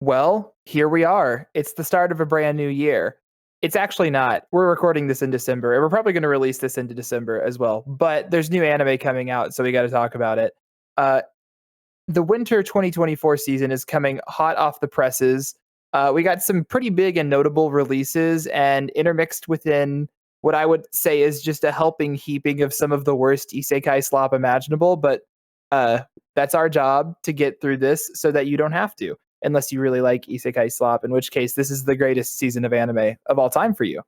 Well, here we are. It's the start of a brand new year. It's actually not. We're recording this in December, and we're probably going to release this into December as well. But there's new anime coming out, so we got to talk about it. The winter 2024 season is coming hot off the presses. We got some pretty big and notable releases, and intermixed within what I would say is just a helping heaping of some of the worst isekai slop imaginable. But that's our job to get through this so that you don't have to. Unless you really like isekai slop, in which case this is the greatest season of anime of all time for you.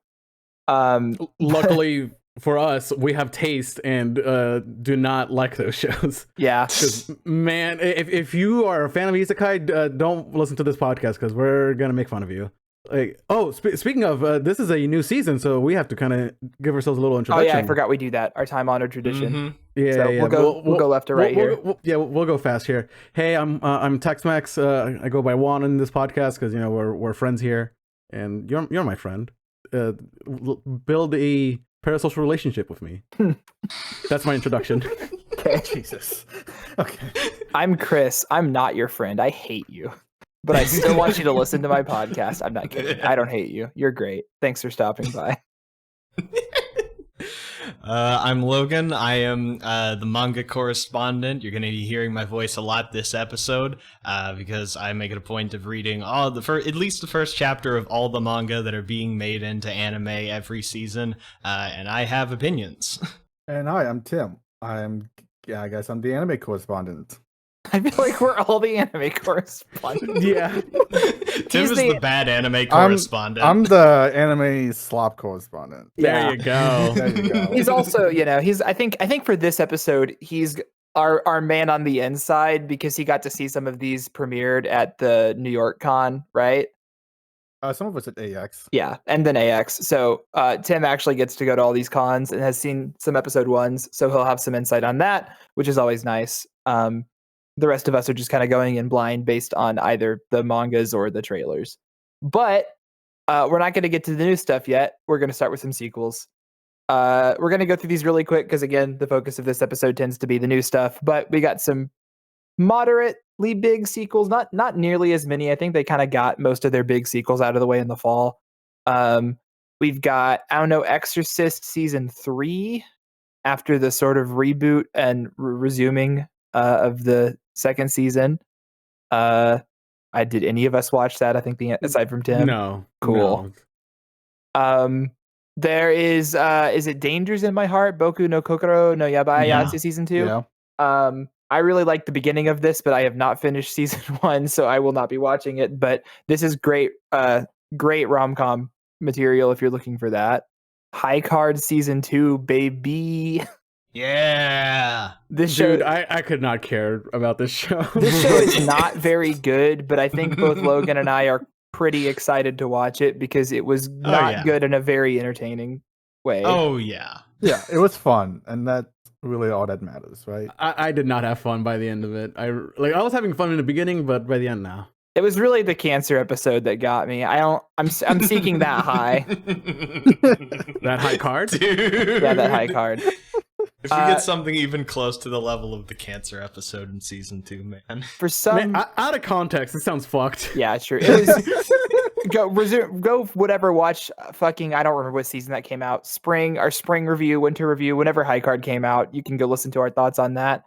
Luckily for us, we have taste and do not like those shows. Yeah. Man, if you are a fan of isekai, don't listen to this podcast because we're going to make fun of you. Like, speaking of, this is a new season, so we have to kind of give ourselves a little introduction. Oh yeah, I forgot we do that. Our time-honored tradition. Mm-hmm. Yeah, so yeah. We'll go left to right here. We'll go fast here. Hey, I'm Tex-Mex. I go by Juan in this podcast because we're friends here, and you're my friend. Build a parasocial relationship with me. That's my introduction. Okay. Jesus. Okay. I'm Chris. I'm not your friend. I hate you. But I still want you to listen to my podcast. I'm not kidding. I don't hate you. You're great. Thanks for stopping by. I'm Logan. I am the manga correspondent. You're going to be hearing my voice a lot this episode because I make it a point of reading at least the first chapter of all the manga that are being made into anime every season, and I have opinions. And hi, I'm Tim. I guess I'm the anime correspondent. I feel like we're all the anime correspondents. Yeah. Tim is the bad anime correspondent. I'm the anime slop correspondent. There you go. There you go. He's also, I think for this episode, he's our man on the inside because he got to see some of these premiered at the New York Con, right? Some of us at AX. Yeah, and then AX. So Tim actually gets to go to all these cons and has seen some episode ones, so he'll have some insight on that, which is always nice. The rest of us are just kind of going in blind based on either the mangas or the trailers. But we're not going to get to the new stuff yet. We're going to start with some sequels. We're going to go through these really quick because, again, the focus of this episode tends to be the new stuff. But we got some moderately big sequels, not nearly as many. I think they kind of got most of their big sequels out of the way in the fall. We've got, Exorcist Season 3 after the sort of reboot and resuming of the second season. Did any of us watch that? I think aside from Tim. No. Cool. No. There is it Dangers in My Heart? Boku no Kokoro no Yabai Yatsu Season 2? Yeah. I really like the beginning of this, but I have not finished Season 1, so I will not be watching it. But this is great rom-com material if you're looking for that. High Card Season 2, baby. Yeah. This show, dude, I could not care about this show. This show is not very good, but I think both Logan and I are pretty excited to watch it because it was not good in a very entertaining way. Oh yeah. Yeah, it was fun, and that's really all that matters, right? I did not have fun by the end of it. I was having fun in the beginning, but by the end now. It was really the cancer episode that got me. I'm seeking that high. That high card? Dude. Yeah, that high card. If we get something even close to the level of the cancer episode in Season 2, man. For some... out of context, it sounds fucked. Yeah, sure. It was... go whatever, watch fucking... I don't remember what season that came out. Our spring review, winter review, whenever High Card came out. You can go listen to our thoughts on that.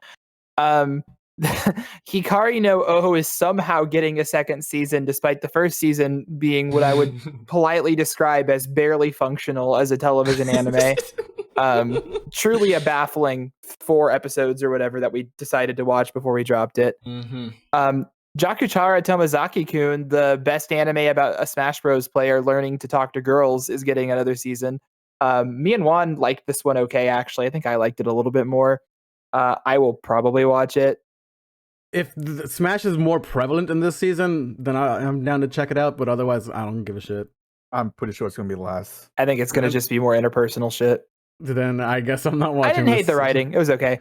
Hikari no Oh is somehow getting a second season, despite the first season being what I would politely describe as barely functional as a television anime. Truly a baffling 4 episodes or whatever that we decided to watch before we dropped it. Mm-hmm. Jaku Chara Tomozaki-kun, the best anime about a Smash Bros. Player learning to talk to girls, is getting another season. Me and Juan liked this one okay, actually. I think I liked it a little bit more. I will probably watch it. If Smash is more prevalent in this season, then I'm down to check it out, but otherwise, I don't give a shit. I'm pretty sure it's going to be less. I think it's going to just be more interpersonal shit. Then I guess I'm not watching. I didn't hate the writing. It was okay.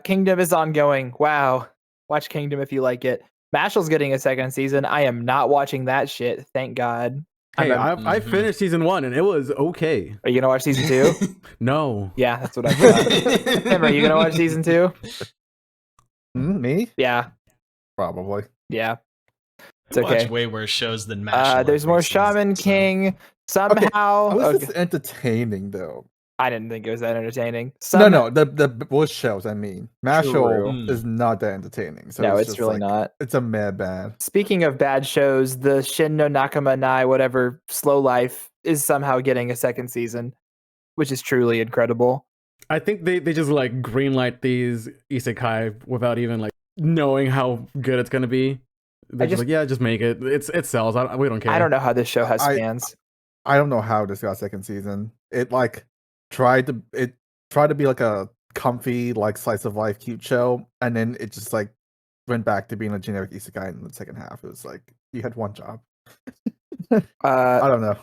Kingdom is ongoing. Wow. Watch Kingdom if you like it. Mashle's getting a second season. I am not watching that shit. Thank God. Hey, I finished Season 1 and it was okay. Are you going to watch Season 2? No. Yeah, that's what I thought. Tim, are you going to watch Season 2? Me? Yeah. Probably. Yeah. It's okay. Watch way worse shows than Mashle. There's more Shaman King. Somehow, Was this entertaining though? I didn't think it was that entertaining. No, the both shows. I mean, Mashle True. is not that entertaining. So No, it's it's just really like, not. It's a mad bad. Speaking of bad shows, the Shin no Nakama Nai whatever Slow Life is somehow getting a second season, which is truly incredible. I think they just like greenlight these isekai without even like knowing how good it's gonna be. They're just like, yeah, just make it. It sells. We don't care. I don't know how this show has fans. I don't know how this got a second season. It like tried to be like a comfy like slice of life cute show, and then it just like went back to being a generic isekai in the second half. It was like you had one job. I don't know.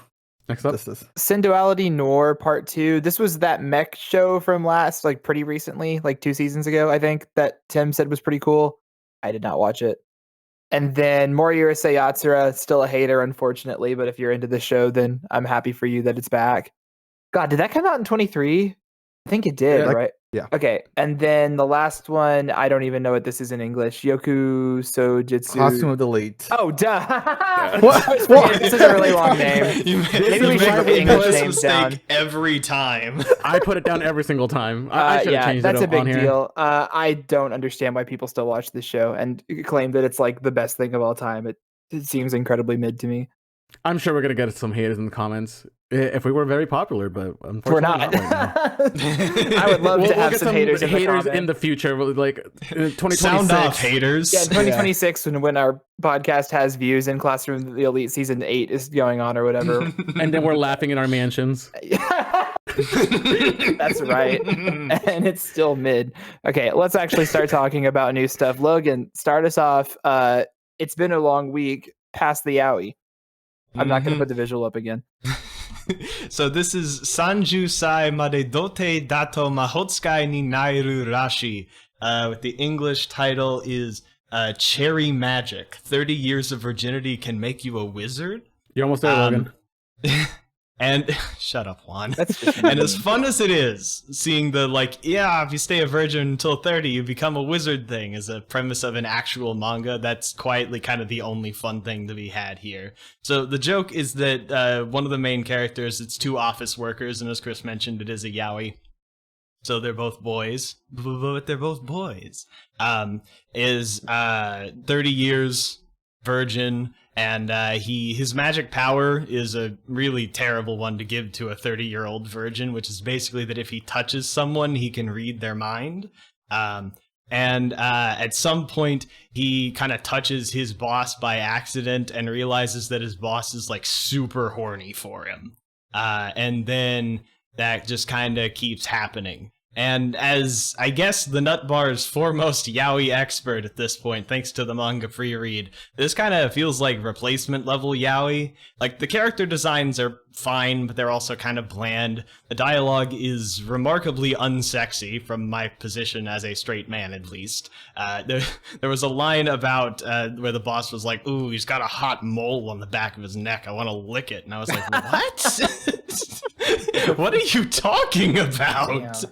Next up, This is Synduality Noir Part 2. This was that mech show from last, like pretty recently, like 2 seasons ago, I think, that Tim said was pretty cool. I did not watch it. And then more Uresei Yatsura, still a hater, unfortunately, but if you're into the show, then I'm happy for you that it's back. God, did that come out in 23? I think it did, right? yeah. Okay, and then the last one, I don't even know what this is in English. Yoku Sojitsu. Costume of the Late. Oh, duh. What? This is a really long name. Maybe we should put the English this names mistake down. every time. I put it down every single time. I should have changed that's it a big on here. deal. I don't understand why people still watch this show and claim that it's like the best thing of all time. It seems incredibly mid to me. I'm sure we're gonna get some haters in the comments if we were very popular, but unfortunately We're not. right now. I would love to have get some haters in the future, like 2026. Sound off, haters. Yeah, 2026 when our podcast has views in Classroom of the Elite Season 8 is going on or whatever. And then we're laughing in our mansions. That's right. And it's still mid. Okay, let's actually start talking about new stuff. Logan, start us off. It's been a long week past the yaoi. I'm not going to put the visual up again. So this is Sanju Sai Made Doutei Dato Mahoutsukai ni Nareru Rashii. With the English title is Cherry Magic. 30 years of virginity can make you a wizard. You're almost there, Logan. And shut up, Juan. That's just and as fun as it is, seeing the if you stay a virgin until 30, you become a wizard thing as a premise of an actual manga, that's quietly kind of the only fun thing to be had here. So the joke is that one of the main characters, it's 2 office workers, and as Chris mentioned, it is a yaoi. So they're both boys, but they're both boys. Is 30 years virgin, and his magic power is a really terrible one to give to a 30-year-old virgin, which is basically that if he touches someone, he can read their mind. And at some point, he kind of touches his boss by accident and realizes that his boss is like super horny for him. And then that just kind of keeps happening. And as, I guess, the Nut Bar's foremost yaoi expert at this point, thanks to the manga pre-read, this kind of feels like replacement level yaoi. Like, the character designs are fine, but they're also kind of bland. The dialogue is remarkably unsexy, from my position as a straight man, at least. There was a line about where the boss was like, ooh, he's got a hot mole on the back of his neck, I want to lick it. And I was like, what? What are you talking about?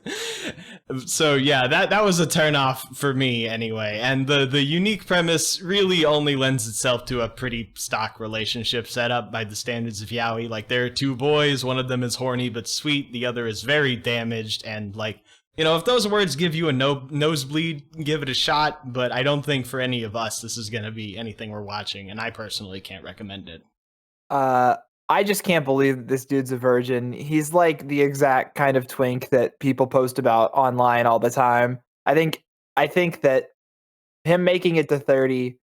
So yeah, that was a turnoff for me anyway. And the unique premise really only lends itself to a pretty stock relationship setup by the standards of yaoi. Like, there are 2 boys, one of them is horny but sweet, the other is very damaged, and like, you know, if those words give you a nosebleed, give it a shot, but I don't think for any of us this is going to be anything we're watching, and I personally can't recommend it. I just can't believe that this dude's a virgin. He's like the exact kind of twink that people post about online all the time. I think that him making it to 30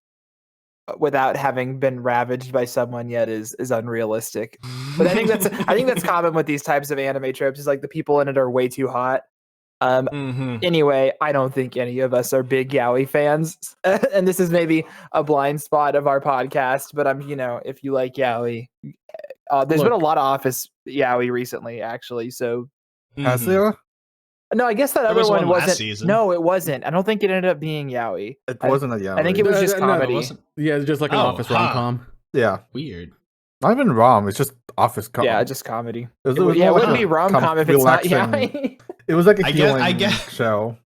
without having been ravaged by someone yet is unrealistic. But I think that's common with these types of anime tropes, is like the people in it are way too hot. Anyway, I don't think any of us are big yaoi fans, and this is maybe a blind spot of our podcast, but if you like yaoi, there's been a lot of office yaoi recently, actually. So has there? No, I guess that other one wasn't. Season. No, it wasn't. I don't think it ended up being yaoi. It wasn't a yaoi. I think it was just comedy. Yeah, it's just like an office rom-com. Yeah, weird. Not even rom. It's just office comedy. Yeah, just comedy. It wouldn't be rom-com if it's not yaoi. It was like a healing show.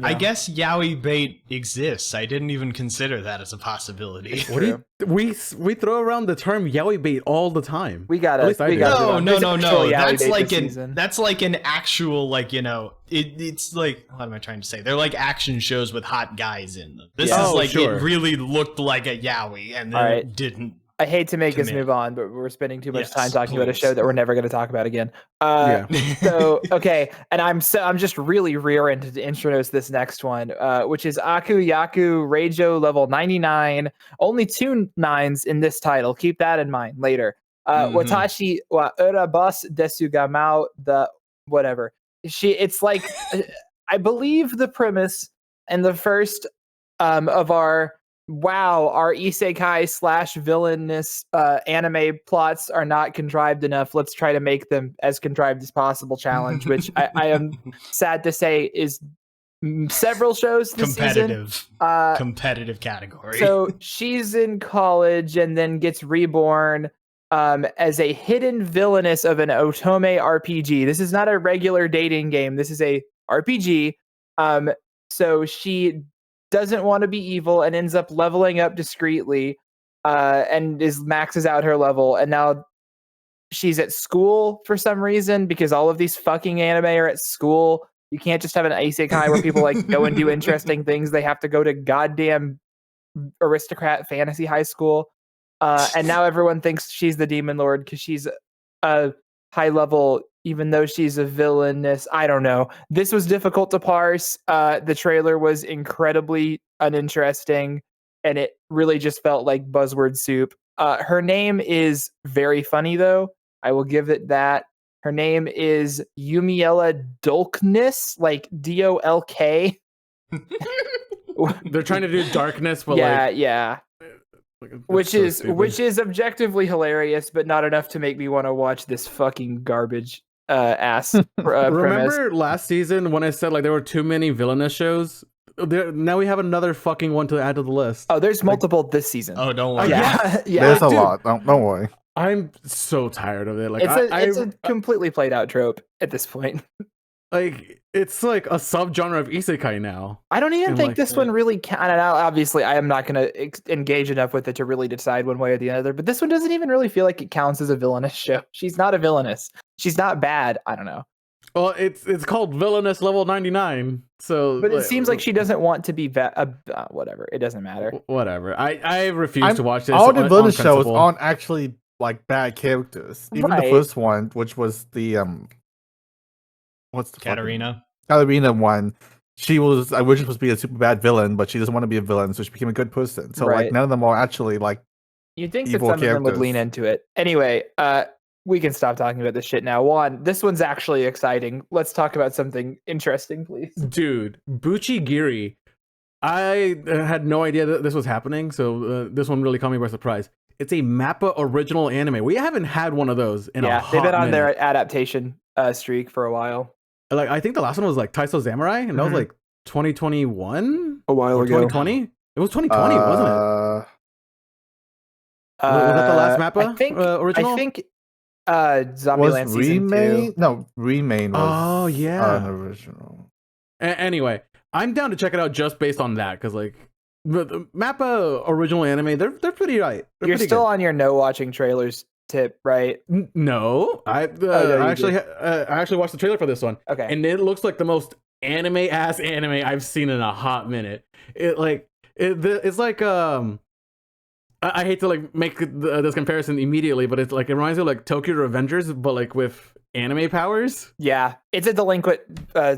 I guess yaoi bait exists. I didn't even consider that as a possibility. What do you, we throw around the term yaoi bait all the time. We gotta. At least I We do. gotta. No, move on. no, There's no, actual no. yaoi That's bait like this an season. that's like an actual like it's like what am I trying to say? They're like action shows with hot guys in them. This Yeah. is like sure. it really looked like a yaoi and then Alright. it didn't. I hate to make us Commit. move on, but we're spending too much Yes, time talking about a please. show that we're never going to talk about again. Yeah. So okay, and I'm just really rearing to introduce this next one, which is Akuyaku Reijou level 99. Only 2 9s in this title. Keep that in mind later. Watashi wa Ura-Boss desu ga Maou the whatever. It's like I believe the premise and the first of our Isekai / villainous anime plots are not contrived enough. Let's try to make them as contrived as possible challenge, which I am sad to say is several shows this competitive season. Competitive category. So she's in college and then gets reborn as a hidden villainess of an otome RPG. This is not a regular dating game. This is a RPG. So she doesn't want to be evil and ends up leveling up discreetly and maxes out her level. And now she's at school for some reason because all of these fucking anime are at school. You can't just have an isekai where people like go and do interesting things. They have to go to goddamn aristocrat fantasy high school. And now everyone thinks she's the demon lord because she's a high level, even though she's a villainess. I don't know. This was difficult to parse. The trailer was incredibly uninteresting, and it really just felt like buzzword soup. Her name is very funny, though. I will give it that. Her name is Yumiella Dolkness, like DOLK. They're trying to do darkness, but yeah. Like, Which so is stupid. objectively hilarious, but not enough to make me want to watch this fucking garbage ass premise. Remember last season when I said like there were too many villainous shows? Now we have another fucking one to add to the list. Oh, there's multiple this season. Oh, don't worry. yeah. There's a Dude. lot. Don't worry. I'm so tired of it. Like It's a completely played out trope at this point. like it's like a subgenre of isekai now. I don't even And, think like, this one really counted out. Obviously, I am not going to engage enough with it to really decide one way or the other, but this one doesn't even really feel like it counts as a villainous show. She's not a villainess. She's not bad. I don't know. Well, it's called Villainous Level 99. So But it seems like she doesn't want to be whatever. It doesn't matter. Whatever. I refuse to watch this. All the villainous shows principle. aren't actually like bad characters. Even Right. the first one, which was the what's the Katarina. Katarina one. She was originally supposed to be a super bad villain, but she doesn't want to be a villain, so she became a good person. So Right. like none of them are actually like You'd think that evil some of them would characters. lean into it. Anyway, we can stop talking about this shit now. Juan, this one's actually exciting. Let's talk about something interesting, please. Dude, Buchi Giri. I had no idea that this was happening, so this one really caught me by surprise. It's a Mappa original anime. We haven't had one of those in a hot they've been on minute. their adaptation streak for a while. Like I think the last one was like Taiso Samurai, and that was like 2021 A while or 2020. It was 2020, wasn't it? Was that the last Mappa I think, original? I think was Zombieland season 2. Remain? No, Remain was Oh, yeah. an original. Anyway, I'm down to check it out just based on that because like the Mappa original anime, they're pretty right. They're You're pretty still good. on your no watching trailers tip, right? No, I actually watched the trailer for this one. Okay. And it looks like the most anime ass anime I've seen in a hot minute. It's like I hate to like make this comparison immediately, but it's like it reminds me of like Tokyo Revengers, but like with anime powers. Yeah, it's a delinquent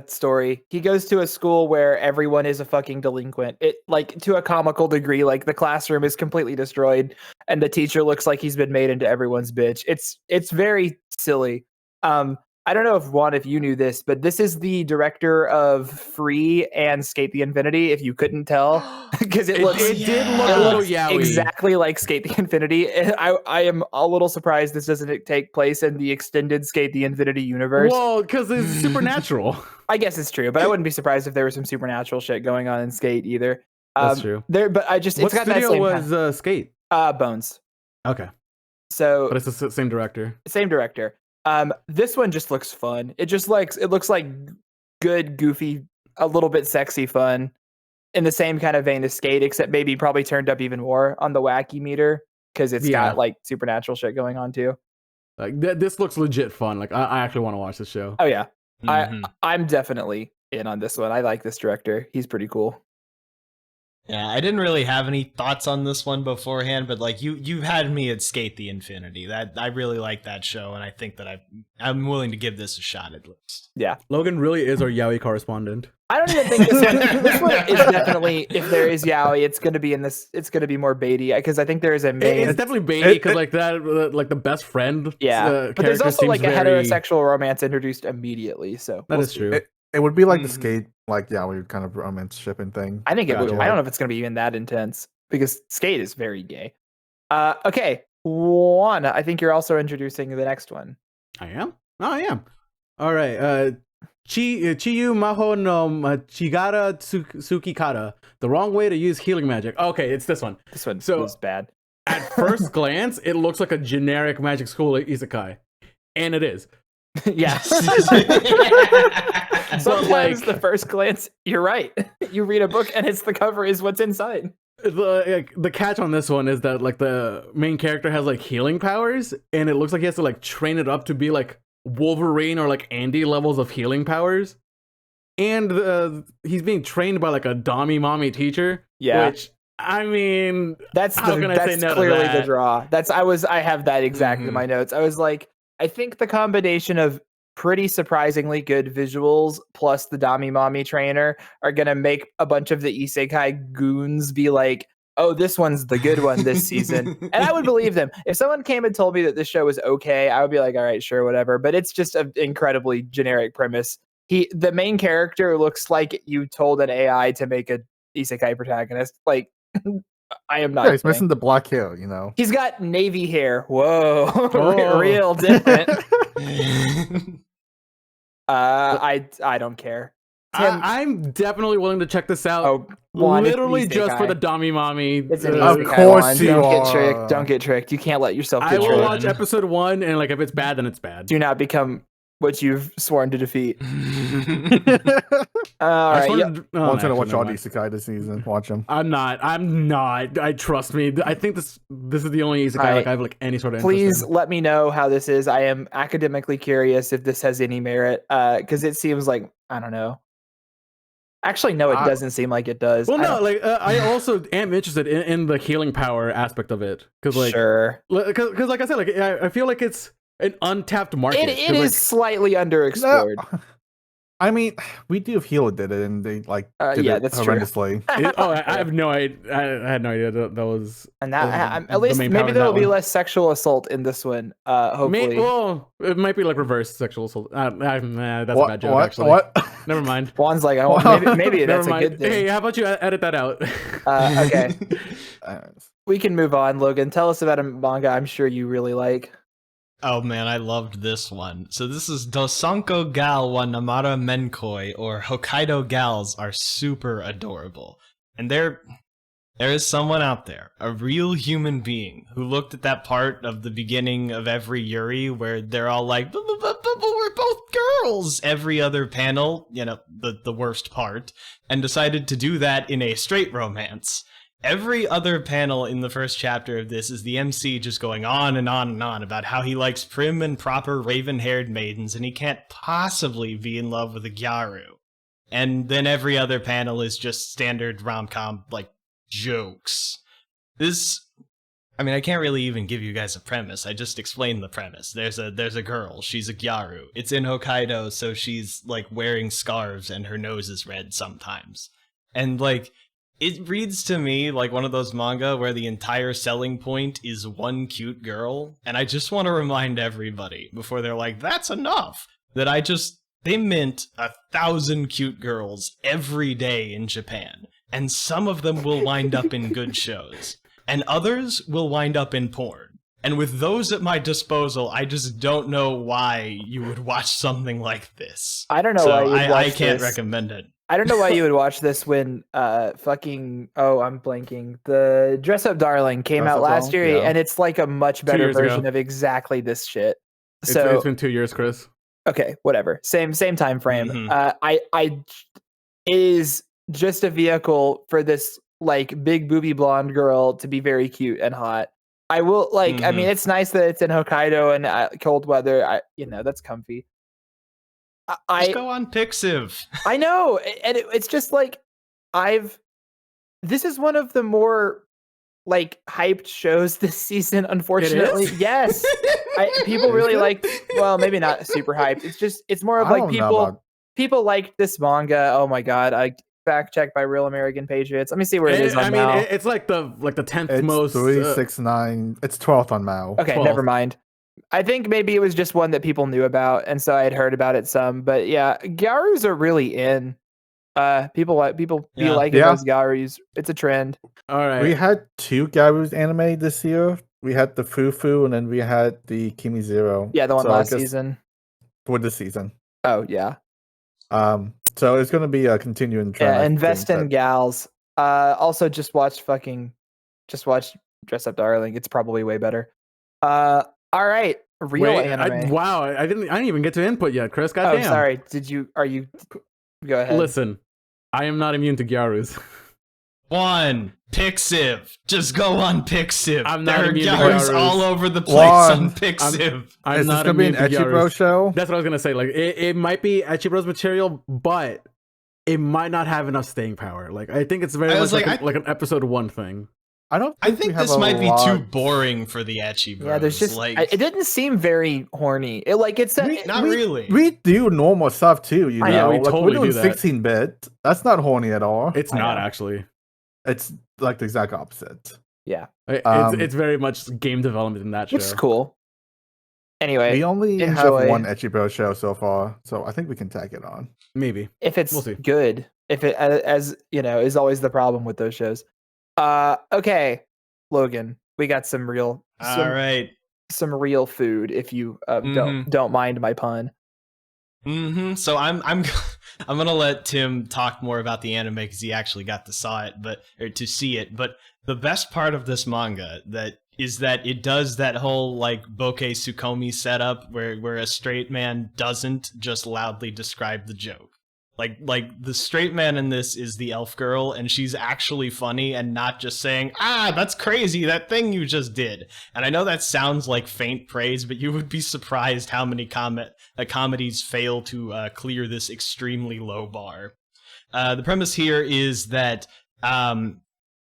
story. He goes to a school where everyone is a fucking delinquent. It like to a comical degree. Like the classroom is completely destroyed, and the teacher looks like he's been made into everyone's bitch. It's very silly. I don't know if you knew this, but this is the director of Free and Skate the Infinity. If you couldn't tell, because it It did look a little yaoi. exactly like Skate the Infinity. I am a little surprised this doesn't take place in the extended Skate the Infinity universe. Well, because it's supernatural. I guess it's true, but I wouldn't be surprised if there was some supernatural shit going on in Skate either. That's true. But What it's got that studio same was Skate? Bones. Okay, So but it's the same director. same director. This one just looks fun. It looks like good goofy a little bit sexy fun in the same kind of vein as Skate, except maybe probably turned up even more on the wacky meter because it's got like supernatural shit going on too. Like this looks legit fun. Like I actually want to watch this show. Oh yeah, I'm definitely in on this one. I like this director. He's pretty cool. Yeah, I didn't really have any thoughts on this one beforehand, but like you had me at Skate the Infinity. That I really like that show, and I think that I'm willing to give this a shot at least. Yeah, Logan really is our yaoi correspondent. I don't even think this one is definitely. If there is yaoi, it's going to be in this. It's going to be more baity because I think there is a main. It's definitely baity because like that, like the best friend. Yeah, but there's also like a heterosexual romance introduced immediately. So that is true. It would be like the Skate, like we kind of romance shipping thing. I think it would. I don't know if it's going to be even that intense because Skate is very gay. Okay, Juan, I think you're also introducing the next one. I am. Oh, I am. All right. Chiyu Maho no Chigara Tsukikata. The wrong way to use healing magic. Okay, it's this one. This one was bad. At first glance, it looks like a generic magic school isekai, and it is. Yeah. Sometimes the first glance, you're right. You read a book and it's the cover is what's inside. The catch on this one is that like the main character has like healing powers, and it looks like he has to like train it up to be like Wolverine or like Andy levels of healing powers. And he's being trained by like a Dami Mommy teacher. Yeah. Which I mean, that's clearly the draw. I have that exact in my notes. I was like, I think the combination of pretty surprisingly good visuals plus the Dami Mommy trainer are going to make a bunch of the isekai goons be like, oh, this one's the good one this season. And I would believe them. If someone came and told me that this show was okay, I would be like, all right, sure, whatever. But it's just an incredibly generic premise. The main character looks like you told an AI to make a isekai protagonist. Like, I am not. Yeah, he's missing the black hair, you know. He's got navy hair. Whoa. Real different. I don't care. Tim, I'm definitely willing to check this out. Oh, Juan, literally just for the Dami Mommy. Of course you are. Don't get tricked. You can't let yourself get tricked. I will watch episode 1, and like if it's bad, then it's bad. Do not become what you've sworn to defeat. All right. I'm gonna watch all these isekai this season. Watch them. I'm not. I trust me. I think this is the only isekai like I have like any sort of interest Please in. let me know how this is. I am academically curious if this has any merit. Because it seems like, I don't know. Actually, no, it doesn't seem like it does. Well, no, like I also am interested in the healing power aspect of it. Because like, sure. Because like I said, like I feel like it's an untapped market. It is slightly underexplored. No, I mean, we do Heal did it, and they like did it that's horrendously. I have no idea. I had no idea that was. And that at least maybe there will be less sexual assault in this one. Hopefully, it might be like reverse sexual assault. That's a bad joke. Actually, what? Never mind. Juan's like, maybe that's a good thing. Hey, how about you edit that out? Okay, we can move on. Logan, tell us about a manga I'm sure you really like. Oh man, I loved this one. So this is Dosanko Gal wa Namara Menkoi, or Hokkaido Gals are super adorable. And there is someone out there, a real human being, who looked at that part of the beginning of every Yuri where they're all like, but we're both girls, every other panel, you know, the worst part, and decided to do that in a straight romance. Every other panel in the first chapter of this is the MC just going on and on and on about how he likes prim and proper raven-haired maidens and he can't possibly be in love with a gyaru. And then every other panel is just standard rom-com, like, jokes. I can't really even give you guys a premise. I just explained the premise. There's a girl. She's a gyaru. It's in Hokkaido, so she's, like, wearing scarves and her nose is red sometimes. And, like, it reads to me like one of those manga where the entire selling point is one cute girl, and I just want to remind everybody, before they're like, that's enough, that they mint 1,000 cute girls every day in Japan, and some of them will wind up in good shows, and others will wind up in porn. And with those at my disposal, I just don't know why you would watch something like this. I don't know why you would watch I can't recommend it. I don't know why you would watch this when I'm blanking. The Dress Up Darling came out last year, and it's like a much better version of exactly this shit. It's been 2 years, Chris. Okay, whatever. Same time frame. Mm-hmm. is just a vehicle for this like big booby blonde girl to be very cute and hot. I will like. I mean, it's nice that it's in Hokkaido and cold weather. That's comfy. Just go on Pixiv. I know, and it's just like this is one of the more like hyped shows this season. Unfortunately, yes, people really like. Well, maybe not super hyped. It's more of like people liked this manga. Oh my god, I fact checked by Real American Patriots. Let me see where it is on Maou. It's like the 10th it's most 369. It's 12th on Maou. Okay, 12th. Never mind. I think maybe it was just one that people knew about, and so I had heard about it some. But yeah, Gyarus are really in. People liking those Gyarus. It's a trend. All right. We had 2 Gyarus anime this year. We had the Fufu, and then we had the Kimi Zero. Yeah, the one last season. For this season. Oh yeah. So it's going to be a continuing trend. Yeah, invest in gals. Also, just watch Dress Up Darling. It's probably way better. All right, anime. I didn't even get to input yet, Chris. Goddamn. Oh, sorry. Go ahead. Listen, I am not immune to Gyarus. One, Pixiv. Just go on Pixiv. I'm not there immune to are Gyarus. all over the place on Pixiv. I'm Is not this going to be an immune to Ecchi Bro Gyarus. show? That's what I was gonna say. Like, it might be Ecchi Bro's material, but it might not have enough staying power. Like, I think it's very much like an episode 1 thing. I think this might be too boring for the Ecchi Bros. Yeah, there's just it didn't seem very horny. Not really. We do normal stuff too, you know. Yeah, we like, totally we're doing do that. 16-bit. That's not horny at all. It's not actually. It's like the exact opposite. Yeah, it's very much game development in that show. which is cool. Anyway, We only enjoy. have one Ecchi Bro show so far, so I think we can tag it on. Maybe if it's We'll see. good, if it as you know is always the problem with those shows. Okay, Logan, we got some real food. If you don't mind my pun. So I'm gonna let Tim talk more about the anime because he actually got to see it. But the best part of this manga is that it does that whole like bokeh tsukomi setup where a straight man doesn't just loudly describe the joke. Like the straight man in this is the elf girl, and she's actually funny and not just saying, that's crazy, that thing you just did. And I know that sounds like faint praise, but you would be surprised how many comedies fail to clear this extremely low bar. The premise here is that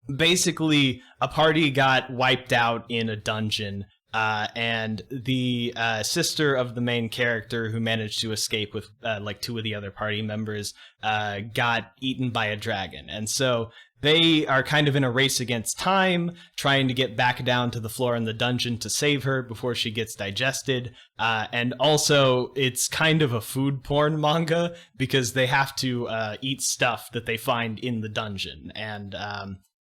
basically a party got wiped out in a dungeon, and the sister of the main character who managed to escape with like 2 of the other party members got eaten by a dragon. And so they are kind of in a race against time, trying to get back down to the floor in the dungeon to save her before she gets digested. And also, it's kind of a food porn manga because they have to eat stuff that they find in the dungeon. And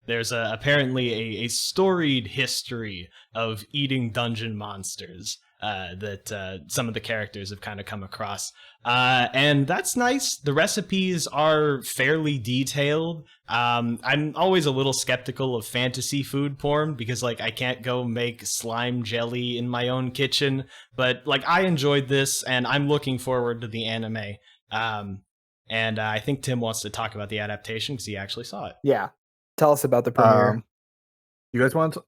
there's apparently a storied history of eating dungeon monsters that some of the characters have kind of come across. And that's nice. The recipes are fairly detailed. I'm always a little skeptical of fantasy food porn because, like, I can't go make slime jelly in my own kitchen. But, like, I enjoyed this, and I'm looking forward to the anime. And I think Tim wants to talk about the adaptation because he actually saw it. Yeah. Tell us about the premiere. You guys want to...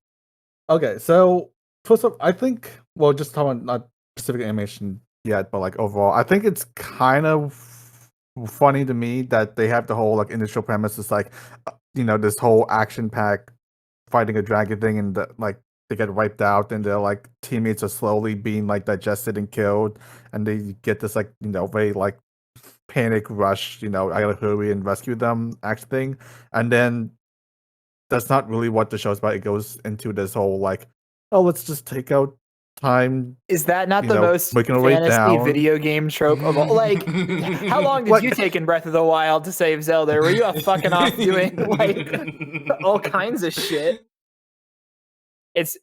Okay, so first off, I think, well, just talking about not specific animation yet, but like overall, I think it's kind of funny to me that they have the whole like initial premise is like, this whole action pack fighting a dragon thing, and like they get wiped out, and their like teammates are slowly being like digested and killed, and they get this like very like panic rush, I gotta hurry and rescue them action thing, and then that's not really what the show's about. It goes into this whole like, let's just take out time. Is that not the most fantasy video game trope of all? Like, how long did you take in Breath of the Wild to save Zelda? Were you fucking off doing like all kinds of shit? It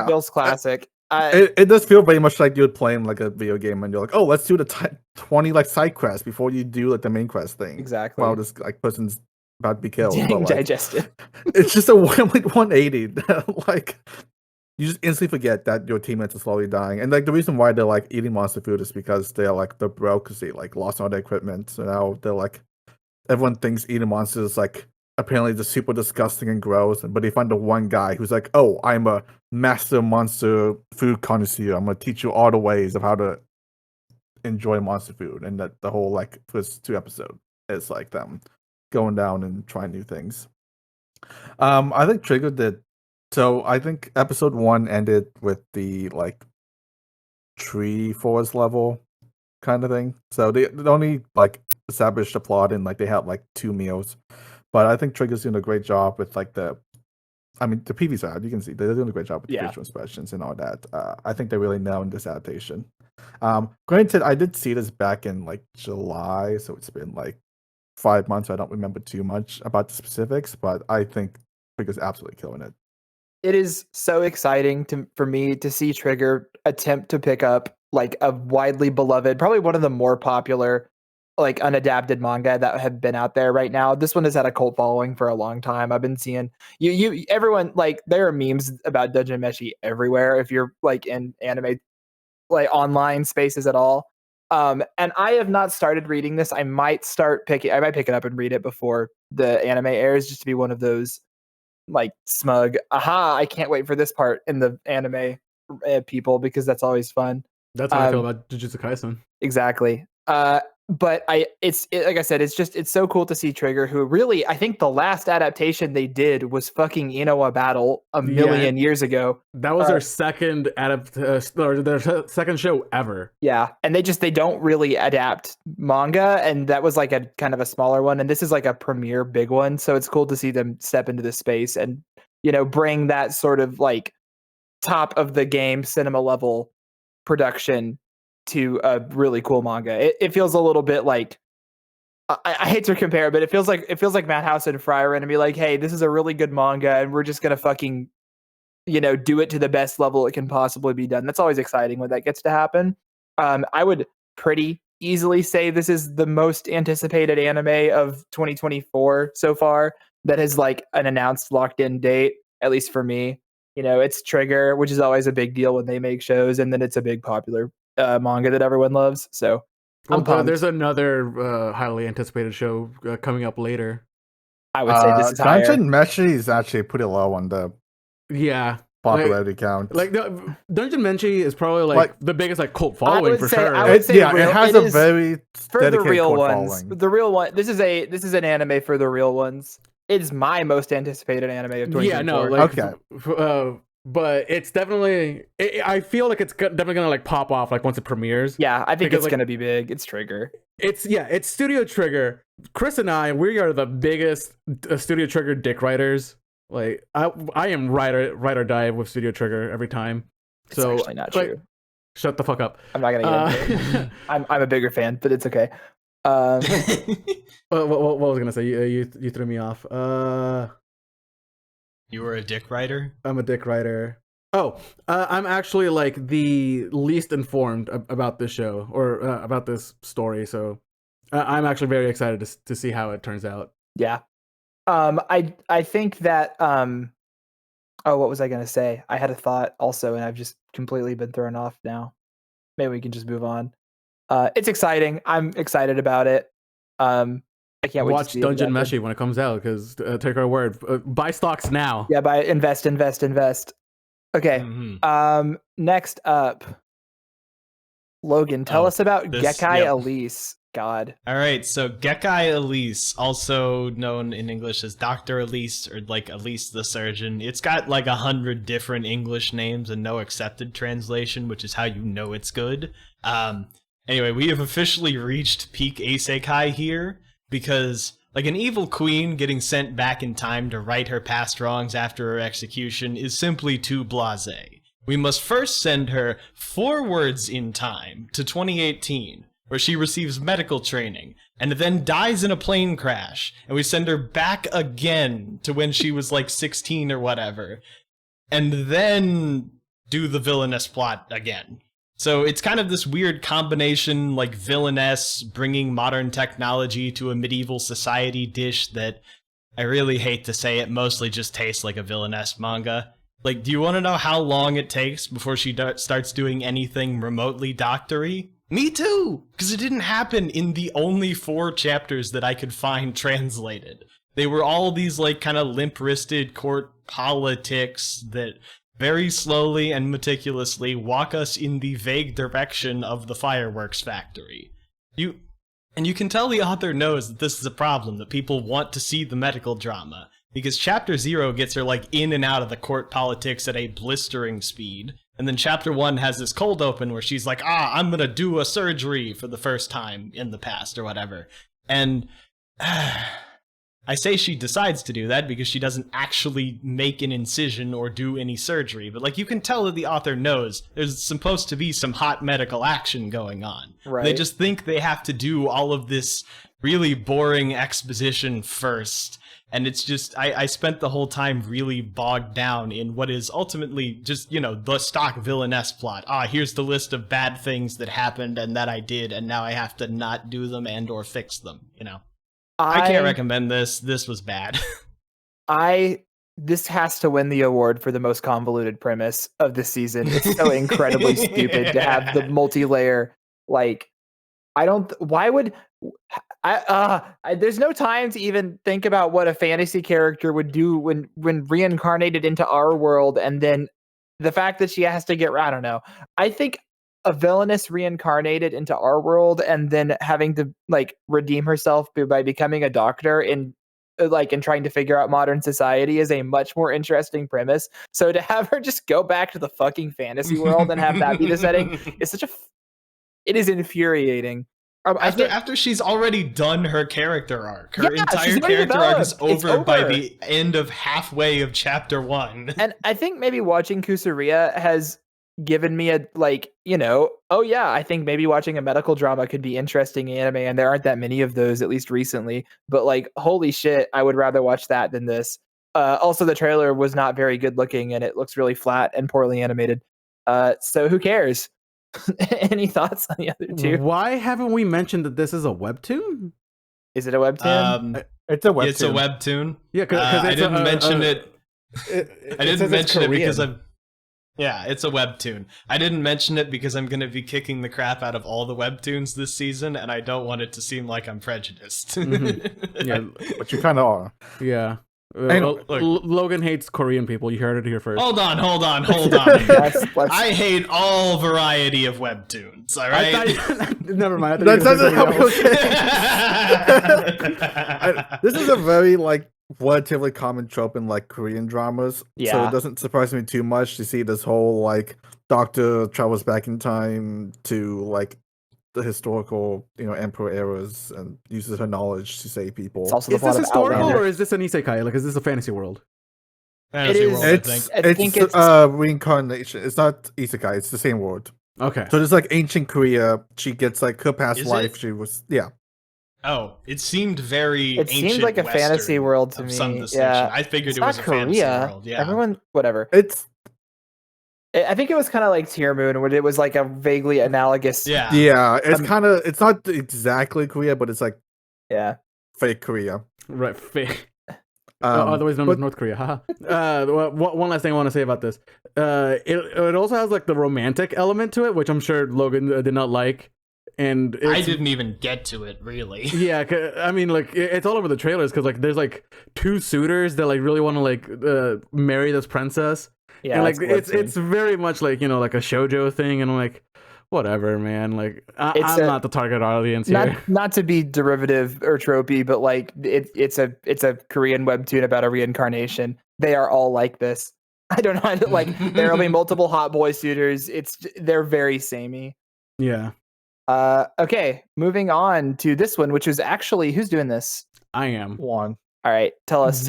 feels classic. It does feel very much like you're playing like a video game, and you're like, let's do the 20 like side quests before you do like the main quest thing. Exactly. While this like person's about to be killed. Getting but, like, digested. It's just a 180. Like, you just instantly forget that your teammates are slowly dying. And like the reason why they're like eating monster food is because they're broke because they like lost all their equipment. So now they're like everyone thinks eating monsters is like apparently just super disgusting and gross, but they find the one guy who's like, "Oh, I'm a master monster food connoisseur. I'm gonna teach you all the ways of how to enjoy monster food." And that the whole like first 2 episodes is like them going down and trying new things. I think Trigger did. So I think episode 1 ended with the like tree forest level kind of thing. So they only like established the plot and like they had like 2 meals. But I think Trigger's doing a great job with like the PV's out. You can see they're doing a great job with the facial expressions and all that. I think they're really nailing this adaptation. Granted, I did see this back in like July, so it's been like 5 months. I don't remember too much about the specifics, but I think Trigger's absolutely killing it. It is so exciting for me to see Trigger attempt to pick up like a widely beloved, probably one of the more popular, like unadapted manga that have been out there right now. This one has had a cult following for a long time. I've been seeing everyone, like, there are memes about Dungeon Meshi everywhere if you're like in anime like online spaces at all. And I have not started reading this. I might pick it up and read it before the anime airs, just to be one of those like smug, I can't wait for this part in the anime people, because that's always fun. That's how I feel about Jujutsu Kaisen. Exactly. But like I said, it's so cool to see Trigger, who really, I think the last adaptation they did was fucking Inoa Battle a million years ago. That was their second their second show ever. Yeah, and they don't really adapt manga, and that was like a kind of a smaller one, and this is like a premiere big one. So it's cool to see them step into this space and, you know, bring that sort of like top of the game cinema level production to a really cool manga. It feels a little bit like, I hate to compare, but it feels like Madhouse and Friar and be like, hey, this is a really good manga, and we're just gonna fucking, you know, do it to the best level it can possibly be done. That's always exciting when that gets to happen. I would pretty easily say this is the most anticipated anime of 2024 so far that has like an announced locked in date, at least for me. You know, it's Trigger, which is always a big deal when they make shows, and then it's a big popular manga that everyone loves. So I'm pumped. There's another highly anticipated show coming up later. I would say this is higher. Dungeon Meshi is actually pretty low on the popularity count. Like Dungeon Meshi is probably like the biggest like cult following for sure. I would say it has a very for the real cult ones. following. The real one. This is an anime for the real ones. It's my most anticipated anime of 2024. Yeah, no, like, but it's definitely. I feel like it's definitely gonna like pop off like once it premieres. Yeah, I think it's gonna be big. It's Trigger. It's Studio Trigger. Chris and we are the biggest Studio Trigger dick writers. Like I am ride or die with Studio Trigger every time. So it's actually not true. Shut the fuck up. I'm not gonna get into it. I'm a bigger fan, but it's okay. What was I gonna say? You threw me off. You were a dick writer? I'm a dick writer. I'm actually like the least informed about this show or about this story, so I'm actually very excited to see how it turns out. Yeah. I think that what was I gonna say? I had a thought also, and I've just completely been thrown off now. Maybe we can just move on. It's exciting. I'm excited about it. I can't wait watch to see Dungeon Meshi when it comes out, because take our word, buy stocks now. Yeah, buy invest. Okay. Mm-hmm. Next up, Logan, tell us about Gekai Elise. God. All right, so Gekai Elise, also known in English as Dr. Elise or like Elise the Surgeon. It's got like 100 different English names and no accepted translation, which is how you know it's good. Anyway, we have officially reached peak Isekai here, because like an evil queen getting sent back in time to right her past wrongs after her execution is simply too blasé. We must first send her forwards in time to 2018, where she receives medical training, and then dies in a plane crash, and we send her back again to when she was like 16 or whatever, and then do the villainess plot again. So it's kind of this weird combination, like villainess, bringing modern technology to a medieval society dish that, I really hate to say it, mostly just tastes like a villainess manga. Like, do you want to know how long it takes before she starts doing anything remotely doctory? Me too, because it didn't happen in the only 4 chapters that I could find translated. They were all these like kind of limp-wristed court politics that very slowly and meticulously walk us in the vague direction of the fireworks factory. You can tell the author knows that this is a problem, that people want to see the medical drama, because chapter 0 gets her like in and out of the court politics at a blistering speed, and then chapter 1 has this cold open where she's like, I'm gonna do a surgery for the first time in the past or whatever. And I say she decides to do that because she doesn't actually make an incision or do any surgery, but like you can tell that the author knows there's supposed to be some hot medical action going on. Right. They just think they have to do all of this really boring exposition first. And it's just, I spent the whole time really bogged down in what is ultimately just, the stock villainess plot. Here's the list of bad things that happened and that I did, and now I have to not do them and or fix them, I can't recommend this. This was bad. This has to win the award for the most convoluted premise of the season. It's so incredibly stupid to have the multi-layer, there's no time to even think about what a fantasy character would do when reincarnated into our world, and then the fact that she has to I don't know. I think a villainess reincarnated into our world and then having to redeem herself by becoming a doctor and trying to figure out modern society is a much more interesting premise. So to have her just go back to the fucking fantasy world and have that be the setting is it is infuriating. After she's already done her character arc, her Yeah, entire she's already character arc is developed. It's over by over. the end of halfway of chapter 1. And I think maybe watching Kusaria has given me I think maybe watching a medical drama could be interesting in anime, and there aren't that many of those, at least recently. But holy shit, I would rather watch that than this. Also, the trailer was not very good looking, and it looks really flat and poorly animated. So who cares? Any thoughts on the other two? Why haven't we mentioned that this is a webtoon? Is it a webtoon? It's a webtoon. It's a webtoon. Yeah, because I didn't mention it. I didn't mention it Korean. because I'm. Yeah, it's a webtoon. I didn't mention it because I'm going to be kicking the crap out of all the webtoons this season, and I don't want it to seem like I'm prejudiced. Yeah, But you kind of are. yeah. Look. Logan hates Korean people. You heard it here first. Hold on. Let's- I hate all variety of webtoons, all right? Never mind. That doesn't help This is a very relatively common trope in Korean dramas. So Yeah. it doesn't surprise me too much to see this whole doctor travels back in time to the historical emperor eras and uses her knowledge to save people. It's also the Is plot this of historical Outlander. or is this an isekai? Is this a fantasy world? Fantasy It is- world, I think. I think it's it's- reincarnation. It's not isekai. It's the same word. Okay. So there's ancient Korea. She gets her past Is life. it? She was Oh, it seemed very It ancient seemed like a Western fantasy world to of me. some Yeah. distinction. I figured It's it was not a fantasy Korea. world. Yeah. Everyone, whatever. It's I think it was kind of like Tier Moon, where it was a vaguely analogous. Yeah. it's kind of it's not exactly Korea, but it's Yeah. fake Korea. Right. Otherwise known as North Korea. Haha. One last thing I want to say about this. It also has the romantic element to it, which I'm sure Logan did not like. And I didn't even get to it, really. Yeah, I mean, it's all over the trailers because there's 2 suitors that really want to marry this princess. Yeah. And that's it's very much like a shoujo thing, and I'm like, whatever, man. I'm not the target audience here. not to be derivative or tropey, but it's a Korean webtoon about a reincarnation. They are all like this. I don't know how to, there will be multiple hot boy suitors. They're very samey. Yeah, Okay, moving on to this one, which is actually, who's doing this? I am. One. All right, tell us.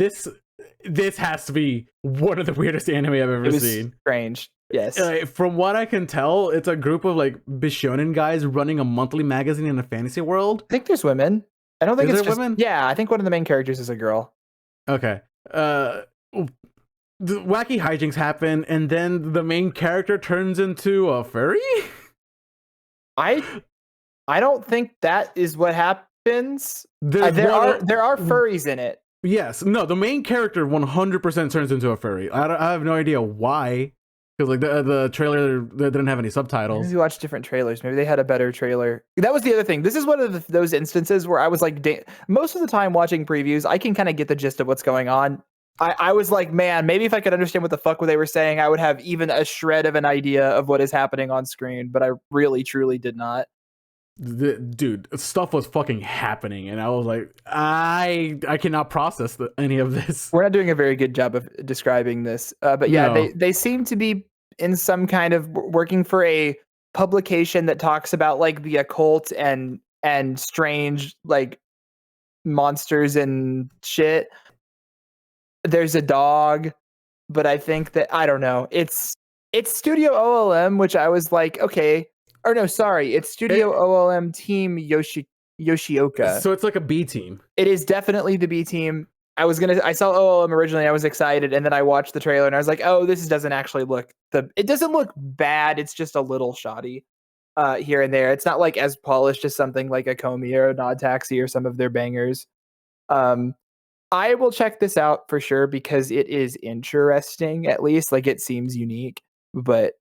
This has to be one of the weirdest anime I've ever It was seen. strange. Yes. From what I can tell, it's a group of Bishonen guys running a monthly magazine in a fantasy world. I think there's women. I don't think Is it's there just women? Yeah, I think one of the main characters is a girl. Okay. The wacky hijinks happen, and then the main character turns into a furry? I don't think that is what happens. There are furries in it. Yes. No, the main character 100% turns into a furry. I have no idea why. because like the trailer didn't have any subtitles. Maybe we watched different trailers. Maybe they had a better trailer. That was the other thing. This is one of those instances where I was like, most of the time watching previews, I can kind of get the gist of what's going on. I was like, man, maybe if I could understand what the fuck they were saying, I would have even a shred of an idea of what is happening on screen. But I really, truly did not. Dude, stuff was fucking happening, and I was like, I cannot process any of this. We're not doing a very good job of describing this, but yeah, No. they seem to be in some kind of working for a publication that talks about like the occult and strange like monsters and shit. There's a dog, but I think that I don't know. It's Studio OLM, which I was like, okay. Or no, sorry, it's Studio OLM Team Yoshioka. So it's like a B team. It is definitely the B team. I saw OLM originally, I was excited, and then I watched the trailer and I was like, oh, this doesn't actually look it doesn't look bad, it's just a little shoddy here and there. It's not like as polished as something like a Komi or a Nod Taxi or some of their bangers. I will check this out for sure because it is interesting, at least. Like, it seems unique. But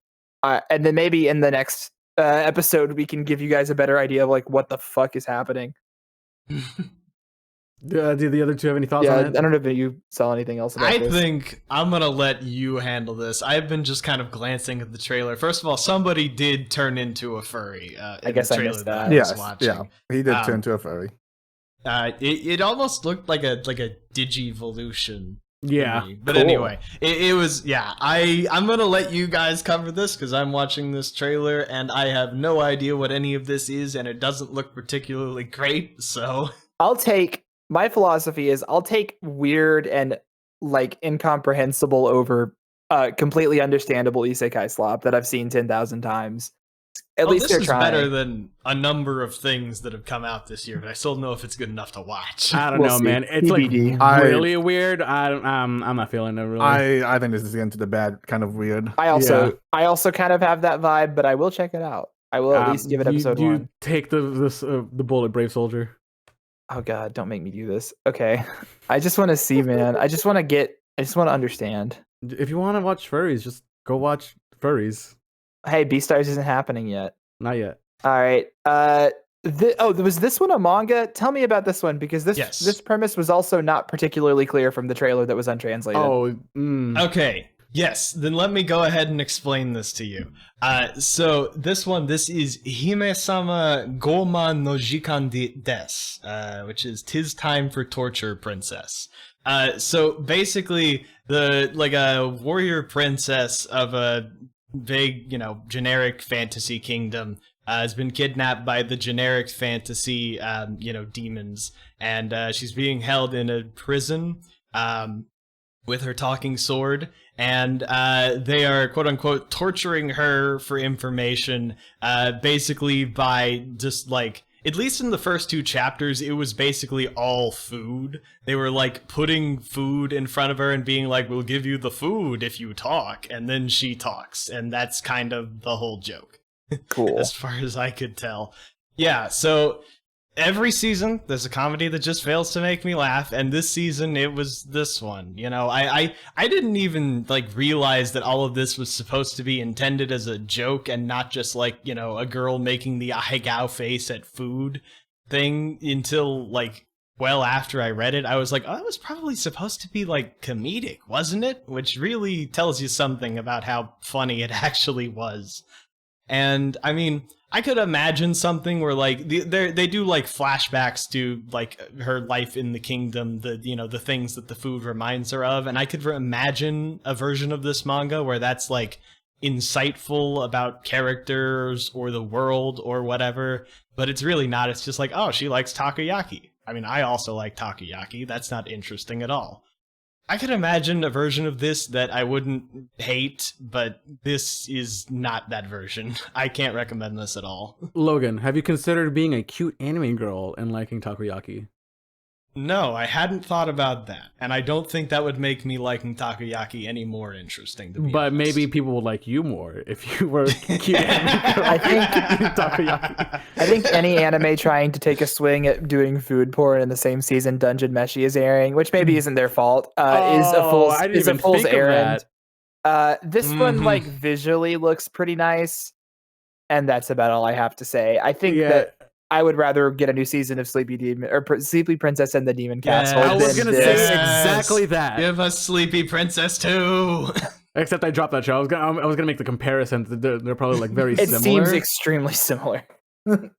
and then maybe in the next episode we can give you guys a better idea of like what the fuck is happening. Do the other two have any thoughts on it? I don't know if you saw anything else about this. I think I'm gonna let you handle this. I've been just kind of glancing at the trailer. First of all, somebody did turn into a furry. I guess the I trailer missed that that. I was Yes, watching. yeah, he did turn into a furry. It almost looked like a Digivolution. Yeah. But Cool. anyway, it was, yeah, I'm going to let you guys cover this because I'm watching this trailer and I have no idea what any of this is and it doesn't look particularly great, so. My philosophy is I'll take weird and like incomprehensible over completely understandable isekai slop that I've seen 10,000 times. At least this they're is trying. better than a number of things that have come out this year, but I still don't know if it's good enough to watch. I don't We'll know, see. man. It's TBD. like really weird. I'm not feeling it really. I think this is getting to the bad kind of weird. I also kind of have that vibe, but I will check it out. I will at least give it episode you 1. take the bullet, brave soldier. Oh god, don't make me do this. Okay. I just want to see, man. I just want to understand. If you want to watch furries, just go watch furries. Hey, Beastars isn't happening yet. Not yet. All right. Was this one a manga? Tell me about this one because this premise was also not particularly clear from the trailer that was untranslated. Okay. Yes, then let me go ahead and explain this to you. So this is Hime-sama Goman no Jikan des, which is 'Tis Time for Torture Princess. So basically, a warrior princess of a vague, generic fantasy kingdom has been kidnapped by the generic fantasy, demons, and she's being held in a prison with her talking sword, and they are quote-unquote torturing her for information, basically by just at least in the first 2 chapters, it was basically all food. They were putting food in front of her and being like, we'll give you the food if you talk, and then she talks, and that's kind of the whole joke. Cool. As far as I could tell. Yeah, so every season, there's a comedy that just fails to make me laugh, and this season, it was this one. I didn't even, realize that all of this was supposed to be intended as a joke and not just, a girl making the ahegao face at food thing until, well after I read it. I was like, oh, that was probably supposed to be, comedic, wasn't it? Which really tells you something about how funny it actually was. And, I mean, I could imagine something where they do flashbacks to her life in the kingdom, the things that the food reminds her of, and I could imagine a version of this manga where that's insightful about characters or the world or whatever, but it's really not. It's just oh, she likes takoyaki. I mean, I also like takoyaki. That's not interesting at all. I could imagine a version of this that I wouldn't hate, but this is not that version. I can't recommend this at all. Logan, have you considered being a cute anime girl and liking takoyaki? No, I hadn't thought about that, and I don't think that would make me liking takoyaki any more interesting. To be but honest. Maybe people would like you more if you were a cute anime girl. I think takoyaki. I think any anime trying to take a swing at doing food porn in the same season Dungeon Meshi is airing, which maybe isn't their fault, is a fool's errand. This one like visually looks pretty nice, and that's about all I have to say. I think that I would rather get a new season of Sleepy Demon or Sleepy Princess and the Demon Castle. I was gonna this. say exactly that. Give us Sleepy Princess too. Except I dropped that show. I was gonna make the comparison. They're probably like very it similar. It seems extremely similar.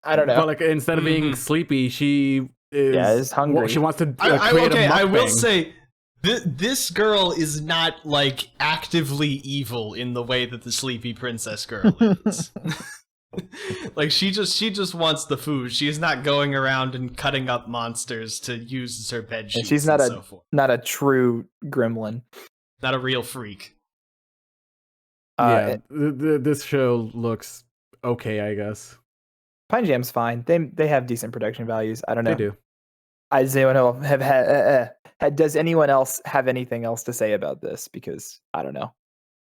I don't know. But like instead of being sleepy, she is hungry. She wants to create a mukbang. I will say this girl is not like actively evil in the way that the Sleepy Princess girl is. Like she just wants the food. She is not going around and cutting up monsters to use as her bed sheets. And she's not a true gremlin. Not a real freak. This show looks okay, I guess. Pine Jam's fine. They have decent production values. I don't know. They do. Does anyone else have anything else to say about this? Because I don't know.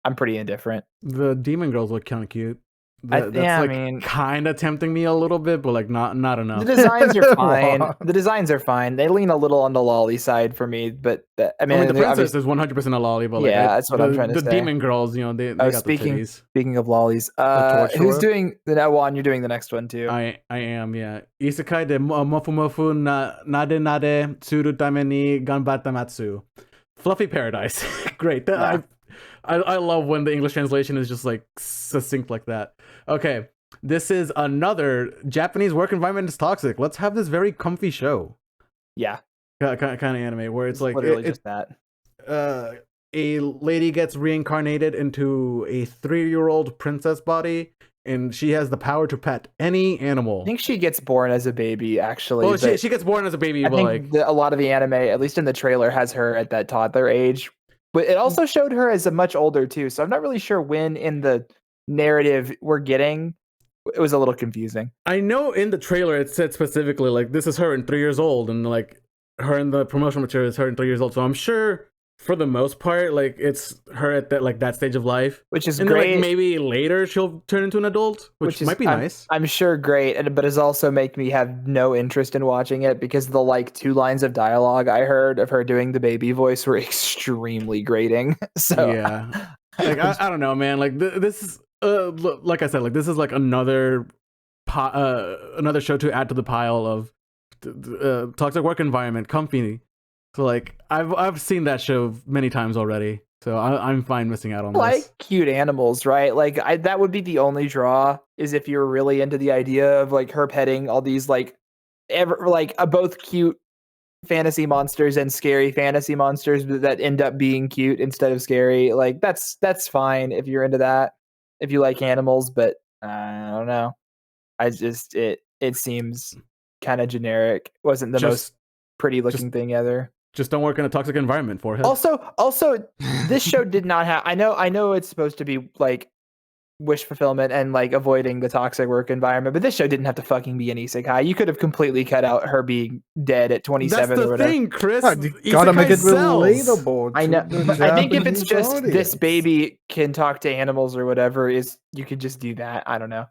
I'm pretty indifferent. The demon girls look kind of cute. That's kind of tempting me a little bit, but like not enough. The designs are fine. The designs are fine. They lean a little on the lolly side for me, but the princess is 100% a lolly, but that's what I'm trying to say. The demon girls, you know, they got the titties. Speaking of lollies, who's doing the one? You're doing the next one too. I am, yeah. Isekai de mofu mofu nade nade tsuru tame ni ganbatta matsu. Fluffy Paradise. Great. I love when the English translation is just like succinct like that. Okay, this is another Japanese work environment is toxic. Let's have this very comfy show. Yeah. Kind of anime where it's like literally just that. A lady gets reincarnated into a 3-year-old princess body, and she has the power to pet any animal. I think she gets born as a baby, actually. Well, she gets born as a baby, I think a lot of the anime, at least in the trailer, has her at that toddler age. But it also showed her as a much older too, so I'm not really sure when in the narrative we're getting. It was a little confusing. I know in the trailer it said specifically like this is her in 3 years old, and like her in the promotional material is her in 3 years old. So I'm sure for the most part, like it's her at that stage of life, which is and great. Then, like, maybe later she'll turn into an adult, which might be nice. I'm sure great, but it's also make me have no interest in watching it because the like 2 lines of dialogue I heard of her doing the baby voice were extremely grating. So yeah, like I don't know, man. Like this is like I said, like this is like another show to add to the pile of toxic work environment company. So like I've seen that show many times already, so I'm fine missing out on this. Like cute animals, right? Like that would be the only draw is if you're really into the idea of like her petting all these like both cute fantasy monsters and scary fantasy monsters that end up being cute instead of scary. Like that's fine if you're into that, if you like animals, but I don't know. I just it seems kind of generic. Wasn't the most pretty looking thing ever. Just don't work in a toxic environment, Forehead. Also, this show did not have. I know it's supposed to be like wish fulfillment and like avoiding the toxic work environment, but this show didn't have to fucking be an isekai. You could have completely cut out her being dead at 27 or whatever. That's the thing, Chris. You gotta make it relatable. I know. I think if it's just audience. This baby can talk to animals or whatever, you could just do that. I don't know.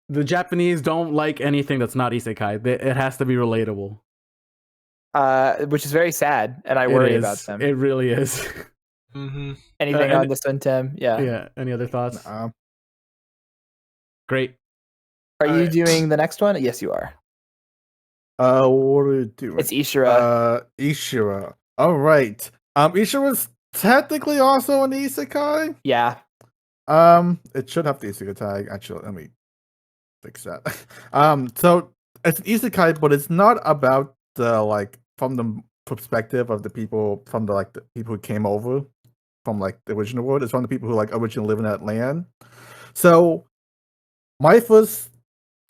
The Japanese don't like anything that's not isekai. It has to be relatable. Which is very sad, and I worry about them. It really is. Mm-hmm. Anything on this one, Tim? Yeah. Yeah. Any other thoughts? Great. Are you doing the next one? Yes, you are. What are you doing? It's Ishura. Ishura. All right. Ishura's technically also an isekai. Yeah. It should have the isekai tag. Actually, let me fix that. So it's an isekai, but it's not about the like from the perspective of the people from the people who came over from like the original world. It's from the people who like originally live in that land. So my first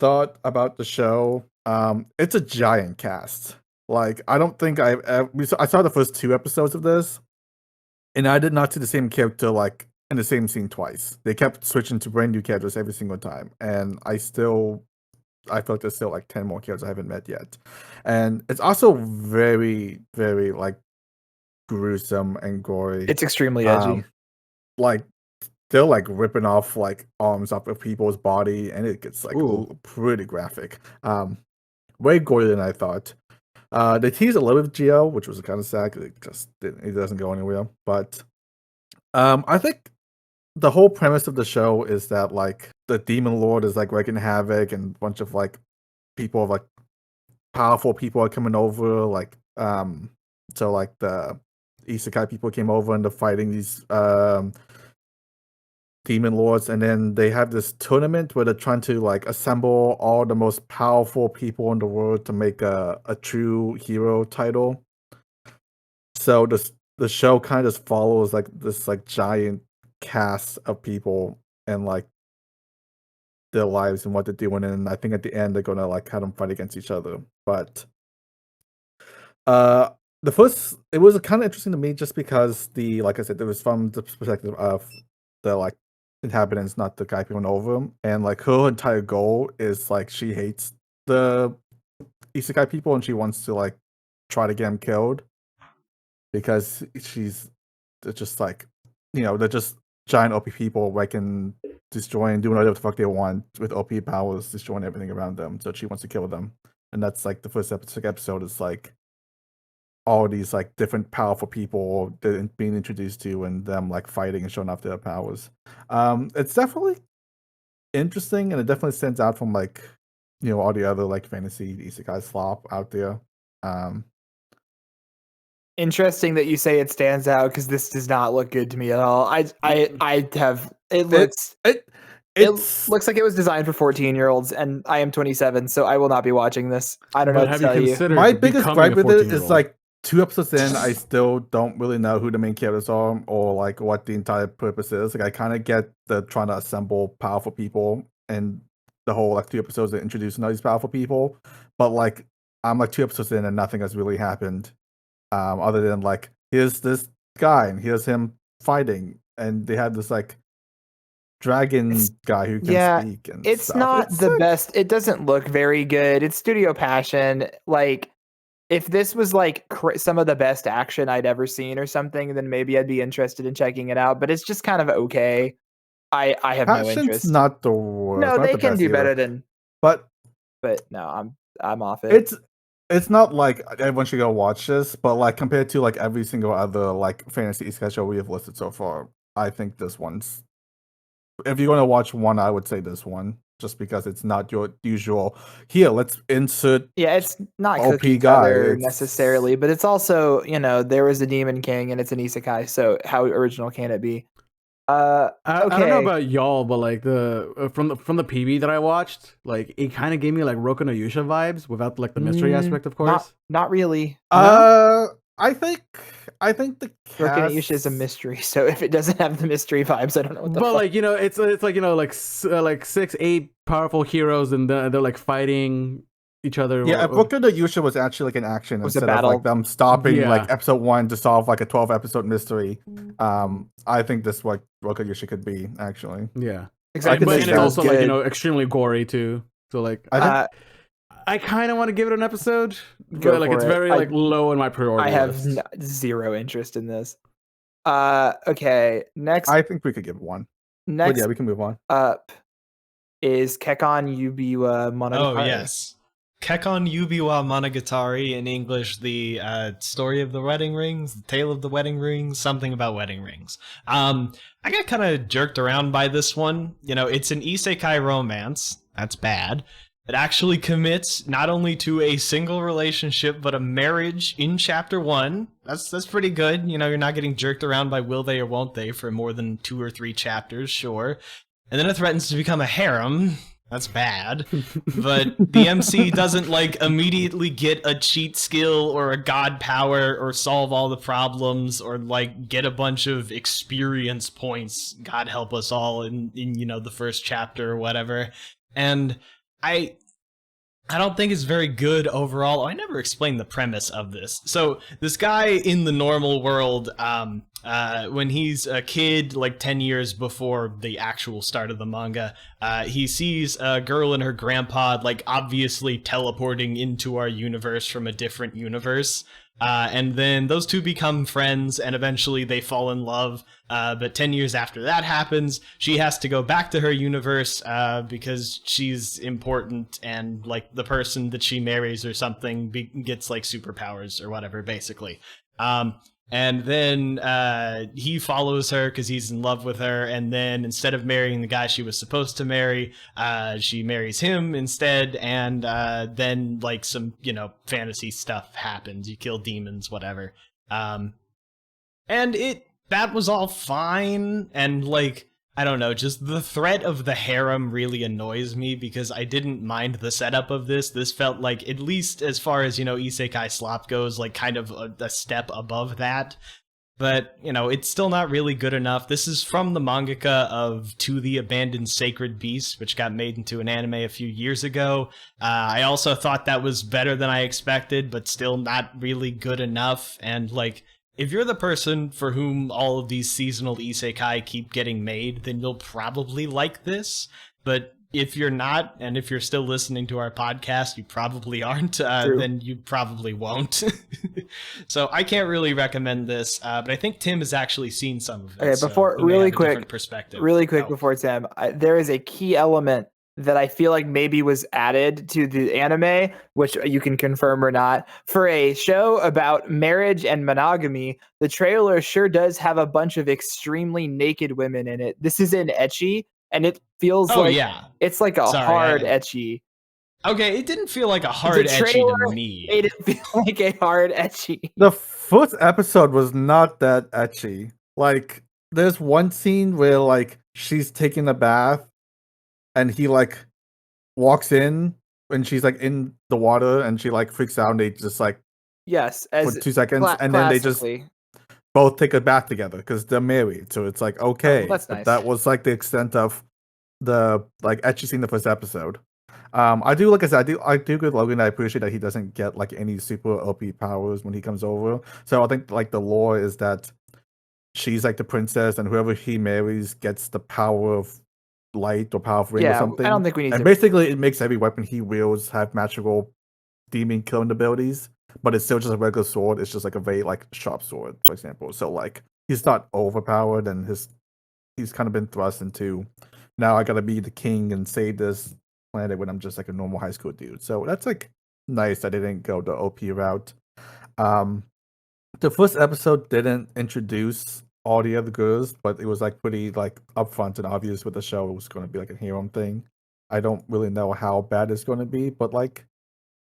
thought about the show, it's a giant cast. Like I don't think I saw the first 2 episodes of this, and I did not see the same character like in the same scene twice. They kept switching to brand new characters every single time, and I felt there's still like 10 more characters I haven't met yet. And it's also very, very like gruesome and gory. It's extremely edgy. Like they're like ripping off like arms off of people's body, and it gets like pretty graphic. Way gorier than I thought. They teased a little bit of Geo, which was kind of sad because it doesn't go anywhere. But I think the whole premise of the show is that like the demon lord is like wreaking havoc, and a bunch of like people, like powerful people, are coming over. Like so like the Isekai people came over and they're fighting these demon lords, and then they have this tournament where they're trying to like assemble all the most powerful people in the world to make a true hero title. So the show kind of just follows like this like giant cast of people and like their lives and what they're doing, and I think at the end they're gonna like have them fight against each other. But the first, it was kind of interesting to me just because like I said, it was from the perspective of the like inhabitants, not the guy going over them, and like her entire goal is like she hates the Isekai people and she wants to like try to get them killed because they're just like, they're just giant OP people wrecking, destroying, doing whatever the fuck they want with OP powers, destroying everything around them. So she wants to kill them, and that's like the first episode is like all these like different powerful people being introduced to and them like fighting and showing off their powers. It's definitely interesting, and it definitely stands out from like all the other like fantasy isekai slop out there. Interesting that you say it stands out because this does not look good to me at all. I have it looks it looks like it was designed for 14-year-olds, and I am 27, so I will not be watching this. I don't know what to tell you. My biggest gripe with it is like 2 episodes in, I still don't really know who the main characters are or like what the entire purpose is. Like I kind of get the trying to assemble powerful people and the whole like 2 episodes of introducing all these powerful people, but like I'm like 2 episodes in and nothing has really happened, other than like here's this guy and here's him fighting, and they had this like dragon guy who can speak. And it's stuff. Not the best. It doesn't look very good. It's Studio Passion. Like if this was like some of the best action I'd ever seen or something, then maybe I'd be interested in checking it out. But it's just kind of okay. I have Passion's no interest. Not the worst. No, not they the can best do either. better than. But no, I'm off it. It's not like everyone should go watch this, but like compared to like every single other like fantasy isekai show we have listed so far, I think this one's. If you're going to watch one, I would say this one, just because it's not your usual. Here, let's insert. Yeah, it's not OP cookie cutter necessarily, but it's also there was a Demon King and it's an isekai, so how original can it be? Okay. I don't know about y'all, but like the from the PB that I watched, like it kind of gave me like Roku no Yusha vibes without like the mystery aspect, of course. Not really. No? I think the cast... Roku no Yusha is a mystery, so if it doesn't have the mystery vibes, I don't know what the fuck. But like it's like like 6-8 powerful heroes, and they're like fighting each other. Yeah, if Roku no Yusha was actually like an action instead of like them stopping like episode 1 to solve like a 12-episode mystery, I think this what Roku no Yusha could be actually. Yeah, exactly. And it's also good. Like extremely gory too. So like I kind of want to give it an episode, but like it's very like low in my priority. I have zero interest in this. Okay, next. I think we could give it 1. Next, but yeah, we can move on. Up is Kekkon Yubiwa Monogatari. Oh yes, Kekkon Yubiwa Monogatari, in English, the story of the wedding rings, the tale of the wedding rings, something about wedding rings. I got kind of jerked around by this one. It's an isekai romance. That's bad. It actually commits not only to a single relationship, but a marriage in chapter 1. That's pretty good. You're not getting jerked around by will they or won't they for more than 2 or 3 chapters, sure. And then it threatens to become a harem. That's bad. But the MC doesn't like immediately get a cheat skill or a god power or solve all the problems or like get a bunch of experience points. God help us all in the first chapter or whatever. And I don't think it's very good overall. I never explained the premise of this. So this guy in the normal world, when he's a kid, like 10 years before the actual start of the manga, he sees a girl and her grandpa, like obviously teleporting into our universe from a different universe. And then those two become friends, and eventually they fall in love. But 10 years after that happens, she has to go back to her universe because she's important, and like the person that she marries or something gets like superpowers or whatever, basically. And then he follows her because he's in love with her. And then instead of marrying the guy she was supposed to marry, she marries him instead. And then like some, fantasy stuff happens. You kill demons, whatever. And that was all fine. And like, I don't know, just the threat of the harem really annoys me because I didn't mind the setup of this. This felt like, at least as far as, isekai slop goes, like kind of a step above that. But, it's still not really good enough. This is from the mangaka of To the Abandoned Sacred Beast, which got made into an anime a few years ago. I also thought that was better than I expected, but still not really good enough. And, like, if you're the person for whom all of these seasonal isekai keep getting made, then you'll probably like this. But if you're not, and if you're still listening to our podcast, you probably aren't, then you probably won't. So I can't really recommend this, but I think Tim has actually seen some of it. Okay, before, really quick, perspective. before Tim, there is a key element that I feel like maybe was added to the anime, which you can confirm or not. For a show about marriage and monogamy, the trailer sure does have a bunch of extremely naked women in it. This is in ecchi, and it feels it's like a hard ecchi. Okay, it didn't feel like a hard ecchi to me. Made it feel like a hard ecchi. The first episode was not that ecchi. Like, there's one scene where like she's taking a bath, and he like walks in and she's like in the water and she like freaks out and they just like for 2 seconds and then they just both take a bath together because they're married. So it's like, okay, that's nice. That was like the extent of the like ecchi scene in the first episode. I do, like I said, I do with Logan. I appreciate that he doesn't get like any super OP powers when he comes over. So I think like the lore is that she's like the princess and whoever he marries gets the power of light or power of ring or something. I don't think we need and to. Basically it makes every weapon he wields have magical demon killing abilities, but it's still just a regular sword. It's just like a very like sharp sword, for example. So like he's not overpowered and he's kind of been thrust into, now I gotta be the king and save this planet when I'm just like a normal high school dude. So that's like nice that they didn't go the OP route. The first episode didn't introduce all the other girls, but it was like pretty like upfront and obvious with the show it was going to be like a harem thing. I don't really know how bad it's going to be, but like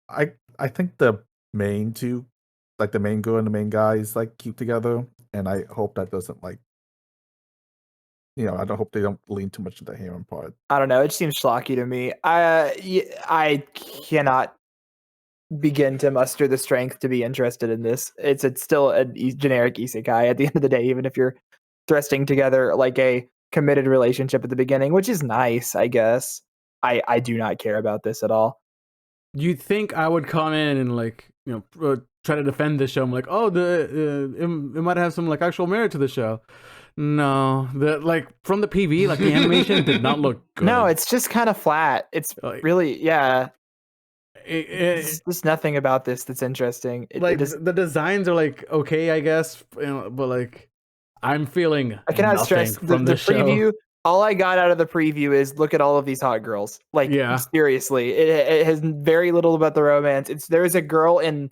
I think the main two, like the main girl and the main guy, is like keep together, and I hope that doesn't like, I don't hope they don't lean too much into the harem part. I don't know. It seems schlocky to me. I cannot begin to muster the strength to be interested in this. It's still a generic isekai at the end of the day, even if you're thrusting together like a committed relationship at the beginning, which is nice, I guess. I do not care about this at all. You'd think I would come in and like, try to defend this show. I'm like, oh, it might have some like actual merit to the show. No, like from the PV, like the animation did not look good. No, it's just kind of flat. It's like, really, There's just nothing about this that's interesting. The designs are like okay, I guess, but like I'm feeling. I cannot stress the preview. All I got out of the preview is look at all of these hot girls. Like, seriously, it has very little about the romance. There is a girl in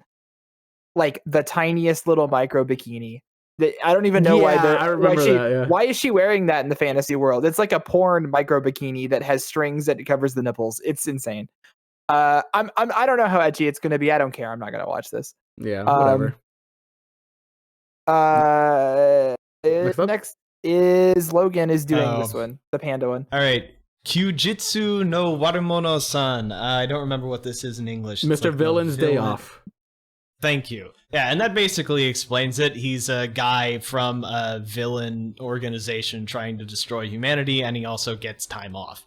like the tiniest little micro bikini. I don't even know why. I remember that. Why is she wearing that in the fantasy world? It's like a porn micro bikini that has strings that covers the nipples. It's insane. I don't know how edgy it's gonna be. I don't care. I'm not gonna watch this. Yeah, whatever. Next is Logan is doing this one, the panda one. All right, Kyujitsu no Warumono-san. I don't remember what this is in English. It's Mr. Like Villain's Day Off. Thank you. Yeah, and that basically explains it. He's a guy from a villain organization trying to destroy humanity, and he also gets time off.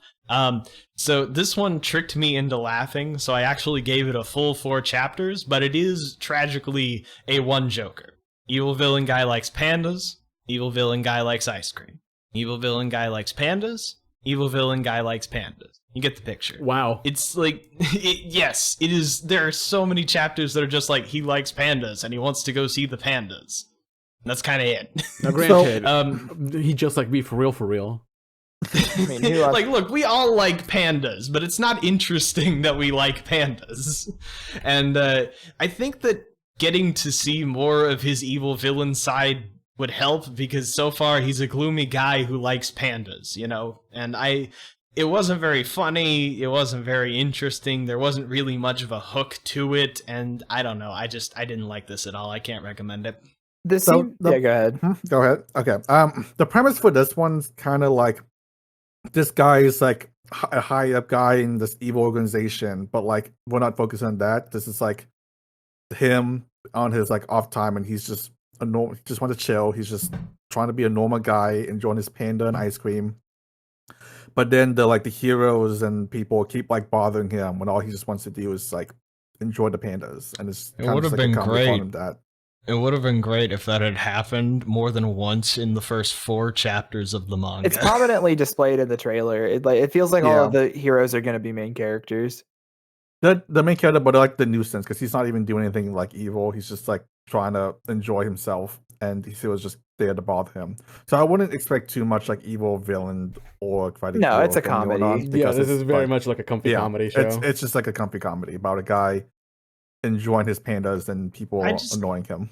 So this one tricked me into laughing, so I actually gave it a full 4 chapters, but it is tragically a one-joker. Evil villain guy likes pandas, evil villain guy likes ice cream. Evil villain guy likes pandas, evil villain guy likes pandas. You get the picture. Wow. It's like, yes, it is. There are so many chapters that are just like, he likes pandas and he wants to go see the pandas. And that's kind of it. Now, granted, he just like me for real. I mean, like, look, we all like pandas, but it's not interesting that we like pandas. And I think that getting to see more of his evil villain side would help, because so far he's a gloomy guy who likes pandas, you know? And it wasn't very funny, it wasn't very interesting, there wasn't really much of a hook to it, and I don't know, I didn't like this at all. I can't recommend it. Yeah, go ahead. Go ahead. Okay. The premise for this one's kind of like this guy is like a high up guy in this evil organization, but like we're not focused on that. This is like him on his like off time, and he's just he just want to chill. He's just trying to be a normal guy, enjoying his panda and ice cream. But then the heroes and people keep like bothering him when all he just wants to do is like enjoy the pandas, and it's It would have been great. That. It would have been great if that had happened more than once in the first 4 chapters of the manga. It's prominently displayed in the trailer. It feels like all of the heroes are going to be main characters. The main character, but like the nuisance, because he's not even doing anything like evil. He's just like trying to enjoy himself, and he was just there to bother him. So I wouldn't expect too much like evil villain or fighting. No, it's a comedy. Yeah, this is very much like a comfy comedy show. It's just like a comfy comedy about a guy enjoying his pandas and people annoying him.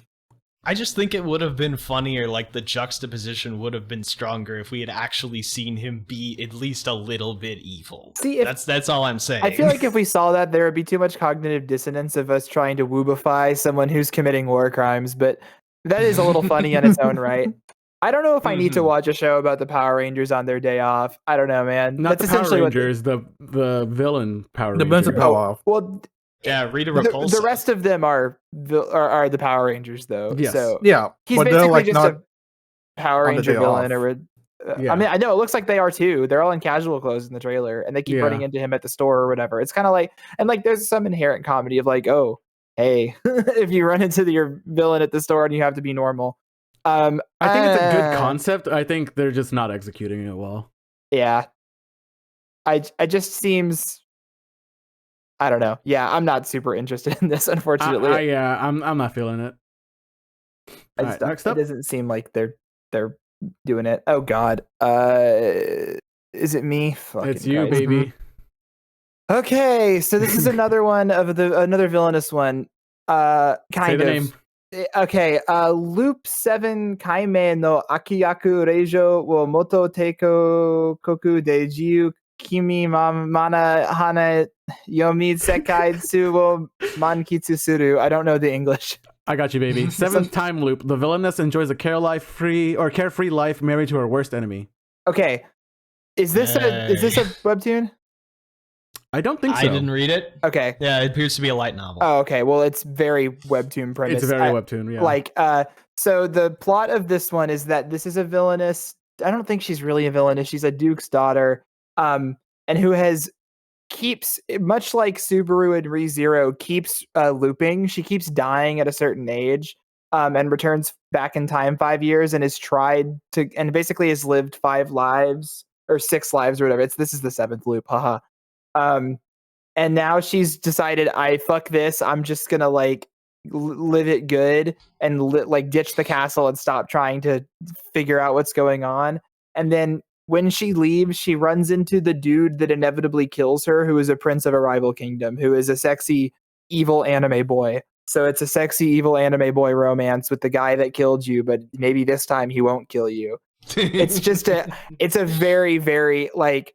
I just think it would have been funnier, like the juxtaposition would have been stronger if we had actually seen him be at least a little bit evil. See, that's all I'm saying. I feel like if we saw that, there would be too much cognitive dissonance of us trying to woobify someone who's committing war crimes, but that is a little funny in its own right. I don't know if I need to watch a show about the Power Rangers on their day off. I don't know, man. Not that's the Power Rangers, the villain Power Rangers. The villain Power off. Well, yeah, Rita Repulsa. The rest of them are the Power Rangers, though. Yes. So yeah, he's basically just a Power Ranger villain. I mean, I know it looks like they are too. They're all in casual clothes in the trailer, and they keep running into him at the store or whatever. It's kind of like, and like, there's some inherent comedy of like, oh, hey, if you run into your villain at the store and you have to be normal. I think it's a good concept. I think they're just not executing it well. Yeah, I just seems. I don't know. Yeah, I'm not super interested in this, unfortunately. I'm not feeling it. Next up, it doesn't seem like they're doing it. Oh God, is it me? Fucking it's you, Christ. baby. Okay, so this is another one of another villainous one. Kind Say the of. name. Okay, Loop 7 Kaimei no Akuyaku Reijou wo moto teiko koku de jiu kimi mana Hanayome Seikatsu wo mankitsu suru. I don't know the English. I got you, baby. 7th time loop. The villainess enjoys a carefree life married to her worst enemy. Okay, is this a webtoon? I don't think so. I didn't read it. Okay. Yeah, it appears to be a light novel. Oh, okay. Well, it's very webtoon premise. It's very webtoon, yeah. Like, so the plot of this one is that this is a villainess. I don't think she's really a villainess. She's a duke's daughter, and who keeps, much like Subaru and ReZero, keeps looping. She keeps dying at a certain age, and returns back in time 5 years, and and basically has lived 5 lives or 6 lives or whatever. This is the 7th loop. Haha. And now she's decided, fuck this. I'm just gonna like live it good and like ditch the castle and stop trying to figure out what's going on. And then when she leaves, she runs into the dude that inevitably kills her, who is a prince of a rival kingdom, who is a sexy evil anime boy. So it's a sexy evil anime boy romance with the guy that killed you, but maybe this time he won't kill you. It's just it's a very, very like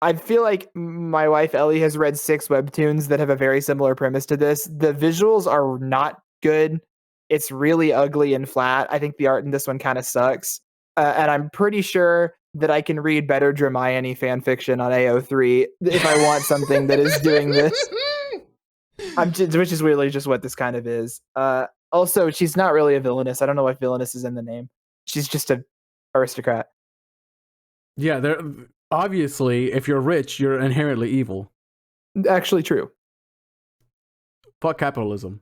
I feel like my wife Ellie has read 6 webtoons that have a very similar premise to this. The visuals are not good. It's really ugly and flat. I think the art in this one kind of sucks. And I'm pretty sure that I can read better Dramione fan fiction on AO3 if I want something that is doing this. Which is really just what this kind of is. Also, she's not really a villainess. I don't know why villainess is in the name. She's just an aristocrat. Yeah, obviously, if you're rich, you're inherently evil. Actually true. Fuck capitalism.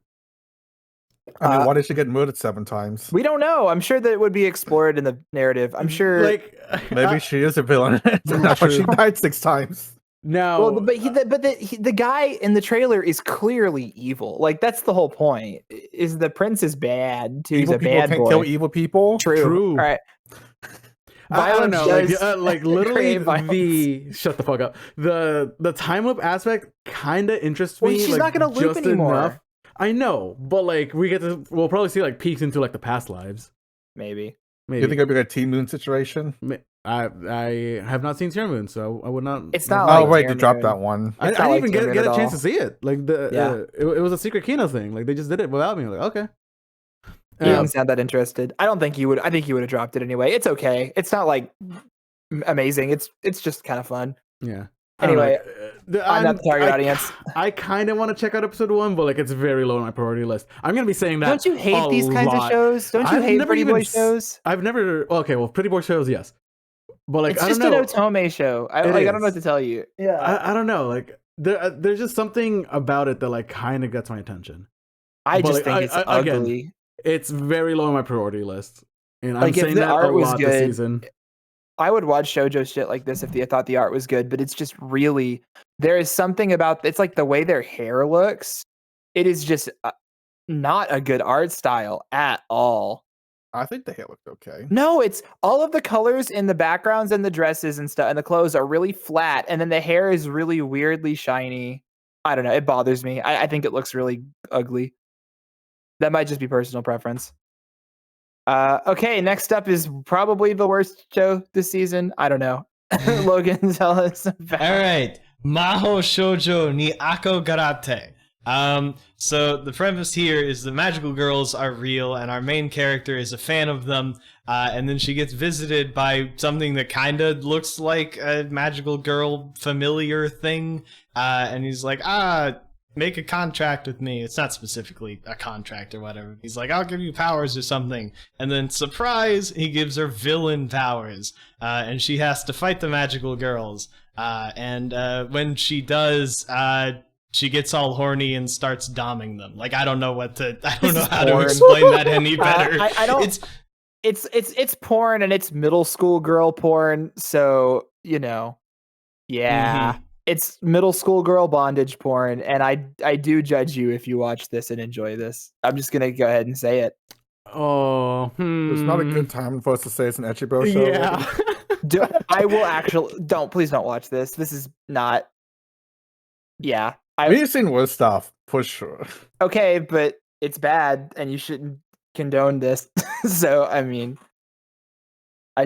I mean, why did she get murdered 7 times? We don't know. I'm sure that it would be explored in the narrative. I'm sure. Maybe she is a villain. She died 6 times. No. Well, but the guy in the trailer is clearly evil. Like, that's the whole point. Is the prince is bad too? He's a bad boy. Kill evil people. True. All right. I don't know, does like literally create violence. shut the fuck up. The time loop aspect kind of interests me. Well, she's like, not gonna loop just anymore. enough. I know, but like we'll probably see like peeks into like the past lives. Maybe. You think it'll be a Team Moon situation? I have not seen Tear Moon, so I would not. It's not Oh like wait, Tear they dropped Moon. that one. I It's didn't not even like Tear get Moon a at chance to all. see it. Like it was a secret Kino thing. Like they just did it without me. Like okay. He didn't sound that interested. I don't think he would. I think he would have dropped it anyway. It's okay. It's not like amazing. It's just kind of fun. Yeah. Anyway, I'm not the target I audience. I kind of want to check out episode 1, but like it's very low on my priority list. I'm gonna be saying that. Don't you hate a these kinds of lot. shows? Don't you I've hate never Pretty Boy even shows? I've never. Okay, well, Pretty Boy shows, yes. But like It's I just don't know. an Otome show. I It don't know is. what to tell you. Yeah, I don't know. Like there's just something about it that like kind of gets my attention. I but, just like, think it's again, ugly. It's very low on my priority list, and I'm Like, if saying the that a art was lot this good, season. I would watch shoujo shit like this if I thought the art was good, but it's just really there is something about it's like the way their hair looks. It is just not a good art style at all. I think the hair looked okay. No, it's all of the colors in the backgrounds and the dresses and stuff and the clothes are really flat, and then the hair is really weirdly shiny. I don't know. It bothers me. I think it looks really ugly. That might just be personal preference. Okay, next up is probably the worst show this season. I don't know. Logan, tell us about. All right, Mahou Shoujo ni Ako Garate. So the premise here is the magical girls are real, and our main character is a fan of them. And then she gets visited by something that kind of looks like a magical girl familiar thing. And he's like, make a contract with me. It's not specifically a contract or whatever. He's like, I'll give you powers or something. And then, surprise, he gives her villain powers. And she has to fight the magical girls. And when she does, she gets all horny and starts doming them. Like, I don't know how to explain that any better. I don't. It's porn, and it's middle school girl porn. So yeah. Mm-hmm. It's middle school girl bondage porn, and I do judge you if you watch this and enjoy this. I'm just gonna go ahead and say it. Oh, It's not a good time for us to say it's an ecchi bro show. Yeah. I will actually please don't watch this. This is not. Yeah, We've seen worse stuff for sure. okay, but it's bad, and you shouldn't condone this. So I mean, I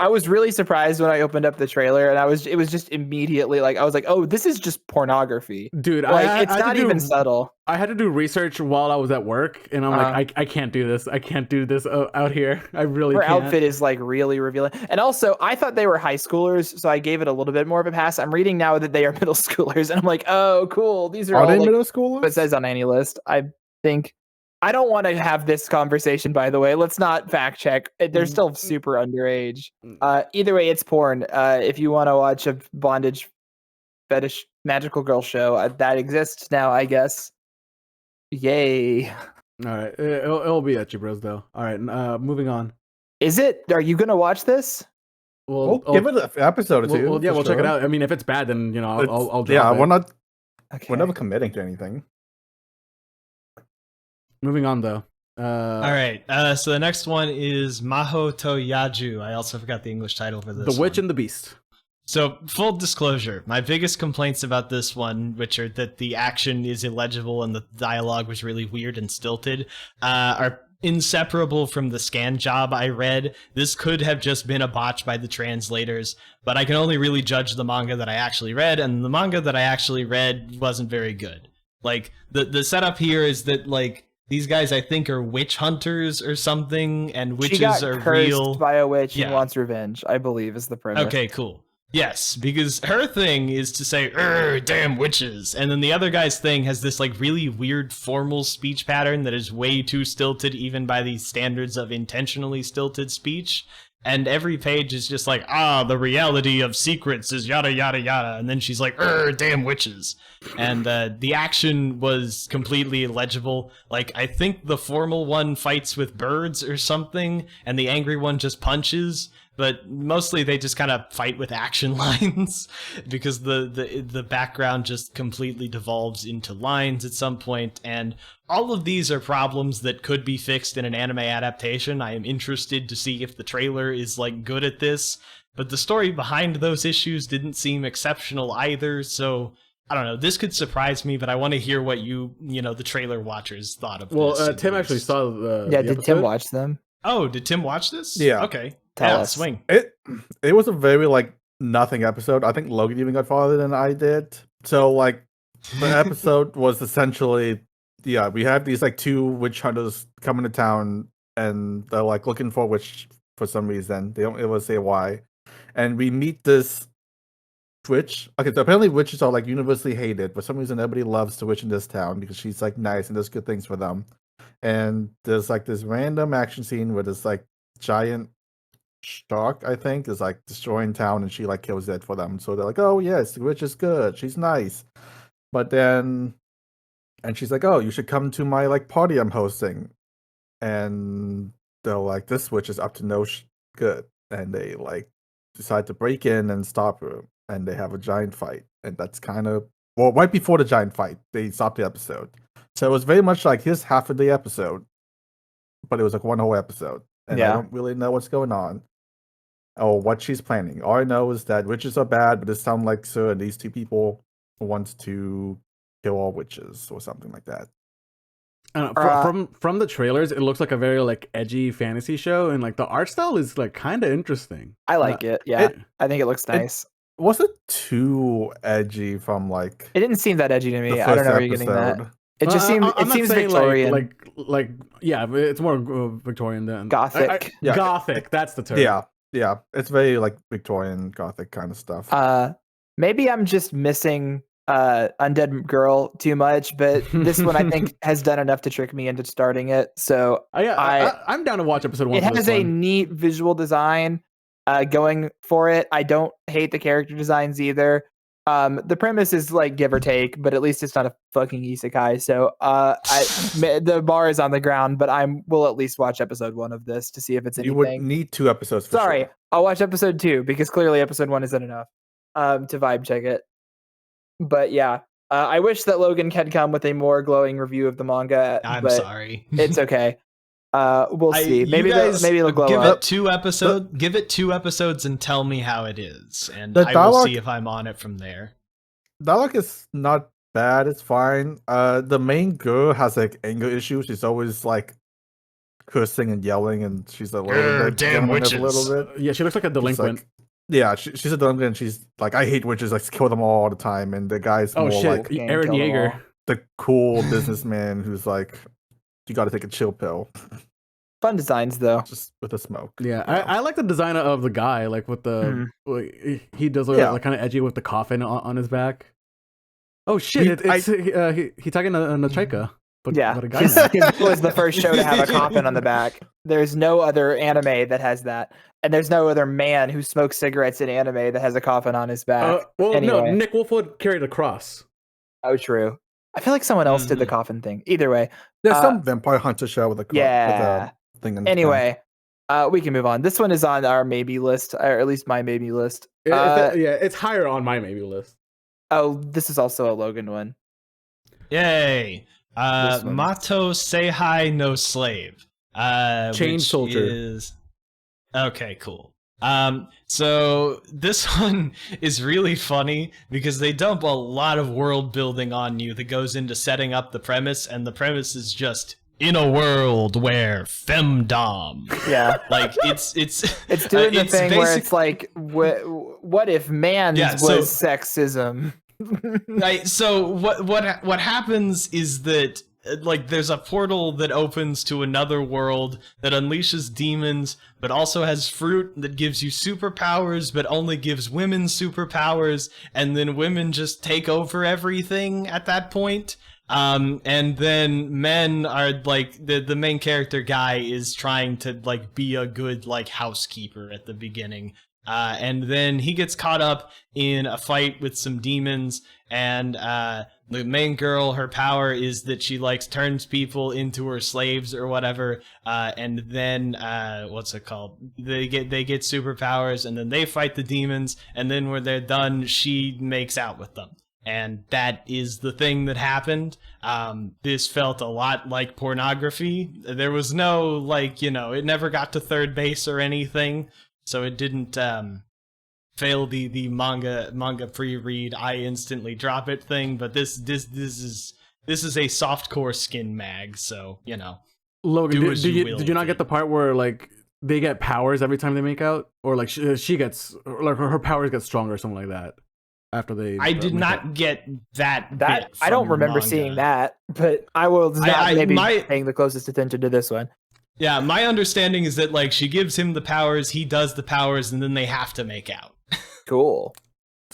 was really surprised when I opened up the trailer, and it was just immediately like I was like, oh, this is just pornography, Dude. It's not even subtle. I had to do research while I was at work, and I'm like, I can't do this. I can't do this out here. I really Her can't. outfit is like really revealing, and also I thought they were high schoolers, so I gave it a little bit more of a pass. I'm reading now that they are middle schoolers, and I'm like, oh, cool. These are all they like, middle schoolers? what it says on any list. I think. I don't want to have this conversation, by the way. Let's not fact check. They're still super underage. Either way, it's porn. If you want to watch a bondage fetish magical girl show, that exists now, I guess. Yay. All right. It'll be ecchi bros, though. All right. Moving on. Is it? Are you going to watch this? We'll give it an episode or two. Well, yeah, we'll check it out. I mean, if it's bad, then, I'll drop it. Yeah, we're Okay. never committing to anything. Moving on, though. All right. So the next one is Mahou to Yaju. I also forgot the English title for this. The Witch one. and the Beast. So, full disclosure, my biggest complaints about this one, which are that the action is illegible and the dialogue was really weird and stilted, are inseparable from the scan job I read. This could have just been a botch by the translators, but I can only really judge the manga that I actually read, and the manga that I actually read wasn't very good. Like, the setup here is that, like, these guys, I think, are witch hunters or something, and witches she got are cursed real. by a witch Yeah. and wants revenge, I believe, is the premise. Okay, cool. Yes, because her thing is to say, damn witches. And then the other guy's thing has this like really weird formal speech pattern that is way too stilted even by the standards of intentionally stilted speech. And every page is just like, the reality of secrets is yada, yada, yada. And then she's like, damn witches. And the action was completely illegible. Like, I think the formal one fights with birds or something, and the angry one just punches. but mostly they just kind of fight with action lines because the background just completely devolves into lines at some point, and all of these are problems that could be fixed in an anime adaptation. I am interested to see if the trailer is like good at this, but the story behind those issues didn't seem exceptional either, so I don't know. This could surprise me, but I want to hear what the trailer watchers thought of this. Well, Tim actually saw the did episode. Tim watch them? Oh, did Tim watch this? Yeah. Okay. Tell us. Swing. It was a very like nothing episode. I think Logan even got farther than I did. So like the episode was essentially we have these like two witch hunters coming to town, and they're like looking for a witch for some reason. They don't ever say why. And we meet this witch. Okay, so apparently witches are like universally hated. For some reason, everybody loves the witch in this town because she's like nice and does good things for them. And there's like this random action scene where this like giant shark, I think, is like destroying town, and she like kills it for them. So they're like, oh yes, the witch is good. She's nice. But then, and she's like, oh, you should come to my like party I'm hosting. And they're like, this witch is up to no good. And they like decide to break in and stop her. And they have a giant fight. And that's kind of, well, right before the giant fight, they stopped the episode. So it was very much like, here's half of the episode. But it was like one whole episode. And I don't really know what's going on. Or what she's planning. All I know is that witches are bad, but it sounds like Sir and these two people want to kill all witches or something like that. From the trailers, it looks like a very like edgy fantasy show, and like the art style is like kind of interesting. I like it. Yeah, I think it looks nice. Was it too edgy from like? It didn't seem that edgy to me. I don't know where you're getting that. It just seemed. It seems Victorian. Like yeah, it's more Victorian than Gothic. Gothic. That's the term. Yeah, it's very like Victorian Gothic kind of stuff. Maybe I'm just missing Undead Girl too much, but this one I think has done enough to trick me into starting it. So I'm down to watch episode 1. It has a neat visual design going for it. I don't hate the character designs either. The premise is like give or take, but at least it's not a fucking isekai. So the bar is on the ground, but will at least watch episode 1 of this to see if it's anything. You would need 2 episodes. Sorry, I'll watch episode 2 because clearly episode 1 isn't enough to vibe check it. But yeah, I wish that Logan had come with a more glowing review of the manga. I'm sorry. It's okay. We'll see. Maybe it'll glow give up. It 2 episodes. Give it 2 episodes and tell me how it is, and I will see if I'm on it from there. Dialogue is not bad. It's fine. The main girl has like anger issues. She's always like cursing and yelling, and she's a little bit damn witches. A little bit. Yeah, she looks like a delinquent. She's a delinquent, and she's like, I hate witches. Like, kill them all the time. And the guy's more like Eren Yeager, the cool businessman who's like, you got to take a chill pill. Fun designs though, just with a smoke. Yeah, I like the design of the guy. Like with the he does look like kind of edgy with the coffin on his back. Oh shit! It's Hitagi no Chika. But a guy it was the first show to have a coffin on the back. There's no other anime that has that, and there's no other man who smokes cigarettes in anime that has a coffin on his back. No, Nick Wolfwood carried a cross. Oh, true. I feel like someone else did the coffin thing. Either way, there's some vampire hunter show with a thing. Anyway, we can move on. This one is on our maybe list, or at least my maybe list. It's higher on my maybe list. Oh, this is also a Logan one. Yay! Mato Seihai no Slave. Chain Soldier. Okay, cool. So this one is really funny because they dump a lot of world building on you that goes into setting up the premise, and the premise is just in a world where femdom. Yeah, like it's doing the thing where it's like, what if man was sexism? Right. So what happens is that like there's a portal that opens to another world that unleashes demons, but also has fruit that gives you superpowers, but only gives women superpowers, and then women just take over everything at that point. And then men are like the main character guy is trying to like be a good like housekeeper at the beginning. And then he gets caught up in a fight with some demons, and the main girl, her power is that she like turns people into her slaves or whatever, and then what's it called? They get superpowers, and then they fight the demons, and then when they're done, she makes out with them. And that is the thing that happened. This felt a lot like pornography. There was no, like, you know, it never got to third base or anything, so it didn't fail the manga pre-read, I instantly drop it thing. But this is a softcore skin mag, so, you know. Logan, did you not get the part where like they get powers every time they make out, or like she gets, or like her powers get stronger or something like that? After they, I did not get that. Bit I don't from remember manga. seeing that, but I will not maybe paying the closest attention to this one. Yeah, my understanding is that like she gives him the powers, he does the powers, and then they have to make out. Cool.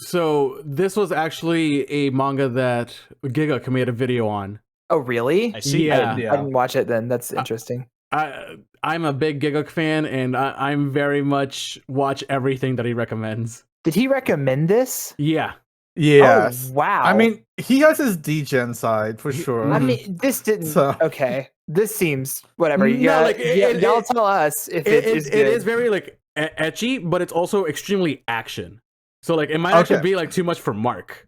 So this was actually a manga that Giga made a video on. Oh, really? I see. Yeah. I didn't watch it then. That's interesting. I'm a big Giga fan, and I'm very much watch everything that he recommends. Did he recommend this? Yeah. Yes. Oh, wow. I mean, he has his degen side for sure. I mean, this didn't. So- Okay, this seems whatever. You No, got, like, y'all tell us if it is good. It is very like etchy, but it's also extremely action. So like it might actually be like too much for Mark.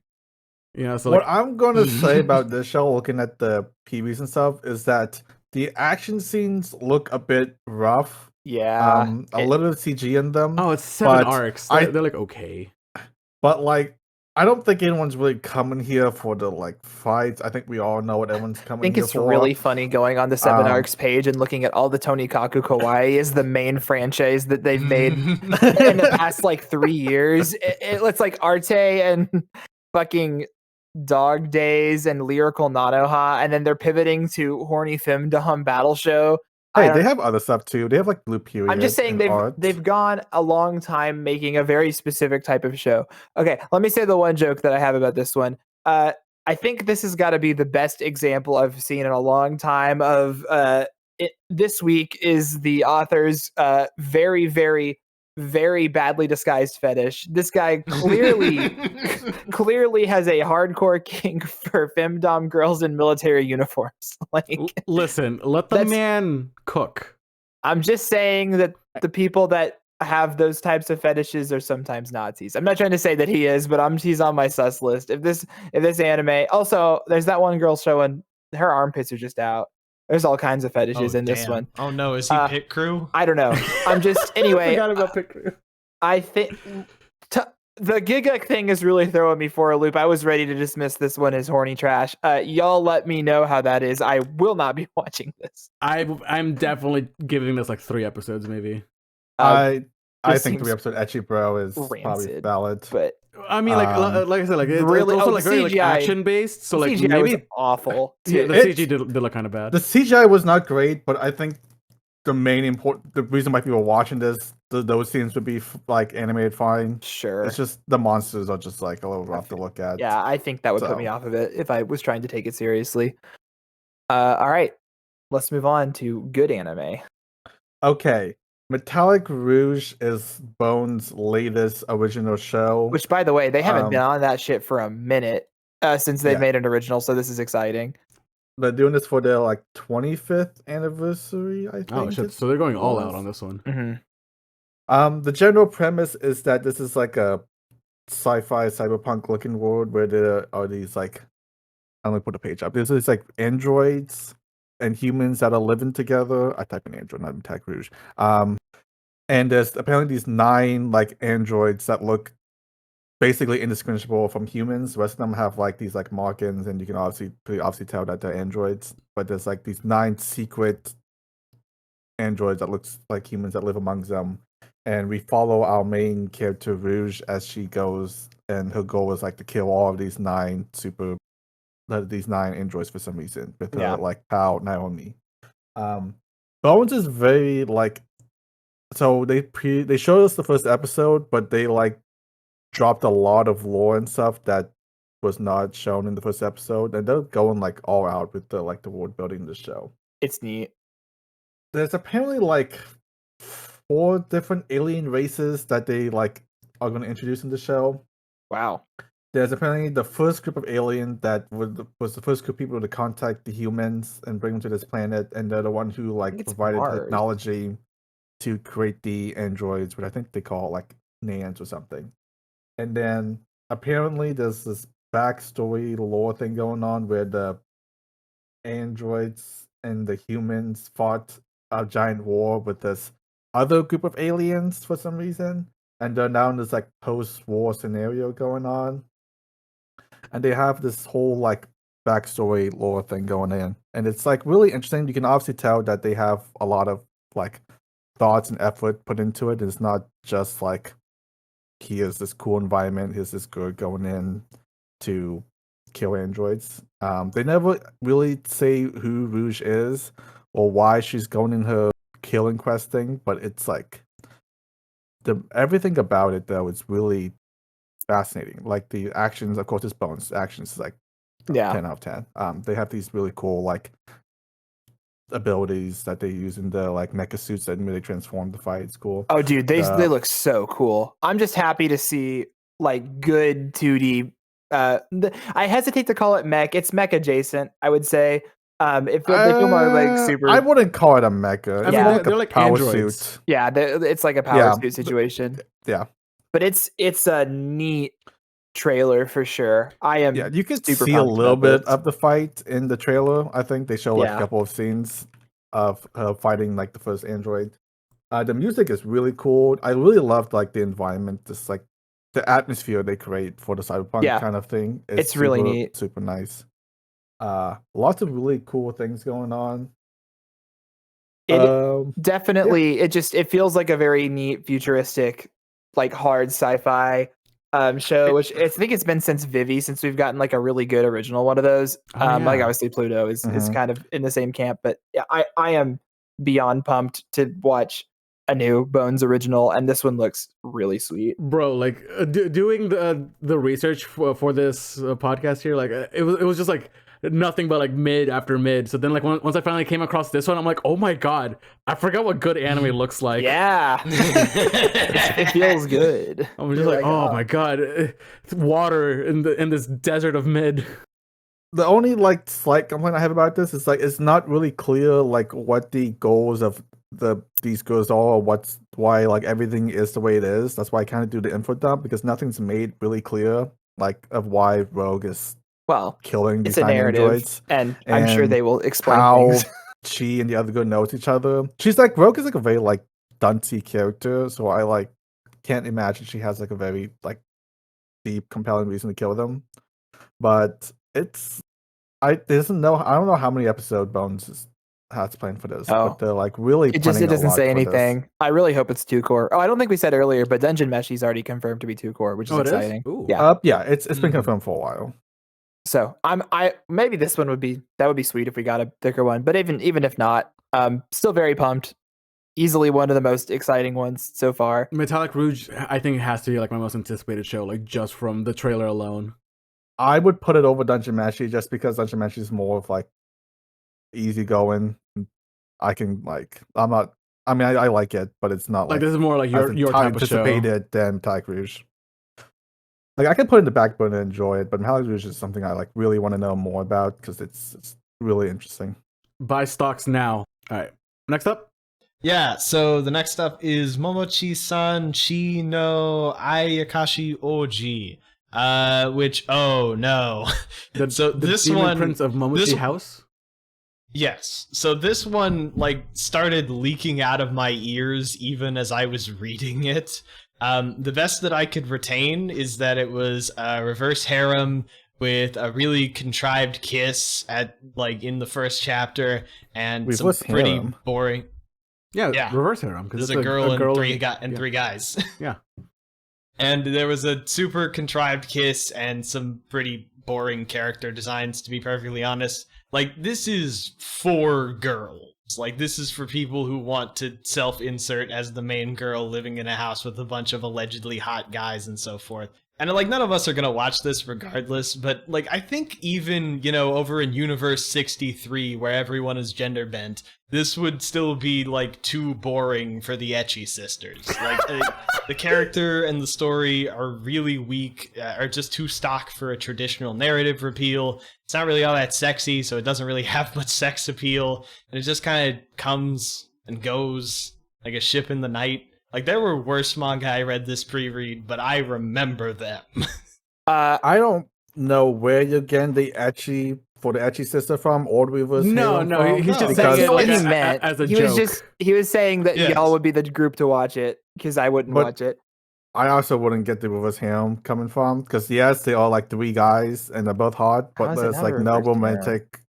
You know, so what like, I'm gonna say about this show, looking at the PVs and stuff, is that the action scenes look a bit rough. Yeah. A little CG in them. oh, it's 7 but arcs. I- They're like okay. But like, I don't think anyone's really coming here for the like fights. I think we all know what everyone's I coming think here it's for. really funny going on the 7 Um, arcs page and looking at all the Tonikaku Kawaii is the main franchise that they've made in the past like 3 years. It's like Arte and fucking Dog Days and Lyrical Nanoha, and then they're pivoting to Horny Femdom Battle Show. Hey, they have other stuff too. They have like Blue Period. I'm just saying and they've gone a long time making a very specific type of show. Okay, let me say the one joke that I have about this one. I think this has got to be the best example I've seen in a long time of this week is the author's very, very, very badly disguised fetish. This guy clearly has a hardcore kink for femdom girls in military uniforms. Like, Listen, let the man cook. I'm just saying that the people that have those types of fetishes are sometimes Nazis. I'm not trying to say that he is, but he's on my sus list. If this anime, also there's that one girl showing her armpits are just out. There's all kinds of fetishes in this one. Oh no, is he pit crew? I don't know. I'm just anyway. I forgot about pit crew. I think the Giga thing is really throwing me for a loop. I was ready to dismiss this one as horny trash. Y'all let me know how that is. I will not be watching this. I'm definitely giving this like 3 episodes maybe. I think seems 3 episode Ecchi Bro is probably rancid, valid. But I mean, like I said, like it's really- also oh, like very like CGI action based. So like CGI maybe was awful. yeah, too. the CG did look kind of bad. The CGI was not great, but I think the reason why people are watching this, those scenes would be like animated fine. Sure. It's just the monsters are just like a little rough to look at. Yeah, I think that would put me So. off of it if I was trying to take it seriously. All right, let's move on to good anime. Okay. Metallic Rouge is Bone's latest original show. Which, by the way, they haven't been Um, on that shit for a minute since they've yeah. made an original, so this is exciting. They're doing this for their like 25th anniversary, I think. Oh shit! it So they're going all out was. on this one. Mm-hmm. The general premise is that this is like a sci-fi cyberpunk looking world where there are these like, I'm gonna put the page up. There's these like androids and humans that are living together. I type in android, not Metallic Rouge. And there's apparently these 9 like androids that look basically indistinguishable from humans. The rest of them have like these like markings, and you can pretty obviously tell that they're androids. But there's like these 9 secret androids that looks like humans that live amongst them. And we follow our main character Rouge as she goes, and her goal is like to kill all of these 9 androids for some reason with her like pal Naomi. Bones is very like, so they showed us the first episode, but they like dropped a lot of lore and stuff that was not shown in the first episode, and they're going like all out with the world building in the show. It's neat. There's apparently like 4 different alien races that they like are going to introduce in the show. Wow. there's apparently the first group of aliens that was the first group of people to contact the humans and bring them to this planet, and they're the one who like it's provided Mars. technology to create the androids, which I think they call like Nans or something. And then apparently there's this backstory lore thing going on where the androids and the humans fought a giant war with this other group of aliens for some reason, and they're now in this like post-war scenario going on, and they have this whole like backstory lore thing going in, and it's like really interesting. You can obviously tell that they have a lot of like thoughts and effort put into it. It's not just like here's this cool environment, here's this girl going in to kill androids. They never really say who Rouge is or why she's going in her killing quest thing, but it's like everything about it though is really fascinating. Like the actions, of course, it's Bones. Actions is like 10 out of 10. They have these really cool like abilities that they use in the like mecha suits that really transform the fight. It's cool. Oh, dude, they look so cool. I'm just happy to see like good 2D. I hesitate to call it mech. It's mech adjacent, I would say. They feel more like super. I wouldn't call it a mecha. I mean, Yeah. they're like power androids. suit. Yeah, it's like a power suit situation. Yeah, But it's a neat trailer for sure. I am. yeah. You can super see a pumped little about bit this. of the fight in the trailer. I think they show like Yeah. a couple of scenes of her fighting like the first android. The music is really cool. I really loved like the environment, just like the atmosphere they create for the cyberpunk kind of thing. It's really neat. Super nice. Lots of really cool things going on. Definitely, it feels like a very neat, futuristic, like hard sci-fi show. Which I think it's been since Vivi, since we've gotten like a really good original one of those. Like obviously Pluto is kind of in the same camp, but yeah, I am beyond pumped to watch a new Bones original, and this one looks really sweet, bro. Like doing the research for this podcast here, like it was just like nothing but like mid after mid. So then like once I finally came across this one, I'm like, oh my god, I forgot what good anime looks like. Yeah. It feels good. I'm just like, oh my god, it's water in this desert of mid. The only like slight complaint I have about this is like it's not really clear like what the goals of these girls are, or why like everything is the way it is. That's why I kind of do the info dump, because nothing's made really clear like of why Rogue is killing these it's a narrative, androids, and I'm sure they will explain how things. she and the other girl knows each other. She's like Rogue is like a very like duncy character, so I like can't imagine she has like a very like deep, compelling reason to kill them. But I don't know how many episode Bones has planned for this, but they're like really. It doesn't say anything. I really hope it's 2-core. Oh, I don't think we said earlier, but Dungeon Meshi's already confirmed to be 2-core, which is exciting. Yeah, it's been confirmed for a while. So I maybe this one would be sweet if we got a thicker one, but even if not, still very pumped. Easily one of the most exciting ones so far. Metallic Rouge, I think it has to be like my most anticipated show, like just from the trailer alone. I would put it over Dungeon Meshi just because Dungeon Meshi is more of like easy going. I can like I like it, but it's not like this is more like your type of show. Anticipated than Metallic Rouge. Like I can put it in the back burner and enjoy it, but Metallic Rouge is something I like really want to know more about because it's really interesting. Buy stocks now. All right, next up. Yeah, so the next up is Momochi-san Chi no Ayakashi Oji. Which oh no. So this one, Prince of Momochi House? Yes. So this one like started leaking out of my ears even as I was reading it. The best that I could retain is that it was a reverse harem with a really contrived kiss at like in the first chapter and some pretty boring. Yeah, reverse harem because it's a girl and three guys. Yeah. And there was a super contrived kiss and some pretty boring character designs, to be perfectly honest. Like, this is for girls. Like, this is for people who want to self-insert as the main girl living in a house with a bunch of allegedly hot guys and so forth. And like none of us are gonna watch this regardless, but like I think even, you know, over in Universe 63 where everyone is gender bent, this would still be like too boring for the ecchi sisters. Like the character and the story are really weak, are just too stock for a traditional narrative repeal. It's not really all that sexy, so it doesn't really have much sex appeal, and it just kind of comes and goes like a ship in the night. Like, there were worse manga I read this pre-read, but I remember them. I don't know where you're getting the ecchi for the ecchi sister from, or the reverse. No, Halo no, from, he's just because saying it what like he meant. as a he joke. he was saying that Yes. y'all would be the group to watch it because I wouldn't But- watch it. I also wouldn't get the reverse harem coming from, because yes, they are like 3 guys and they're both hot, How but is it there's not like a no reverse harem? romantic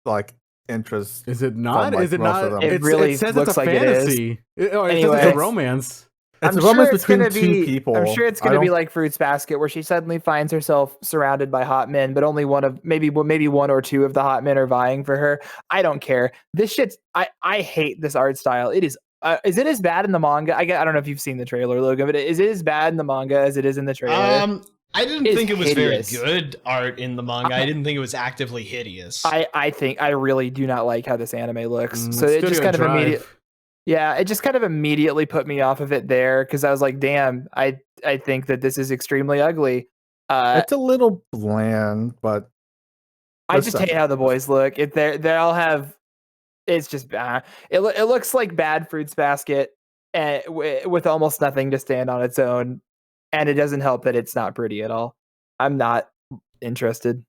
like interest. Is it not? like, Is it most not? of them. It really says looks it's a like it is. fantasy. Or it says Anyway. it's a romance. It's I'm a romance sure it's between gonna 2 be, people. I'm sure it's I going to be don't- like Fruits Basket, where she suddenly finds herself surrounded by hot men, but only maybe 1 or 2 of the hot men are vying for her. I don't care. This shit's. I hate this art style. It is. Is it as bad in the manga? I don't know if you've seen the trailer, Logan, but is it as bad in the manga as it is in the trailer? I didn't It's think it was hideous. very good art in the manga. I didn't think it was actively hideous. I think I really do not like how this anime looks. So Studio it just kind of Drive. immediately. Yeah, it just kind of immediately put me off of it there because I was like, damn, I think that this is extremely ugly. It's a little bland, but I just hate how the boys look. They all have. It's just bad. It looks like bad Fruits Basket, and with almost nothing to stand on its own, and it doesn't help that it's not pretty at all. I'm not interested.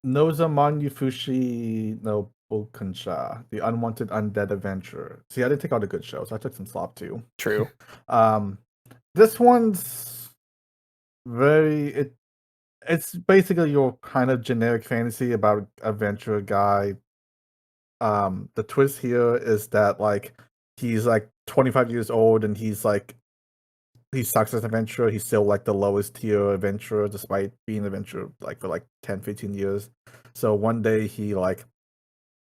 Nozamon Yufushi no Bokunsha, The Unwanted Undead Adventure. See, I didn't take all the good shows. I took some slop too. True. This one's it's basically your kind of generic fantasy about adventure guy. The twist here is that like he's like 25 years old and he sucks as an adventurer. He's still like the lowest tier adventurer despite being an adventurer like for like 10-15 years. So one day he like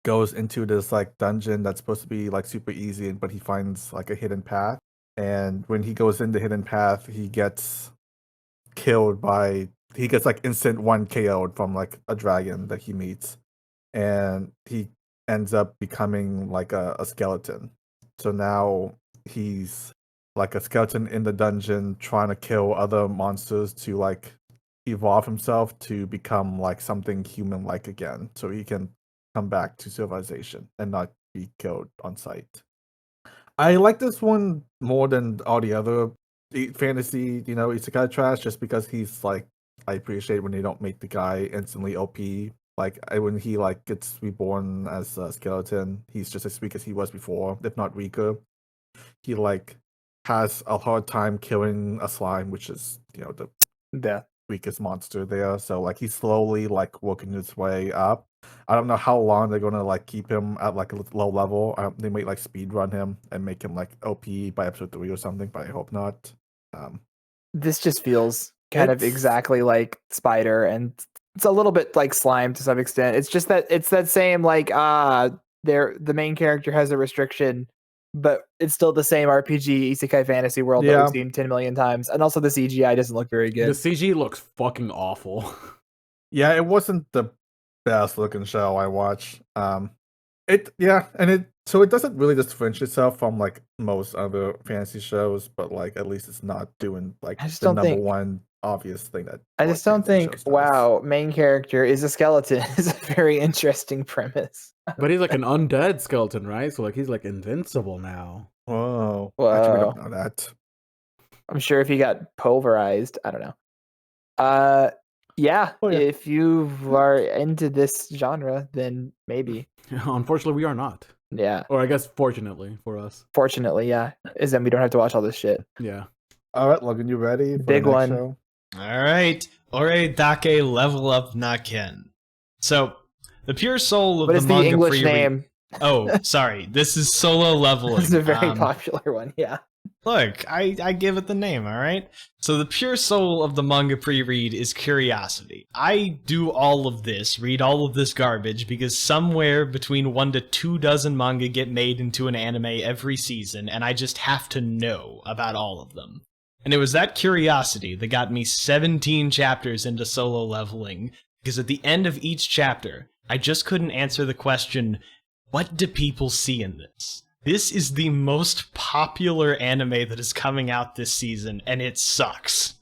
goes into this like dungeon that's supposed to be like super easy, but he finds like a hidden path. And when he goes in the hidden path, he gets like instant 1 KO'd from like a dragon that he meets. And he ends up becoming like a skeleton. So now he's like a skeleton in the dungeon trying to kill other monsters to like evolve himself to become like something human like again, so he can come back to civilization and not be killed on sight. I like this one more than all the other fantasy, isekai trash, just because he's like, I appreciate when they don't make the guy instantly OP. Like when he like gets reborn as a skeleton, he's just as weak as he was before, if not weaker. He like has a hard time killing a slime, which is the weakest monster there. So like he's slowly like working his way up. I don't know how long they're gonna like keep him at like a low level. They might like speed run him and make him like OP by episode 3 or something, but I hope not. This just feels kind of It's- exactly like Spider, and it's a little bit like Slime to some extent. It's just that it's that same like the main character has a restriction, but it's still the same RPG isekai fantasy world that Yeah. we've seen 10 million times. And also the CGI doesn't look very The good. CG looks fucking awful. Yeah, it wasn't the best looking show I watched. So it doesn't really differentiate itself from like most other fantasy shows, but like at least it's not doing like I just the don't number think- one obvious thing that I most just don't fantasy think, shows does. wow, main character is a skeleton is a very interesting premise. But he's like an undead skeleton, right? So like he's like invincible now. Whoa. Actually, we Whoa. don't know that. I'm sure if he got pulverized, I don't know. Yeah, Oh, yeah. if you are into this genre, then maybe. Unfortunately, we are not. Yeah. Or I guess fortunately for us. Fortunately, yeah. Is then we don't have to watch all this shit. Yeah. All right, Logan, you ready for Big the next one. show? All right, Ore Dake Level Up Naken. So, the pure soul of What the is the manga English pre-read- name? Oh, sorry. This is solo leveling. This is a very Um, popular one, yeah. Look, I give it the name, alright? So the pure soul of the manga pre-read is curiosity. I do all of this, read all of this garbage, because somewhere between 1 to 2 dozen manga get made into an anime every season, and I just have to know about all of them. And it was that curiosity that got me 17 chapters into solo leveling, because at the end of each chapter, I just couldn't answer the question, what do people see in this? This is the most popular anime that is coming out this season, and it sucks.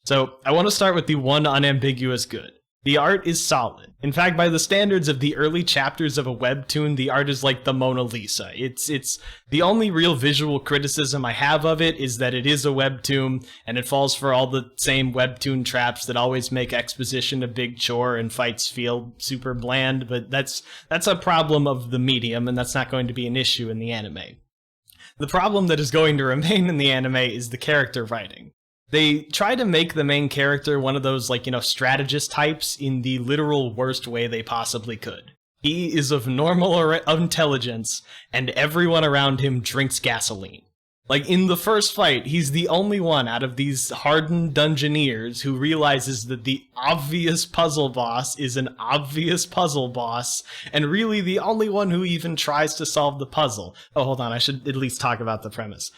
So I want to start with the one unambiguous good. The art is solid. In fact, by the standards of the early chapters of a webtoon, the art is like the Mona Lisa. It's the only real visual criticism I have of it is that it is a webtoon, and it falls for all the same webtoon traps that always make exposition a big chore and fights feel super bland, but that's a problem of the medium, and that's not going to be an issue in the anime. The problem that is going to remain in the anime is the character writing. They try to make the main character one of those, strategist types in the literal worst way they possibly could. He is of normal intelligence, and everyone around him drinks gasoline. Like, in the first fight, he's the only one out of these hardened dungeoneers who realizes that the obvious puzzle boss is an obvious puzzle boss, and really the only one who even tries to solve the puzzle. Oh, hold on, I should at least talk about the premise.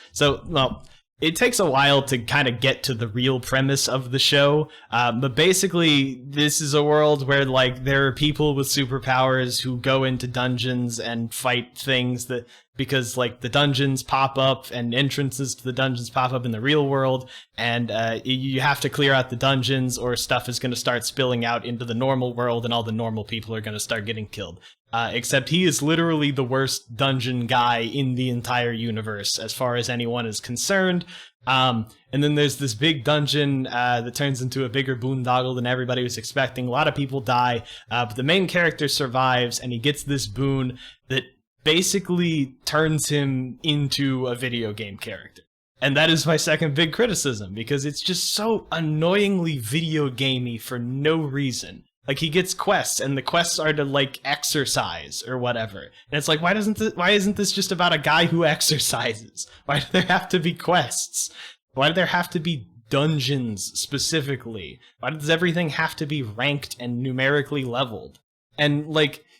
It takes a while to kind of get to the real premise of the show, but basically this is a world where there are people with superpowers who go into dungeons and fight things that because the dungeons pop up and entrances to the dungeons pop up in the real world, and you have to clear out the dungeons or stuff is going to start spilling out into the normal world and all the normal people are going to start getting killed. Except he is literally the worst dungeon guy in the entire universe, as far as anyone is concerned. And then there's this big dungeon that turns into a bigger boondoggle than everybody was expecting. A lot of people die, but the main character survives, and he gets this boon that basically turns him into a video game character. And that is my second big criticism, because it's just so annoyingly video gamey for no reason. He gets quests, and the quests are to, exercise or whatever. And it's why isn't this just about a guy who exercises? Why do there have to be quests? Why do there have to be dungeons, specifically? Why does everything have to be ranked and numerically leveled? And,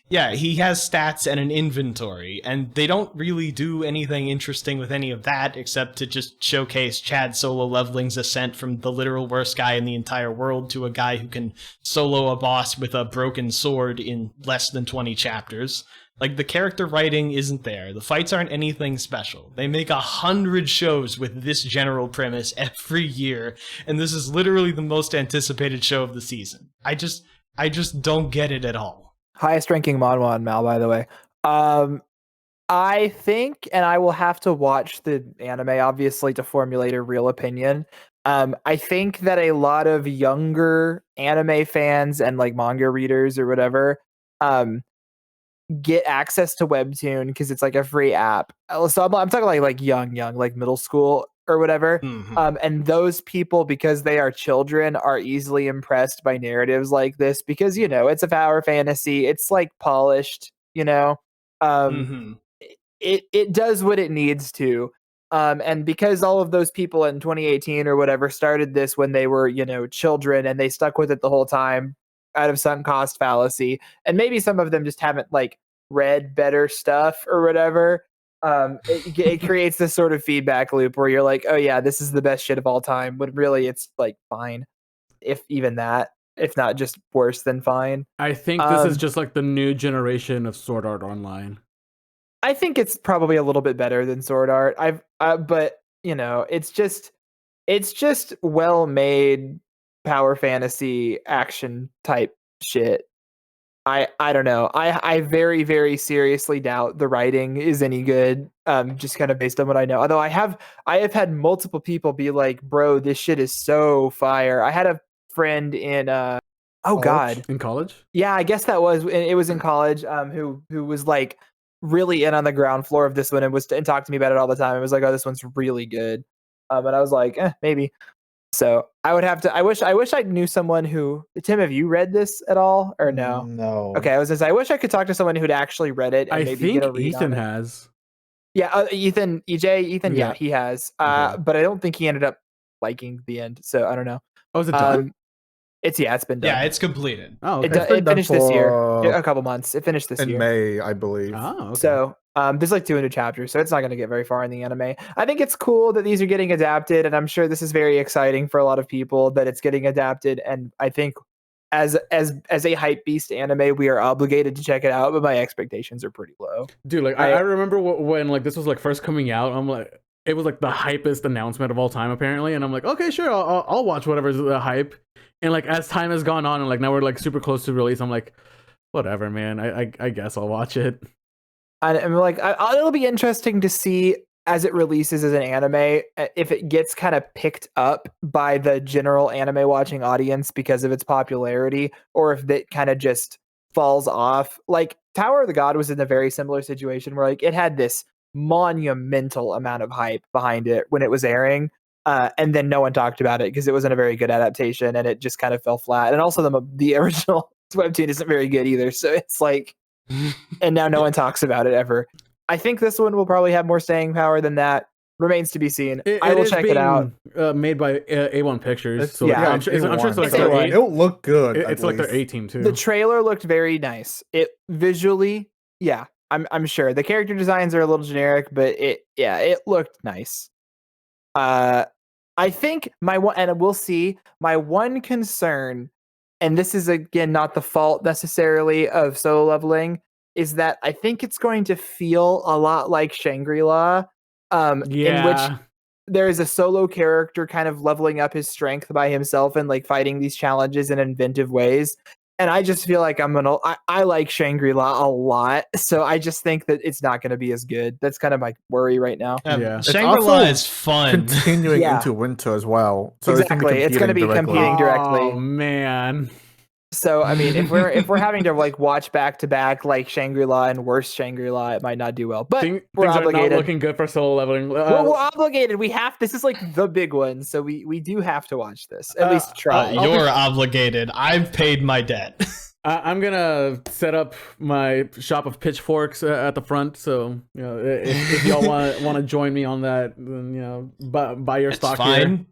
yeah, he has stats and an inventory, and they don't really do anything interesting with any of that, except to just showcase Chad solo leveling's ascent from the literal worst guy in the entire world to a guy who can solo a boss with a broken sword in less than 20 chapters. The character writing isn't there. The fights aren't anything special. They make 100 shows with this general premise every year, and this is literally the most anticipated show of the season. I just don't get it at all. Highest ranking manhwa on Mal, by the way. I think, and I will have to watch the anime, obviously, to formulate a real opinion. I think that a lot of younger anime fans and manga readers or whatever get access to Webtoon because it's a free app. So I'm talking like young, middle school or whatever. Mm-hmm. And those people, because they are children, are easily impressed by narratives like this because, it's a power fantasy. It's polished, Mm-hmm. It does what it needs to. And because all of those people in 2018 or whatever started this when they were, children, and they stuck with it the whole time out of sunk cost fallacy, and maybe some of them just haven't read better stuff or whatever. It creates this sort of feedback loop where you're oh yeah, this is the best shit of all time, when really it's fine, if even that, if not just worse than fine. I think this is just the new generation of Sword Art Online. I think it's probably a little bit better than Sword Art. But it's just well made power fantasy action type shit. I don't know. I very, very seriously doubt the writing is any good. Just kind of based on what I know. Although I have had multiple people be bro, this shit is so fire. I had a friend in In college? Yeah, I guess it was in college. Who was really in on the ground floor of this one and talked to me about it all the time. It was oh, this one's really good. And I was maybe. So I would have to. I wish I knew someone who. Tim, have you read this at all or no? No. Okay, I was gonna say I wish I could talk to someone who'd actually read it. And I maybe think get a read Ethan on it. has. Yeah, Ethan. Yeah, he has. Okay. But I don't think he ended up liking the end. So I don't know. Oh, is it done? It's been done. Yeah, it's completed. Oh, okay. It's been It done finished this year. for, A couple months. It finished this in year. May, I believe. Oh, okay. So there's like 200 chapters, so it's not going to get very far in the anime. I think it's cool that these are getting adapted, and I'm sure this is very exciting for a lot of people that it's getting adapted. And I think as a hype beast anime, we are obligated to check it out, but my expectations are pretty low. Dude, like I remember when like this was like first coming out. I'm like, it was like the hypest announcement of all time apparently, and I'm like, okay, sure, I'll watch whatever's the hype. And like as time has gone on, and like now we're like super close to release, I'm like, whatever, man. I guess I'll watch it. And I'm like, it'll be interesting to see as it releases as an anime if it gets kind of picked up by the general anime watching audience because of its popularity, or if it kind of just falls off. Like Tower of the God was in a very similar situation where like it had this monumental amount of hype behind it when it was airing, and then no one talked about it because it wasn't a very good adaptation and it just kind of fell flat. And also the original webtoon isn't very good either, so it's like, and now no one talks about it ever. I think this one will probably have more staying power than that. Remains to be seen. I will check it out. Made by A1 Pictures. So yeah, I'm sure it's like A1. It'll look good. It's like their A team too. The trailer looked very nice. It visually, yeah, I'm sure the character designs are a little generic, but it looked nice. I think and we'll see. My one concern, and this is again not the fault necessarily of Solo Leveling, is that I think it's going to feel a lot like Shangri-La, in which there is a solo character kind of leveling up his strength by himself and like fighting these challenges in inventive ways. And I just feel like I like Shangri-La a lot, so I just think that it's not going to be as good. That's kind of my worry right now. Shangri-La is fun. Continuing into winter as well. So exactly, it's going to be competing directly. Oh man. So I mean, if we're having to like watch back to back like Shangri-La and worse Shangri-La, it might not do well. But we're obligated. Are not looking good for Solo Leveling. We're obligated. We have. This is like the big one, so we do have to watch this. At least try. You're obligated. I've paid my debt. I'm gonna set up my shop of pitchforks at the front. So you know, if y'all want to join me on that, then you know, buy your stock fine. here.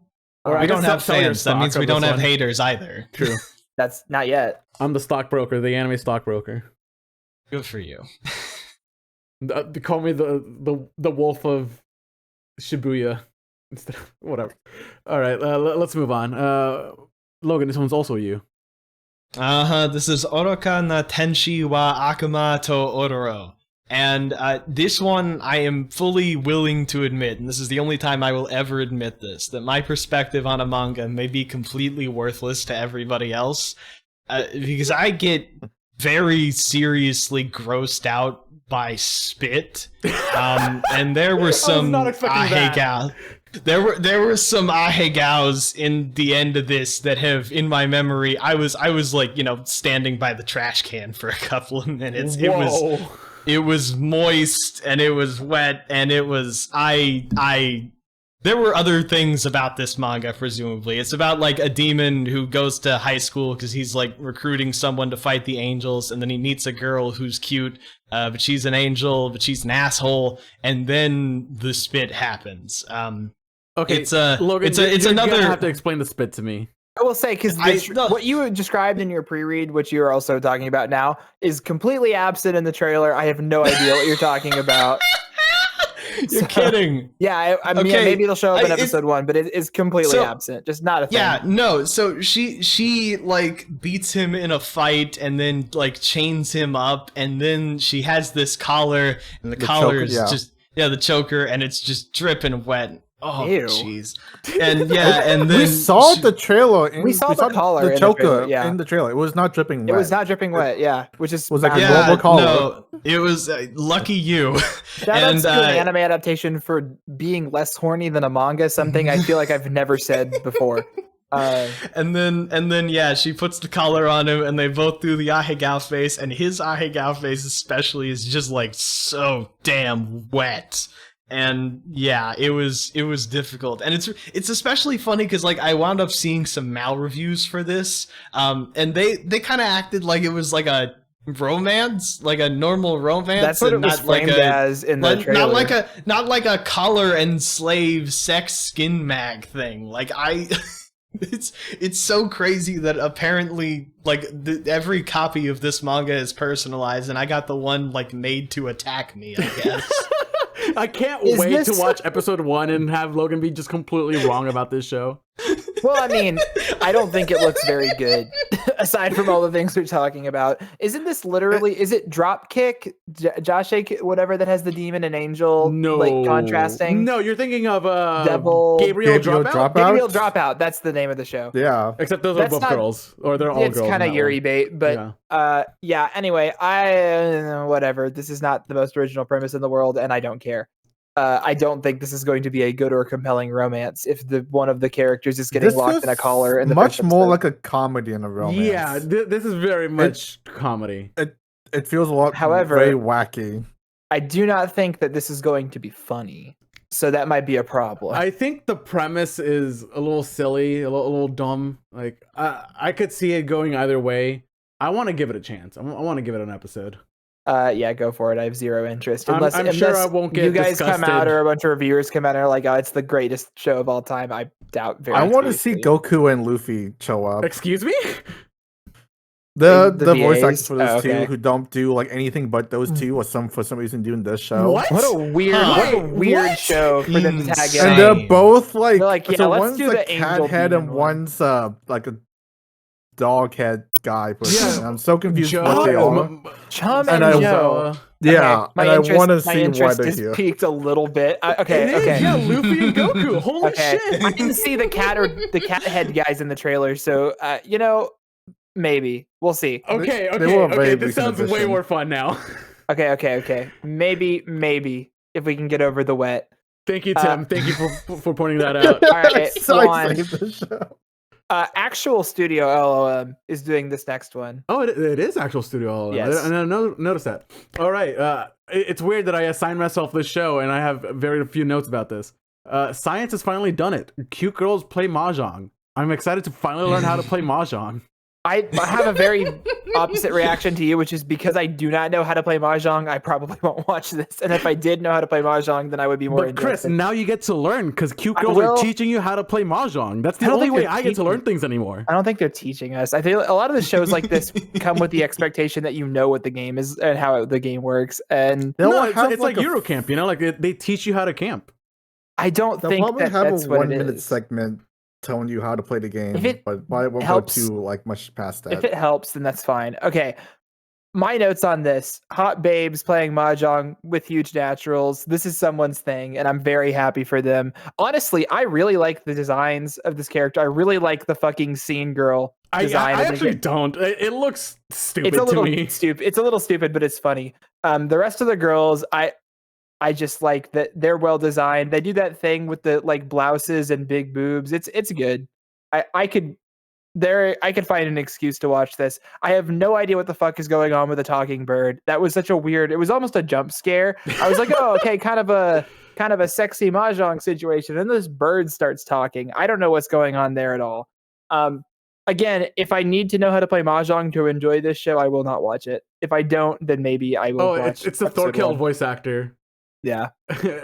Or we don't have fans. That means we don't have haters either. True. That's not yet. I'm the stockbroker, the anime stockbroker. Good for you. They call me the wolf of Shibuya. Instead of, whatever. All right, let's move on. Logan, this one's also you. This is Oroka na Tenshi wa Akuma to Ororo. And this one I am fully willing to admit, and this is the only time I will ever admit this, that my perspective on a manga may be completely worthless to everybody else, because I get very seriously grossed out by spit, and there were some ahegao. There were some ahegaos in the end of this that have, in my memory, I was like, you know, standing by the trash can for a couple of minutes. Whoa. It was moist and it was wet and it was there were other things about this manga, presumably. It's about like a demon who goes to high school because he's like recruiting someone to fight the angels, and then he meets a girl who's cute, but she's an angel, but she's an asshole, and then the spit happens. Okay, it's Logan, it's you're another. Gonna have to explain the spit to me. I will say, because what you described in your pre-read, which you're also talking about now, is completely absent in the trailer. I have no idea what you're talking about. You're kidding. Yeah, I mean, okay. Maybe it'll show up in episode 1, but it is completely absent. Just not a thing. Yeah, no. So she like beats him in a fight and then like chains him up, and then she has this collar, and the collar is just the choker, and it's just dripping wet. Oh, jeez. And and then we saw the trailer. We saw the collar, the choker in the trailer. It was not dripping wet. It was not dripping wet. Yeah, which is was like a global collar. No, it was lucky you. Shout out to an anime adaptation for being less horny than a manga. Something I feel like I've never said before. And then she puts the collar on him, and they both do the ahegao face, and his ahegao face especially is just like so damn wet. And yeah, it was difficult, and it's especially funny because like I wound up seeing some Maou reviews for this, and they kind of acted like it was like a romance, like a normal romance. That's what it was framed as in the trailer. Not like a collar and slave sex skin mag thing. Like It's so crazy that apparently like every copy of this manga is personalized, and I got the one like made to attack me, I guess. I can't Is wait to this- watch episode 1 and have Logan be just completely wrong about this show. Well, I mean, I don't think it looks very good, aside from all the things we're talking about. Isn't this literally, is it Dropkick, Joshake, whatever that has the demon and angel, No, like, contrasting? No, you're thinking of Devil- Gabriel Gabriel Dropout. Gabriel Dropout, that's the name of the show. Yeah. Except those That's are both not- girls, or they're all It's girls. kind in of that Yuri one. bait, but Yeah. anyway, whatever. This is not the most original premise in the world, and I don't care. I don't think this is going to be a good or compelling romance if one of the characters is getting This locked feels in a collar. In the much first more episode. like a comedy and a romance. Yeah, this is very much comedy. It feels a lot However- very wacky. I do not think that this is going to be funny, so that might be a problem. I think the premise is a little silly, a little dumb. Like I could see it going either way. I want to give it a chance. I want to give it an episode. Yeah, go for it. I have zero interest. I'm sure I won't get you guys come out disgusted. or a bunch of reviewers come out and are like, "Oh, it's the greatest show of all time." I doubt very. I want to see seriously. Goku and Luffy show up. Excuse me? The the voice VAs? actors for those Oh, two okay. who don't do like anything but those two or for some reason doing this show. What? What a weird, what a Wait, weird what? show for them to tag Insane. And in. they're both like, They're like, yeah, so let's one's do a the cat angel head demon and one. one's like a dog head guy person. Yeah. I'm so confused Joe, what they are. Chum And and I- Joe. Yeah, Okay, my and interest, I want to my see why interest they're is here. peaked a little bit. Okay, It is, okay. yeah, Luffy and Goku. Holy Okay, shit. I didn't see the cat head guys in the trailer, so maybe we'll see. Okay, They were a okay. very This recent sounds way addition. more fun now. Okay. Maybe if we can get over the wet. Thank you, Tim. Thank you for pointing that out. All right, so Juan. excited for the show. Actual Studio LOM is doing this next one. Oh, it is actual studio. Yes. I noticed that. All right. It's weird that I assigned myself this show and I have very few notes about this. Science has finally done it. Cute girls play mahjong. I'm excited to finally learn how to play mahjong. I have a very opposite reaction to you, which is because I do not know how to play mahjong, I probably won't watch this. And if I did know how to play mahjong, then I would be more But Chris, interested. now you get to learn because cute I girls will- are teaching you how to play mahjong. That's the I don't only think way they're I get to teaching- learn things anymore. I don't think they're teaching us. I feel a lot of the shows like this come with the expectation that you know what the game is and how the game works. And They'll No, have it's like a- Eurocamp, you know, like they teach you how to camp. I don't They'll think probably that have that's a what 1 it minute is. segment telling you how to play the game, If it but why won't go helps- too like much past that. If it helps, then that's fine. Okay. My notes on this: hot babes playing mahjong with huge naturals. This is someone's thing, and I'm very happy for them. Honestly, I really like the designs of this character. I really like the fucking scene girl design. I of the actually game. don't. It looks stupid It's a to little me. stupid. It's a little stupid, but it's funny. The rest of the girls, I just like that they're well designed. They do that thing with the like blouses and big boobs. It's good. I could find an excuse to watch this. I have no idea what the fuck is going on with the talking bird. That was such a weird. It was almost a jump scare. I was like, oh, okay, kind of a sexy mahjong situation, and this bird starts talking. I don't know what's going on there at all. Again, if I need to know how to play mahjong to enjoy this show, I will not watch it. If I don't, then maybe I will. Oh, watch it's the episode Thorkill one. voice actor Yeah,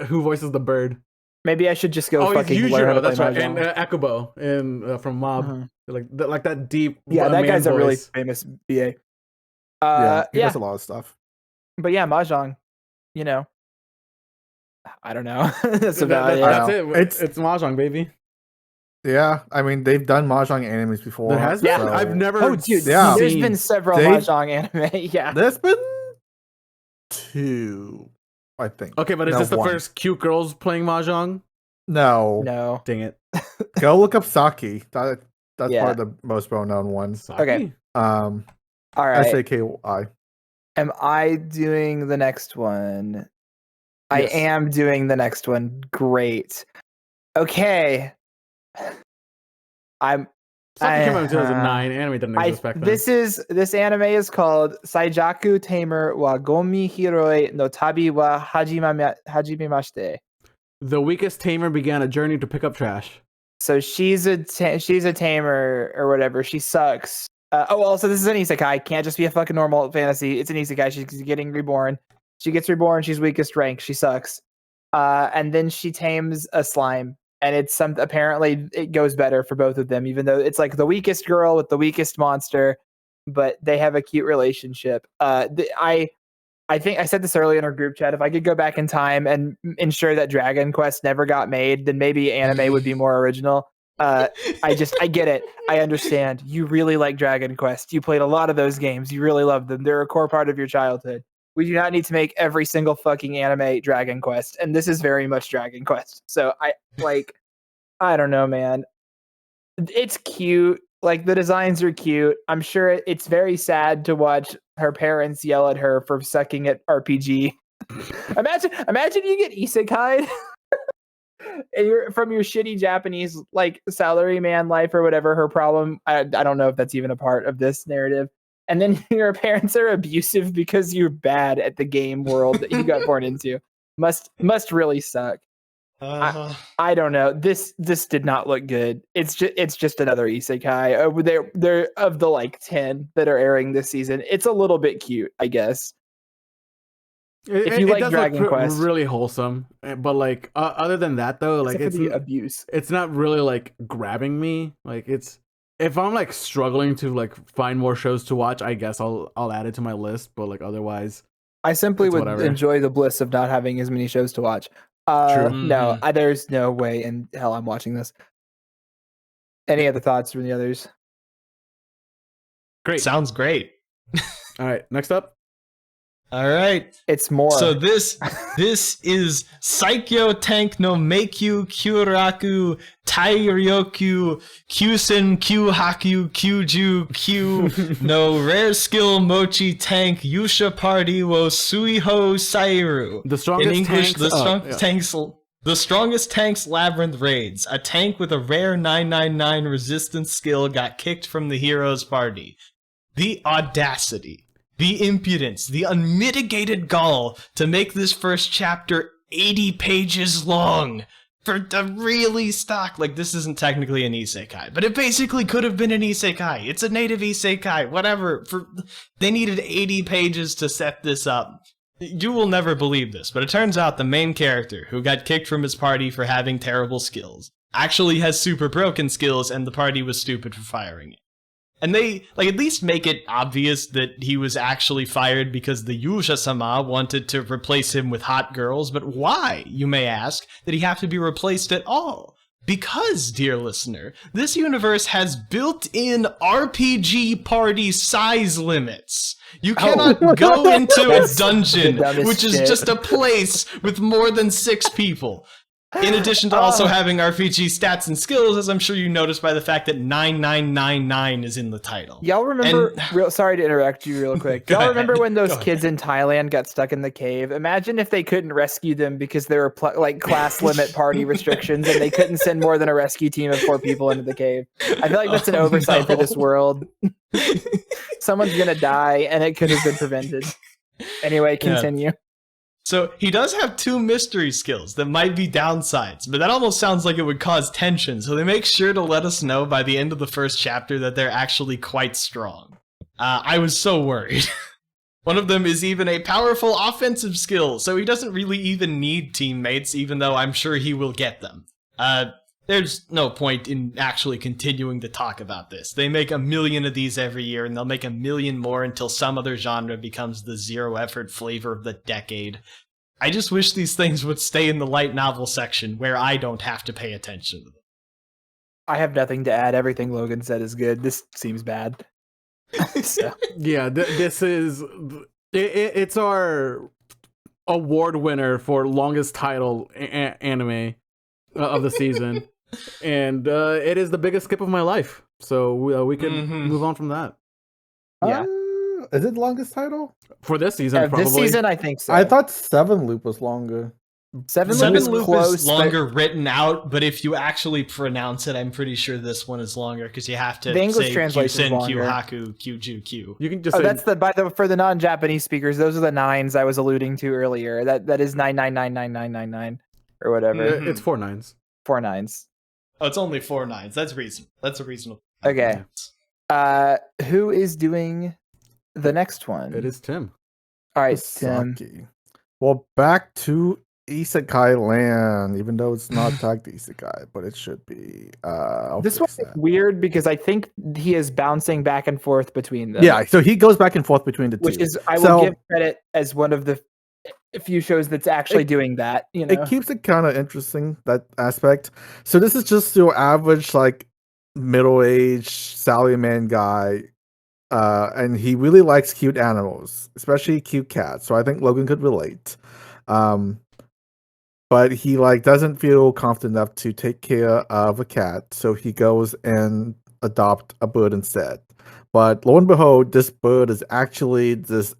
who voices the bird. maybe I should just go Oh, he's fucking learn how Yujiro, to play that's right. mahjong. And Akubo from Mob. Mhm. Like that deep. Yeah, that man guy's a really voice. famous BA. Yeah, he yeah, does a lot of stuff. but yeah, mahjong. I don't know. That's about it. That's know. it. It's mahjong, baby. Yeah, I mean they've done mahjong animes before. There has been. Yeah. I've never. Oh, dude, Yeah. there's seen- been several They- mahjong anime. Yeah, There's been 2, I think. Okay, but is No, this the 1. first cute girls playing mahjong? No, no. Dang it. go look up Saki. That's Yeah. probably the most well-known one. Okay. Um, All right. SAKI. Am I doing the next one? I Yes. am doing the next one. Great. Okay. Saki came out in 2009. Anime didn't exist back then. This anime is called Saijaku Tamer wa Gomi Hiroi no Tabi wa Hajimemashite. The weakest tamer began a journey to pick up trash. So she's a tamer or whatever. She sucks. Also this is an isekai. Can't just be a fucking normal fantasy. It's an isekai. She's getting reborn. She gets reborn. She's weakest rank. She sucks. And then she tames a slime. and it's apparently it goes better for both of them, even though it's like the weakest girl with the weakest monster, but they have a cute relationship. I think I said this earlier in our group chat. If I could go back in time and ensure that Dragon Quest never got made, then maybe anime would be more original. I get it. I understand. You really like Dragon Quest. You played a lot of those games. You really love them. They're a core part of your childhood. We do not need to make every single fucking anime Dragon Quest, and this is very much Dragon Quest. So I don't know, man. It's cute. Like, the designs are cute. I'm sure it's very sad to watch her parents yell at her for sucking at RPG. Imagine you get isekai and you're from your shitty Japanese like salaryman life or whatever her problem. I don't know if that's even a part of this narrative. And then your parents are abusive because you're bad at the game world that you got born into. Must really suck. I don't know. This did not look good. It's just another isekai. They're of the like 10 that are airing this season. It's a little bit cute, I guess. If you like Dragon Quest, really wholesome. But like other than that though, like it's the abuse. It's not really like grabbing me. Like it's if I'm like struggling to like find more shows to watch, I guess I'll add it to my list. But like otherwise, I simply would enjoy the bliss of not having as many shows to watch. True. No, there's no way in hell I'm watching this. Any other thoughts from the others? Great. Sounds great. All right, next up. All right. It's more. So this is Saikyo Tank no Meikyu Kyuraku Tairyoku Kyusen Kyuhaku Kyuju Kyu no Rare Skill Mochi Tank Yusha Party wo Suiho Sairu. The strongest in English, tanks, the strongest tanks labyrinth raids. A tank with a rare 999 resistance skill got kicked from the hero's party. The audacity. The impudence, the unmitigated gall to make this first chapter 80 pages long for the really stock. Like, this isn't technically an isekai, but it basically could have been an isekai. It's a native isekai, whatever. They needed 80 pages to set this up. You will never believe this, but it turns out the main character, who got kicked from his party for having terrible skills, actually has super broken skills, and the party was stupid for firing it. And they, like, at least make it obvious that he was actually fired because the Yusha-sama wanted to replace him with hot girls. But why, you may ask, did he have to be replaced at all? Because, dear listener, this universe has built-in RPG party size limits. You cannot go into a dungeon, which is just a place with more than 6 people. In addition to also having RPG stats and skills, as I'm sure you noticed by the fact that 9999 is in the title. Y'all remember, sorry to interrupt you real quick. Y'all remember when those kids in Thailand got stuck in the cave? Imagine if they couldn't rescue them because there were like class limit party restrictions and they couldn't send more than a rescue team of 4 people into the cave. I feel like that's an oversight for this world. Someone's going to die and it could have been prevented. Anyway, continue. Yeah. So he does have 2 mystery skills that might be downsides, but that almost sounds like it would cause tension, so they make sure to let us know by the end of the first chapter that they're actually quite strong. I was so worried. One of them is even a powerful offensive skill, so he doesn't really even need teammates, even though I'm sure he will get them. There's no point in actually continuing to talk about this. They make 1 million of these every year, and they'll make 1 million more until some other genre becomes the zero-effort flavor of the decade. I just wish these things would stay in the light novel section, where I don't have to pay attention to them. I have nothing to add. Everything Logan said is good. This seems bad. So. Yeah, this is... It's our award winner for longest title anime of the season. And it is the biggest skip of my life, so we can move on from that. Yeah, is it the longest title for this season? Probably. This season, I think so. I thought 7 Loop was longer. 7 Loop close, is longer written out, but if you actually pronounce it, I'm pretty sure this one is longer because you have to the English say translation is longer. Kyuhaku, Kyuju, Q. You can just say, that's for the non-Japanese speakers. Those are the 9s I was alluding to earlier. That is 9999999 or whatever. It's 4 9s. 4 9s. Oh, it's only 4 9s. That's reasonable. That's a reasonable. Okay. Who is doing the next one? It is Tim. All right, Tim. Well, back to Isekai Land, even though it's not tagged Isekai, but it should be. I'll This fix one is that. weird because I think he is bouncing back and forth between them. Yeah, so he goes back and forth between the which two. is I will So- give credit as one of the few shows that's actually doing that. You know, It keeps it kind of interesting, that aspect. So this is just your average, like, middle-aged salaryman guy, and he really likes cute animals, especially cute cats. So I think Logan could relate. But he like doesn't feel confident enough to take care of a cat, so he goes and adopt a bird instead. But lo and behold, this bird is actually this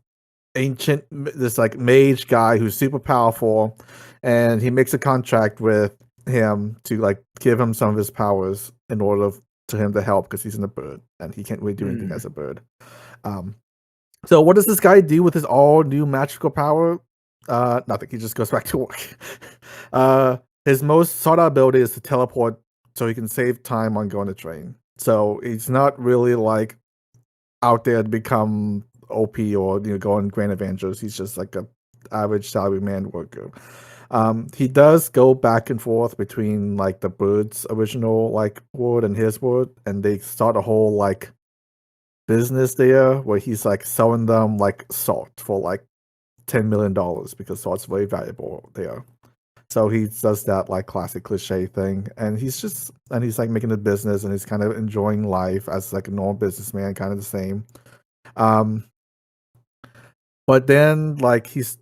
this like mage guy who's super powerful, and he makes a contract with him to like give him some of his powers in order to him to help because he's in a bird and he can't really do anything as a bird. So what does this guy do with his all new magical power? Nothing. He just goes back to work. His most sought out ability is to teleport, so he can save time on going to train. So he's not really like out there to become OP or go on Grand Adventures. He's just like a average salaryman worker. He does go back and forth between like the bird's original like word and his word, and they start a whole like business there where he's like selling them like salt for like $10 million because salt's very valuable there. So he does that like classic cliche thing, and he's like making a business, and he's kind of enjoying life as like a normal businessman, kind of the same. But then like he's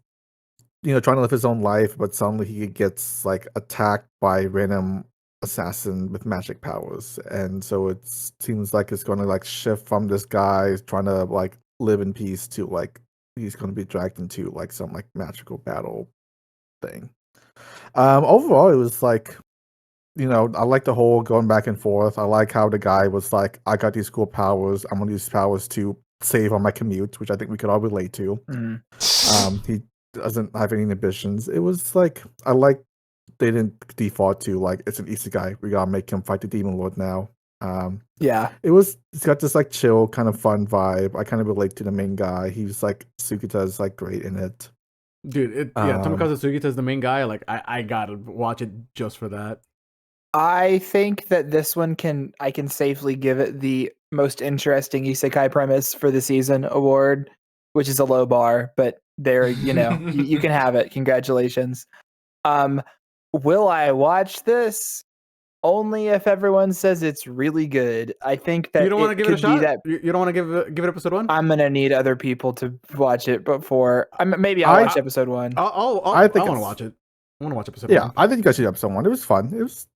trying to live his own life, but suddenly he gets like attacked by random assassin with magic powers, and so it seems like it's going to like shift from this guy trying to like live in peace to like he's going to be dragged into like some like magical battle thing. Overall it was like I like the whole going back and forth. I like how the guy was like, I got these cool powers, I'm going to use powers to save on my commute, which I think we could all relate to. He doesn't have any inhibitions. It was like, I like they didn't default to like it's an isekai, we gotta make him fight the demon lord now. It's got this like chill kind of fun vibe. I kind of relate to the main guy. He's like Sugita's like great in it, dude. Tomokazu Sugita's the main guy. Like I gotta watch it just for that. I think that this one I can safely give it the most interesting isekai premise for the season award, which is a low bar, but there, you can have it. Congratulations. Will I watch this? Only if everyone says it's really good. I think that you don't want to give it a shot. You don't want to give it episode 1. I'm gonna need other people to watch it before. Maybe I'll watch episode 1. I want to watch it. I want to watch episode 1. Yeah, I think you guys should do episode 1. It was fun. It was.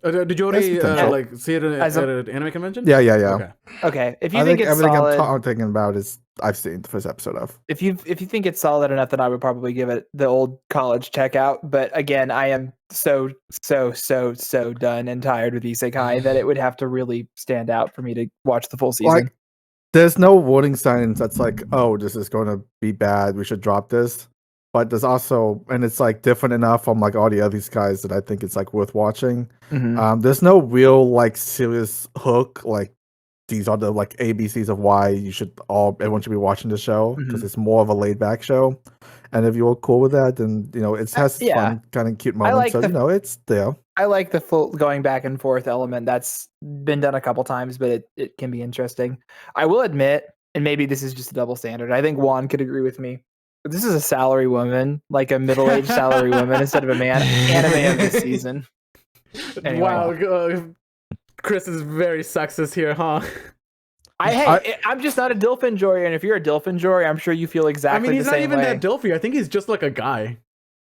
Did you already like see it at an anime convention? Yeah. Okay. If you I think it's everything solid, I'm thinking about is I've seen the first episode of. If you think it's solid enough, then I would probably give it the old college checkout. But again, I am so done and tired with isekai that it would have to really stand out for me to watch the full season. Like, there's no warning signs that's like, oh, this is going to be bad, we should drop this. But there's also, and it's like different enough from like all the other guys that I think it's like worth watching. There's no real like serious hook. Like these are the like ABCs of why everyone should be watching the show, because it's more of a laid back show. And if you're cool with that, then it has fun, kind of cute moments. It's there. I like the full going back and forth element. That's been done a couple times, but it can be interesting. I will admit, and maybe this is just a double standard, I think Juan could agree with me. This is a salary woman, like a middle-aged salary woman instead of a man. Anime of this season. Anyway. Wow, Chris is very sexist here, huh? I'm just not a DILF enjoyer, and if you're a DILF enjoyer, I'm sure you feel exactly the same way. He's not even that DILFy. I think he's just like a guy.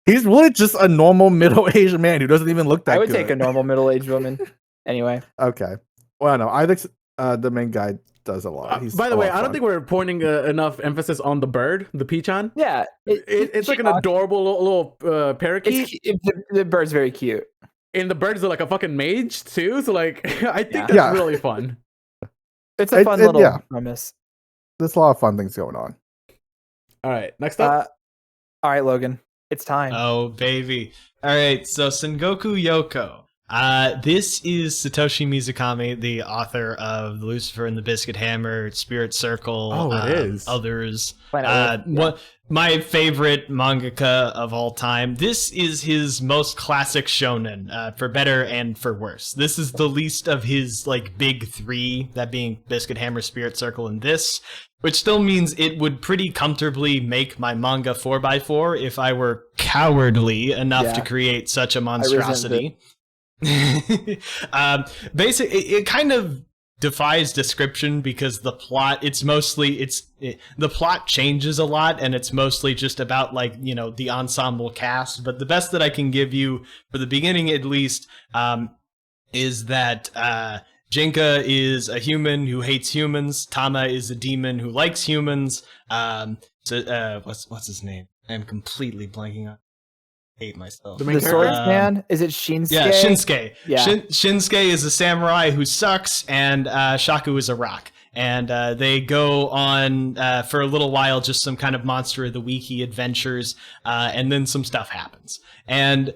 He's really just a normal middle-aged man who doesn't even look that good. I would take a normal middle-aged woman. Anyway. Okay. Well, no, I think the main guy does a lot. By the way, I don't think we're pointing enough emphasis on the bird, the Pichan. Yeah. It's like an adorable little parakeet. The bird's very cute. And the birds are like a fucking mage too, so like I think that's really fun. It's a fun little premise. There's a lot of fun things going on. All right, next up. All right, Logan, it's time. Oh baby! All right, so Sengoku Youko. This is Satoshi Mizukami, the author of Lucifer and the Biscuit Hammer, Spirit Circle, Oh, it is. others. Planet Earth, yeah. What my favorite mangaka of all time. This is his most classic shonen, for better and for worse. This is the least of his like big three, that being Biscuit Hammer, Spirit Circle, and this. Which still means it would pretty comfortably make my manga 4x4 if I were cowardly enough to create such a monstrosity. Basically, it kind of defies description because the plot, the plot changes a lot, and it's mostly just about like, you know, the ensemble cast. But the best that I can give you for the beginning, at least, is that Jinka is a human who hates humans. Tama is a demon who likes humans. What's his name? I'm completely blanking on. Hate myself. The swordsman? Is it Shinsuke? Yeah, Shinsuke. Yeah. Shinsuke is a samurai who sucks, and Shaku is a rock. And they go on for a little while, just some kind of Monster of the Weeky adventures, and then some stuff happens. And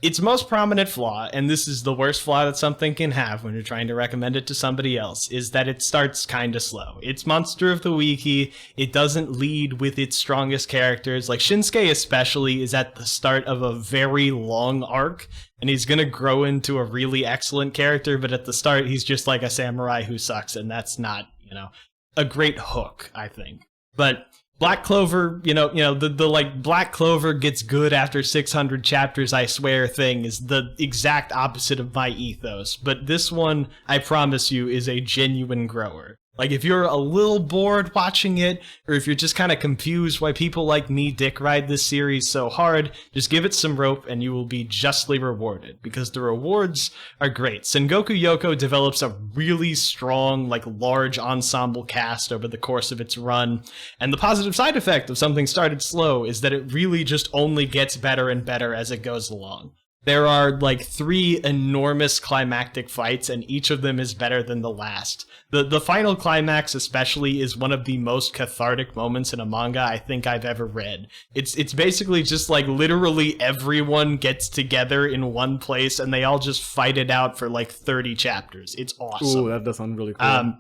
its most prominent flaw, and this is the worst flaw that something can have when you're trying to recommend it to somebody else, is that it starts kind of slow. It's Monster of the Weeky. It doesn't lead with its strongest characters. Like Shinsuke especially is at the start of a very long arc, and he's going to grow into a really excellent character, but at the start he's just like a samurai who sucks, and that's not, you know, a great hook, I think. But Black Clover, the like Black Clover gets good after 600 chapters, I swear thing is the exact opposite of my ethos. But this one, I promise you, is a genuine grower. Like, if you're a little bored watching it, or if you're just kind of confused why people like me dick ride this series so hard, just give it some rope and you will be justly rewarded, because the rewards are great. Sengoku Youko develops a really strong, like, large ensemble cast over the course of its run, and the positive side effect of something started slow is that it really just only gets better and better as it goes along. There are like 3 enormous climactic fights, and each of them is better than the last. The final climax especially is one of the most cathartic moments in a manga I think I've ever read. It's basically just like literally everyone gets together in one place and they all just fight it out for like 30 chapters. It's awesome. Ooh, that does sound really cool.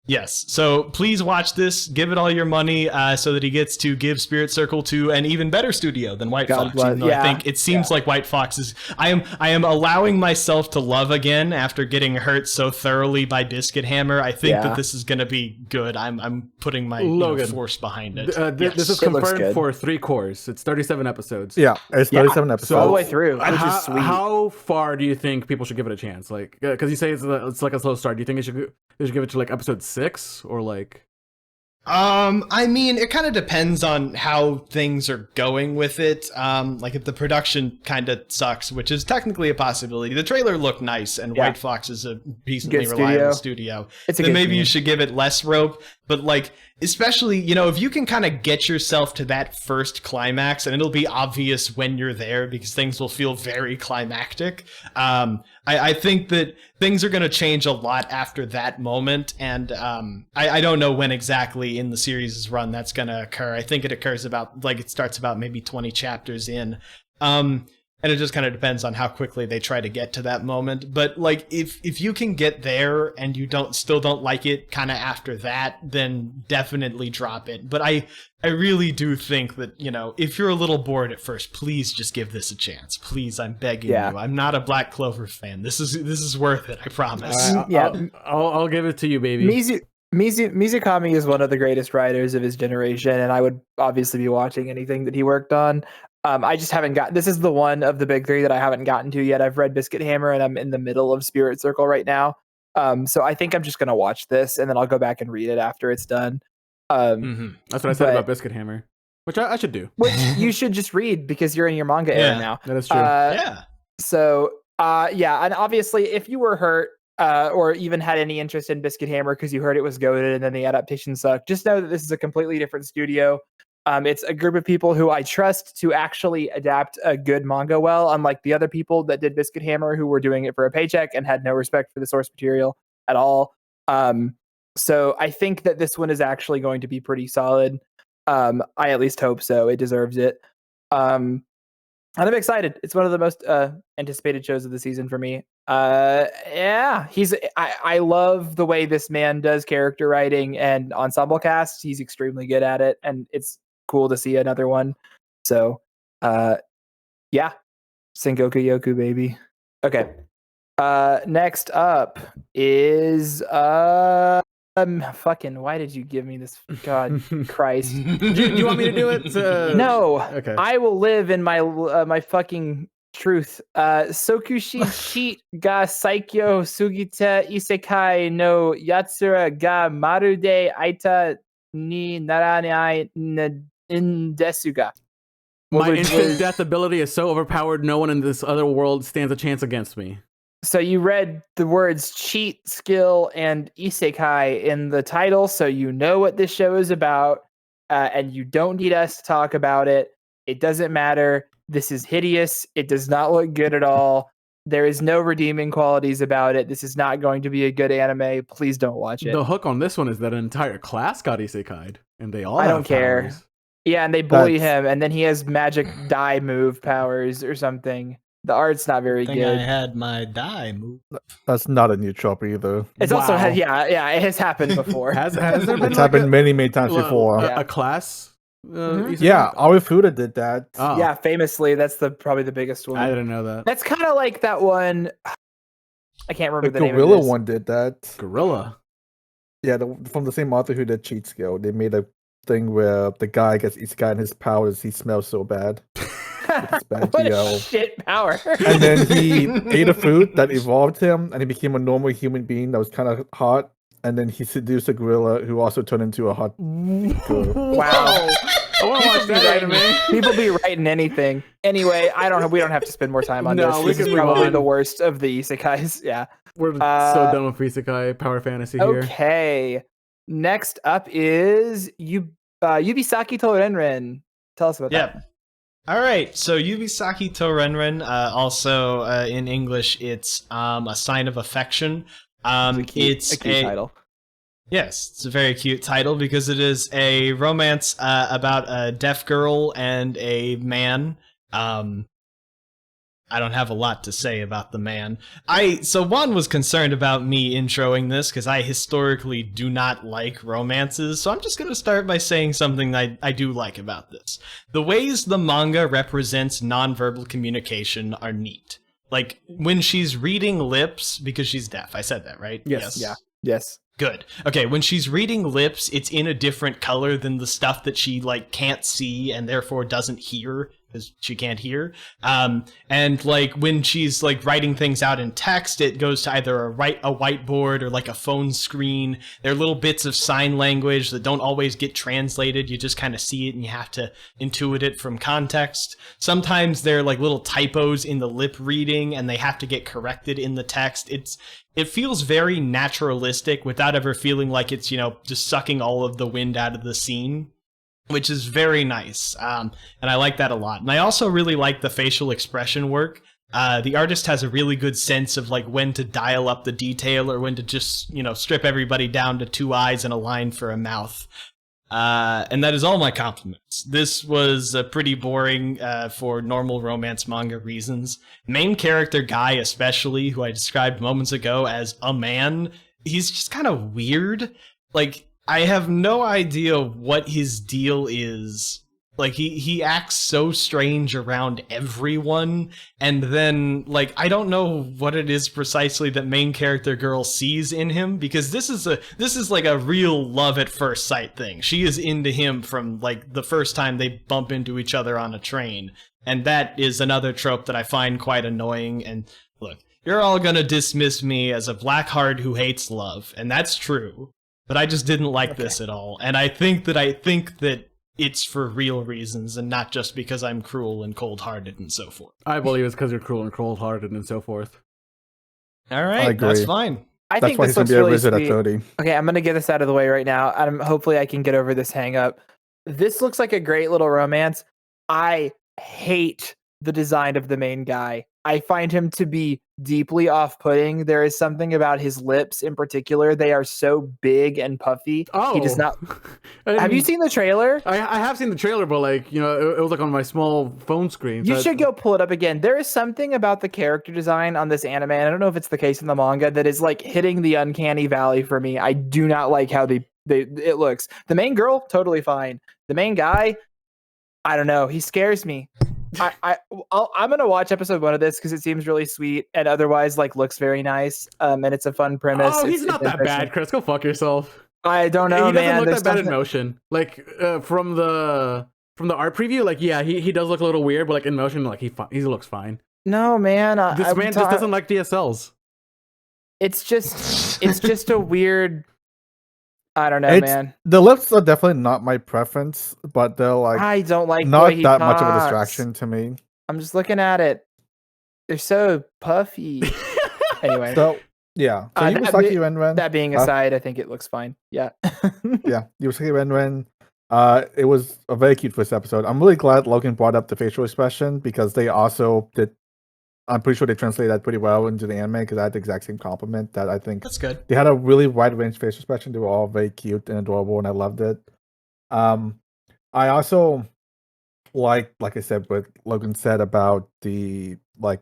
Yes, so please watch this, give it all your money, so that he gets to give Spirit Circle to an even better studio than White Fox. Even though I think it seems like White Fox is... I am allowing myself to love again after getting hurt so thoroughly by Biscuit Hammer. I think that this is going to be good. I'm putting my force behind it. This is confirmed for 3 cores. It's 37 episodes. Yeah, it's 37 episodes. So all the way through, which is sweet. How far do you think people should give it a chance? Like, because you say it's like a slow start. Do you think they should give it to like episode 6 or like? I mean, it kind of depends on how things are going with it. Like if the production kind of sucks, which is technically a possibility. The trailer looked nice, and White Fox is a decently reliable studio. Then maybe you should give it less rope. But like, especially, if you can kind of get yourself to that first climax, and it'll be obvious when you're there because things will feel very climactic. I think that things are going to change a lot after that moment, and I don't know when exactly in the series' run that's going to occur. I think it occurs it starts about maybe 20 chapters in. And it just kind of depends on how quickly they try to get to that moment. But like, if you can get there and you still don't like it kind of after that, then definitely drop it. But I really do think that, if you're a little bored at first, please just give this a chance. Please, I'm begging you. I'm not a Black Clover fan. This is worth it. I promise. I'll give it to you, baby. Mizukami is one of the greatest writers of his generation, and I would obviously be watching anything that he worked on. I just haven't this is the one of the big 3 that I haven't gotten to yet. I've read Biscuit Hammer and I'm in the middle of Spirit Circle right now. So I think I'm just going to watch this and then I'll go back and read it after it's done. That's what I said about Biscuit Hammer, which I should do. Which you should just read because you're in your manga era now. That is true. So, and obviously if you were hurt or even had any interest in Biscuit Hammer because you heard it was goated and then the adaptation sucked, just know that this is a completely different studio. It's a group of people who I trust to actually adapt a good manga well, unlike the other people that did Biscuit Hammer who were doing it for a paycheck and had no respect for the source material at all. So I think that this one is actually going to be pretty solid. I at least hope so. It deserves it. And I'm excited. It's one of the most anticipated shows of the season for me. Yeah, I love the way this man does character writing and ensemble casts. He's extremely good at it, and it's cool to see another one. So, yeah, Sengoku Youko, baby. Okay. Next up is fucking. Why did you give me this? God, Christ. Do you want me to do it? No. Okay. I will live in my my fucking truth. Sokushi cheat ga saikyo sugita isekai no yatsura ga marude aita ni naranai in desuga. My instant death ability is so overpowered, no one in this other world stands a chance against me. So you read the words cheat, skill, and isekai in the title, so you know what this show is about, and you don't need us to talk about it. It doesn't matter. This is hideous. It does not look good at all. There is no redeeming qualities about it. This is not going to be a good anime. Please don't watch it. The hook on this one is that an entire class got isekai'd, and they all I have don't care. powers. Yeah, and they bully him, and then he has magic die move powers or something. The art's not very I think good. I had my die move. That's not a new trope either. It's also Wow. yeah, it has happened before. Has there been It's happened many times before. a class? Isekai? Yeah, Arifuda did that. Oh, Yeah, famously, that's probably the biggest one. I didn't know that. That's kind of like that one. I can't remember The the name of Gorilla this. one did that. Gorilla. Yeah, from the same author who did Cheat Skill. They made a thing where the guy gets isekai and his powers, he smells so bad. It's bad What a GL. shit power! And then he ate a fruit that evolved him, and he became a normal human being that was kind of hot. And then he seduced a gorilla who also turned into a hot girl. Wow. I want to watch that anime. People be writing anything. Anyway, we don't have to spend more time on No, this. we This can is move probably on. the worst of the isekais. Yeah. We're so done with isekai power fantasy here. Okay. Next up is Yubisaki to Renren. Tell us about that. Yeah. All right. So Yubisaki to Renren, also in English, it's a sign of affection. It's a cute title. Yes, it's a very cute title because it is a romance about a deaf girl and a man. I don't have a lot to say about the man. So Juan was concerned about me introing this because I historically do not like romances, so I'm just going to start by saying something I do like about this. The ways the manga represents nonverbal communication are neat. Like, when she's reading lips, because she's deaf, I said that, right? Yes. Yeah. Yes. Good. Okay, when she's reading lips, it's in a different color than the stuff that she, like, can't see and therefore doesn't hear, because she can't hear. And, like, when she's, like, writing things out in text, it goes to either a whiteboard or, like, a phone screen. There are little bits of sign language that don't always get translated. You just kind of see it and you have to intuit it from context. Sometimes there are, like, little typos in the lip reading and they have to get corrected in the text. It feels very naturalistic without ever feeling like it's, just sucking all of the wind out of the scene, which is very nice. And I like that a lot. And I also really like the facial expression work. The artist has a really good sense of like when to dial up the detail or when to just, strip everybody down to 2 eyes and a line for a mouth. And that is all my compliments. This was pretty boring for normal romance manga reasons. Main character Guy especially, who I described moments ago as a man, he's just kind of weird. Like, I have no idea what his deal is. Like, he acts so strange around everyone, and then, like, I don't know what it is precisely that main character girl sees in him, because this is like a real love at first sight thing. She is into him from, like, the first time they bump into each other on a train, and that is another trope that I find quite annoying. And look, you're all gonna dismiss me as a blackheart who hates love, and that's true, but I just didn't like this at all, and I think that it's for real reasons and not just because I'm cruel and cold-hearted and so forth. I believe it's because you're cruel and cold-hearted and so forth. All right, that's fine. I That's think why this he's gonna looks be a really wizard at sweet. 30. Okay, I'm gonna get this out of the way right now. Hopefully I can get over this hang up. This looks like a great little romance. I hate the design of the main guy. I find him to be deeply off-putting. There is something about his lips in particular. They are so big and puffy. Oh, He does not. Have you seen the trailer? I have seen the trailer, but like, it was like on my small phone screen. You should go pull it up again. There is something about the character design on this anime, and I don't know if it's the case in the manga, that is like hitting the uncanny valley for me. I do not like how it looks. The main girl, totally fine. The main guy, I don't know. He scares me. I'm gonna watch episode 1 of this because it seems really sweet, and otherwise like looks very nice. And it's a fun premise. Oh, he's not that bad, Chris. Go fuck yourself. I don't know, he man. He doesn't look that bad in motion. Like from the art preview, like yeah, he does look a little weird, but like in motion, like he looks fine. No, man. This man just doesn't like DSLs. It's just a weird. I don't know, man. The lips are definitely not my preference, but they're like I don't like not that much of a distraction to me. I'm just looking at it. They're so puffy. Anyway. So yeah. So Yurusaki Renren. That being aside, I think it looks fine. Yeah. Yeah. Yurusaki Renren. It was a very cute first episode. I'm really glad Logan brought up the facial expression because they also did. I'm pretty sure they translated that pretty well into the anime because I had the exact same compliment that I think that's good. They had a really wide range facial expression. They were all very cute and adorable, and I loved it. I also like I said, what Logan said about they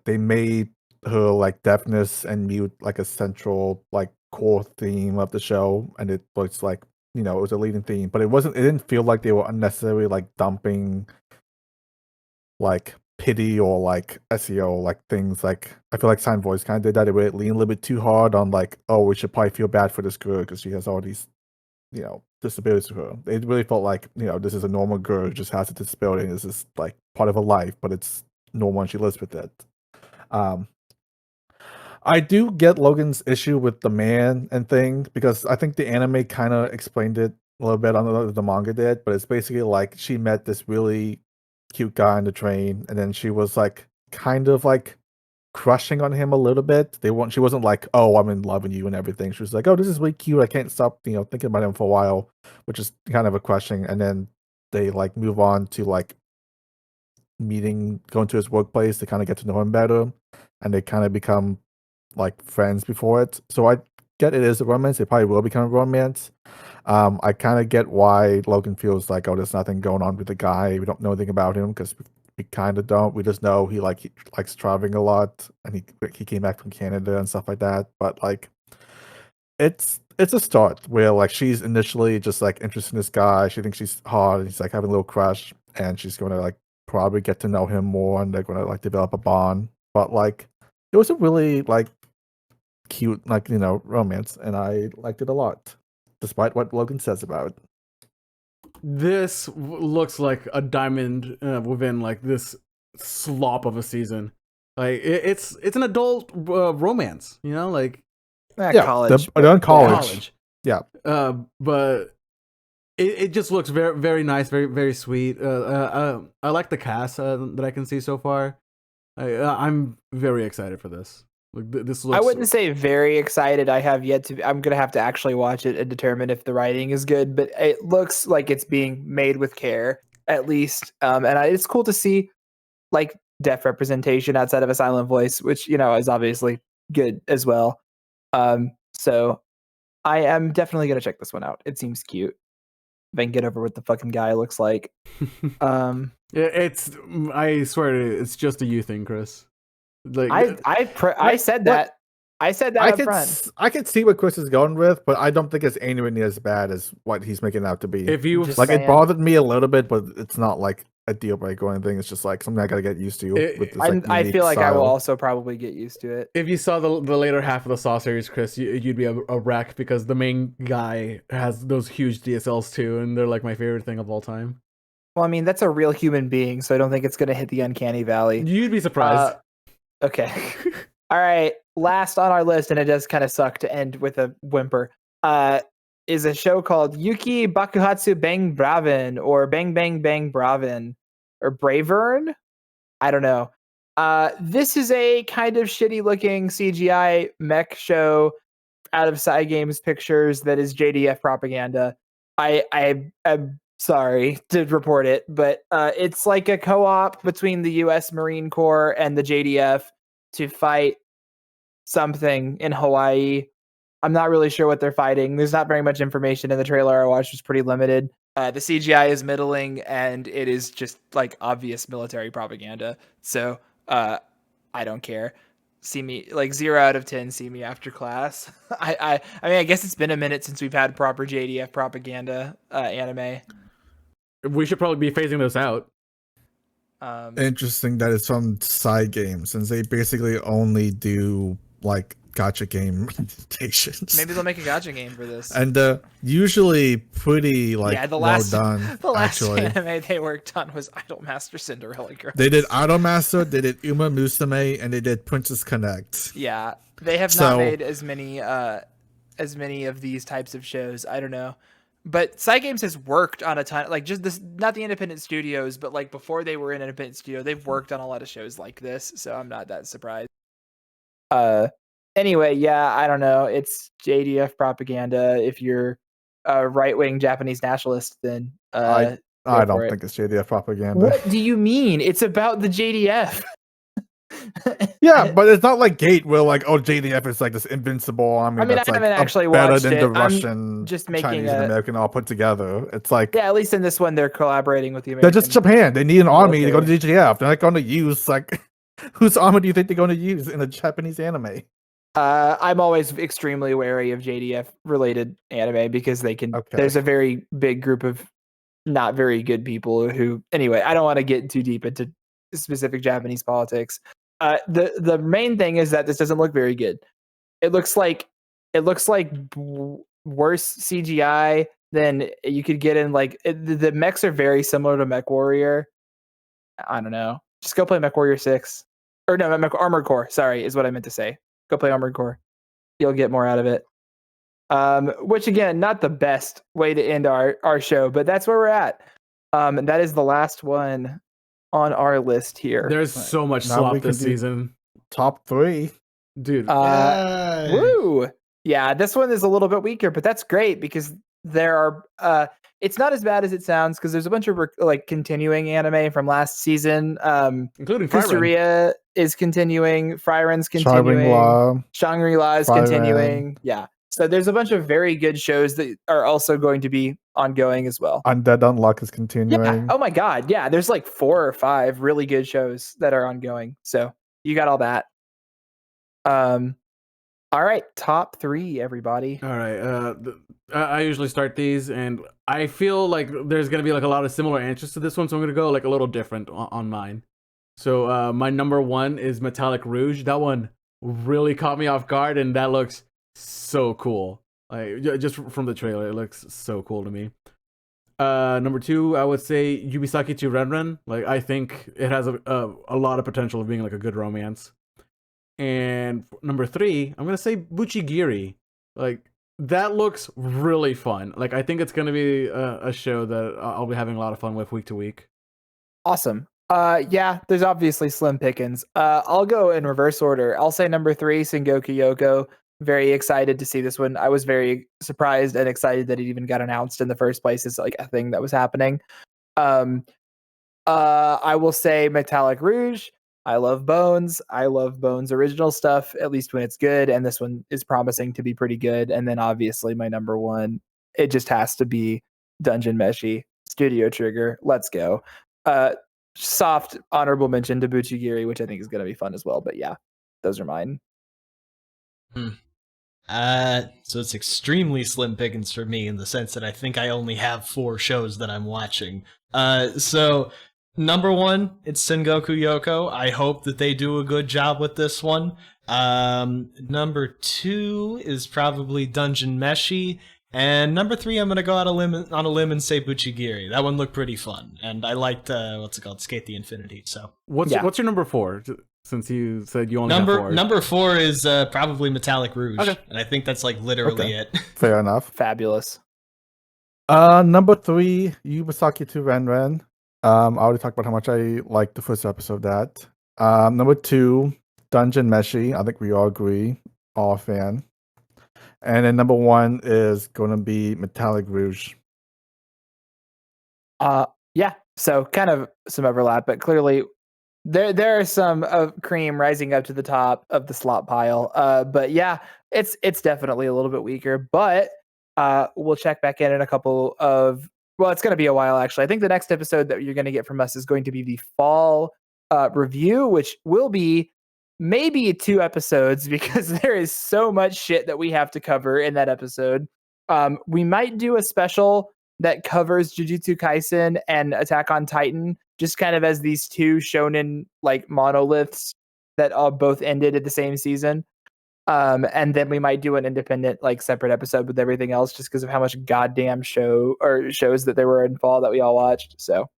made her like deafness and mute like a central like core theme of the show, and it was like it was a leading theme, but it didn't feel like they were unnecessarily like dumping like pity or like SEO like things. Like I feel like Sign Voice kind of did that. It would lean a little bit too hard on like, oh, we should probably feel bad for this girl because she has all these disabilities to her. It really felt like this is a normal girl who just has a disability and this is like part of her life, but it's normal and she lives with it. I do get Logan's issue with the man and thing because I think the anime kind of explained it a little bit on the manga did, but it's basically like she met this really cute guy on the train, and then she was like kind of like crushing on him a little bit. She wasn't like, oh, I'm in love with you and everything. She was like, oh, this is really cute. I can't stop thinking about him for a while, which is kind of a crushing. And then they like move on to like going to his workplace to kind of get to know him better, and they kind of become like friends before it. So I get it is a romance. It probably will become a romance. I kind of get why Logan feels like, oh, there's nothing going on with the guy. We don't know anything about him because we kind of don't. We just know he likes traveling a lot, and he came back from Canada and stuff like that. But like, it's a start where like she's initially just like interested in this guy. She thinks she's hot, and he's like having a little crush, and she's going to like probably get to know him more, and they're going to like develop a bond. But like, it was a really like cute like romance, and I liked it a lot, despite what Logan says about it. This looks like a diamond within like this slop of a season. Like it's an adult romance, like college. They're in college. Yeah. But it just looks very, very nice, very, very sweet. I like the cast that I can see so far. I'm very excited for this. Like this looks. I wouldn't say very excited. I'm gonna have to actually watch it and determine if the writing is good. But it looks like it's being made with care, at least. It's cool to see like deaf representation outside of a silent voice, which is obviously good as well. So I am definitely gonna check this one out. It seems cute. If I can get over what the fucking guy looks like. I swear it's just a you thing, Chris. Like I said that. I said that up front. I can see what Chris is going with, but I don't think it's anywhere near as bad as what he's making it out to be. If you it bothered me a little bit, but it's not like a deal breaker or anything. It's just like something I gotta get used to. With this, I feel like I will also probably get used to it. If you saw the later half of the Saw series, Chris, you'd be a wreck because the main guy has those huge DSLs too, and they're like my favorite thing of all time. Well, I mean, that's a real human being, so I don't think it's gonna hit the uncanny valley. You'd be surprised. Okay. All right. Last on our list, and it does kind of suck to end with a whimper, is a show called Yuki Bakuhatsu Bang Bravin, or Bang Bang Bang Bravin, or Bravern? I don't know. This is a kind of shitty looking CGI mech show out of Cygames Pictures that is JDF propaganda. I'm sorry to report it, but it's like a co-op between the U.S. Marine Corps and the JDF to fight something in Hawaii. I'm not really sure what they're fighting. There's not very much information in the trailer I watched. Was pretty limited. The CGI is middling, and it is just like obvious military propaganda. So I don't care. See me like 0 out of 10. See me after class. I mean, I guess it's been a minute since we've had proper JDF propaganda anime. We should probably be phasing this out. Interesting that it's from side games, since they basically only do like gacha game adaptations. Maybe they'll make a gacha game for this. And usually pretty like yeah, the last, well done. The last actually. anime they worked on was Idolmaster Cinderella Girls. They did Idolmaster, they did Uma Musume, and they did Princess Connect. Yeah, they have not made as many of these types of shows. I don't know. But Side Games has worked on a ton, like just this, not the independent studios, but like before they were an independent studio, they've worked on a lot of shows like this. So I'm not that surprised. Anyway, yeah, I don't know. It's JDF propaganda. If you're a right-wing Japanese nationalist, then I don't think it's JDF propaganda. What do you mean? It's about the JDF. Yeah, but it's not like Gate where like, oh, JDF is like this invincible army. I mean, that's I like haven't actually better watched than it. the I'm Russian, just making Chinese, and American all put together. It's like, yeah, at least in this one, they're collaborating with the they're American. just Japan. They need an army to go to military. JDF. They're not going to use like, whose army do you think they're going to use in a Japanese anime? I'm always extremely wary of JDF related anime because they can. Okay. There's a very big group of not very good people who. Anyway, I don't want to get too deep into specific Japanese politics. The main thing is that this doesn't look very good. It looks like worse CGI than you could get in like the mechs are very similar to Mech Warrior. I don't know. Just go play Mech Warrior 6. Or no, Mech Armored Core, sorry, is what I meant to say. Go play Armored Core. You'll get more out of it. Which again, not the best way to end our show, but that's where we're at. And that is the last one on our list here. There's so much Now slop we can this do season. Top 3. Dude. Woo! Yeah, this one is a little bit weaker, but that's great because there are it's not as bad as it sounds because there's a bunch of like continuing anime from last season. Including Fusuria is continuing, Friren's continuing, Shangri-La is continuing. Yeah. So there's a bunch of very good shows that are also going to be ongoing as well. Undead Unluck is continuing. Yeah. Oh my god. Yeah, there's like 4 or 5 really good shows that are ongoing. So you got all that. All right, top 3, everybody. All right. I usually start these, and I feel like there's gonna be like a lot of similar answers to this one, so I'm gonna go like a little different on mine. So my number 1 is Metallic Rouge. That one really caught me off guard, and that looks so cool. Like just from the trailer, it looks so cool to me. Number 2, I would say Yubisaki to Renren. Like I think it has a lot of potential of being like a good romance. And number 3, I'm gonna say Buchigiri. Like that looks really fun. Like I think it's gonna be a show that I'll be having a lot of fun with week to week. Awesome. Yeah, there's obviously slim pickings. I'll go in reverse order. I'll say number 3, Sengoku Youko. Very excited to see this one. I was very surprised and excited that it even got announced in the first place. It's like a thing that was happening. I will say Metallic Rouge. I love Bones. I love Bones' original stuff, at least when it's good, and this one is promising to be pretty good. And then obviously my number 1, it just has to be Dungeon Meshi, Studio Trigger. Let's go. Soft honorable mention to Buchigiri, which I think is going to be fun as well. But yeah, those are mine. So it's extremely slim pickings for me in the sense that I think I only have 4 shows that I'm watching. So number 1, it's Sengoku Youko. I hope that they do a good job with this one. Number 2 is probably Dungeon Meshi. And number 3, I'm gonna go on a limb and say Buchigiri. That one looked pretty fun, and I liked Skate the Infinity. So what's your number 4? Since you said you only have 4. Number 4 is probably Metallic Rouge, okay. And I think that's like literally it. Fair enough. Fabulous. Number 3, Yubisaki to Renren. I already talked about how much I liked the first episode of that. Number 2, Dungeon Meshi. I think we all agree, all a fan. And then number 1 is going to be Metallic Rouge. Yeah, so kind of some overlap, but clearly there are some cream rising up to the top of the slop pile. But yeah, it's definitely a little bit weaker. But we'll check back in a couple of. Well, it's going to be a while actually. I think the next episode that you're going to get from us is going to be the fall review, which will be maybe 2 episodes because there is so much shit that we have to cover in that episode. We might do a special that covers Jujutsu Kaisen and Attack on Titan, just kind of as these two shonen like monoliths that all both ended at the same season. And then we might do an independent, like separate episode with everything else, just because of how much goddamn shows that there were in fall that we all watched. So,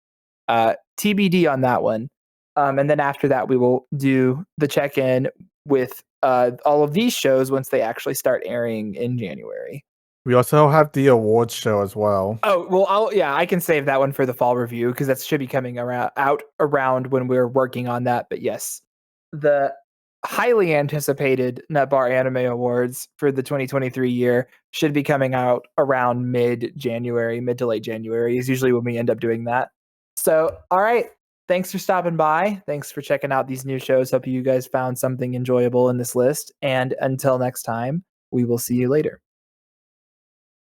TBD on that one. And then after that, we will do the check-in with all of these shows once they actually start airing in January. We also have the awards show as well. Oh, well, I can save that one for the fall review because that should be coming out around when we're working on that. But yes, the highly anticipated Nutbar Anime Awards for the 2023 year should be coming out around mid-January, mid to late January is usually when we end up doing that. So, all right. Thanks for stopping by. Thanks for checking out these new shows. Hope you guys found something enjoyable in this list. And until next time, we will see you later.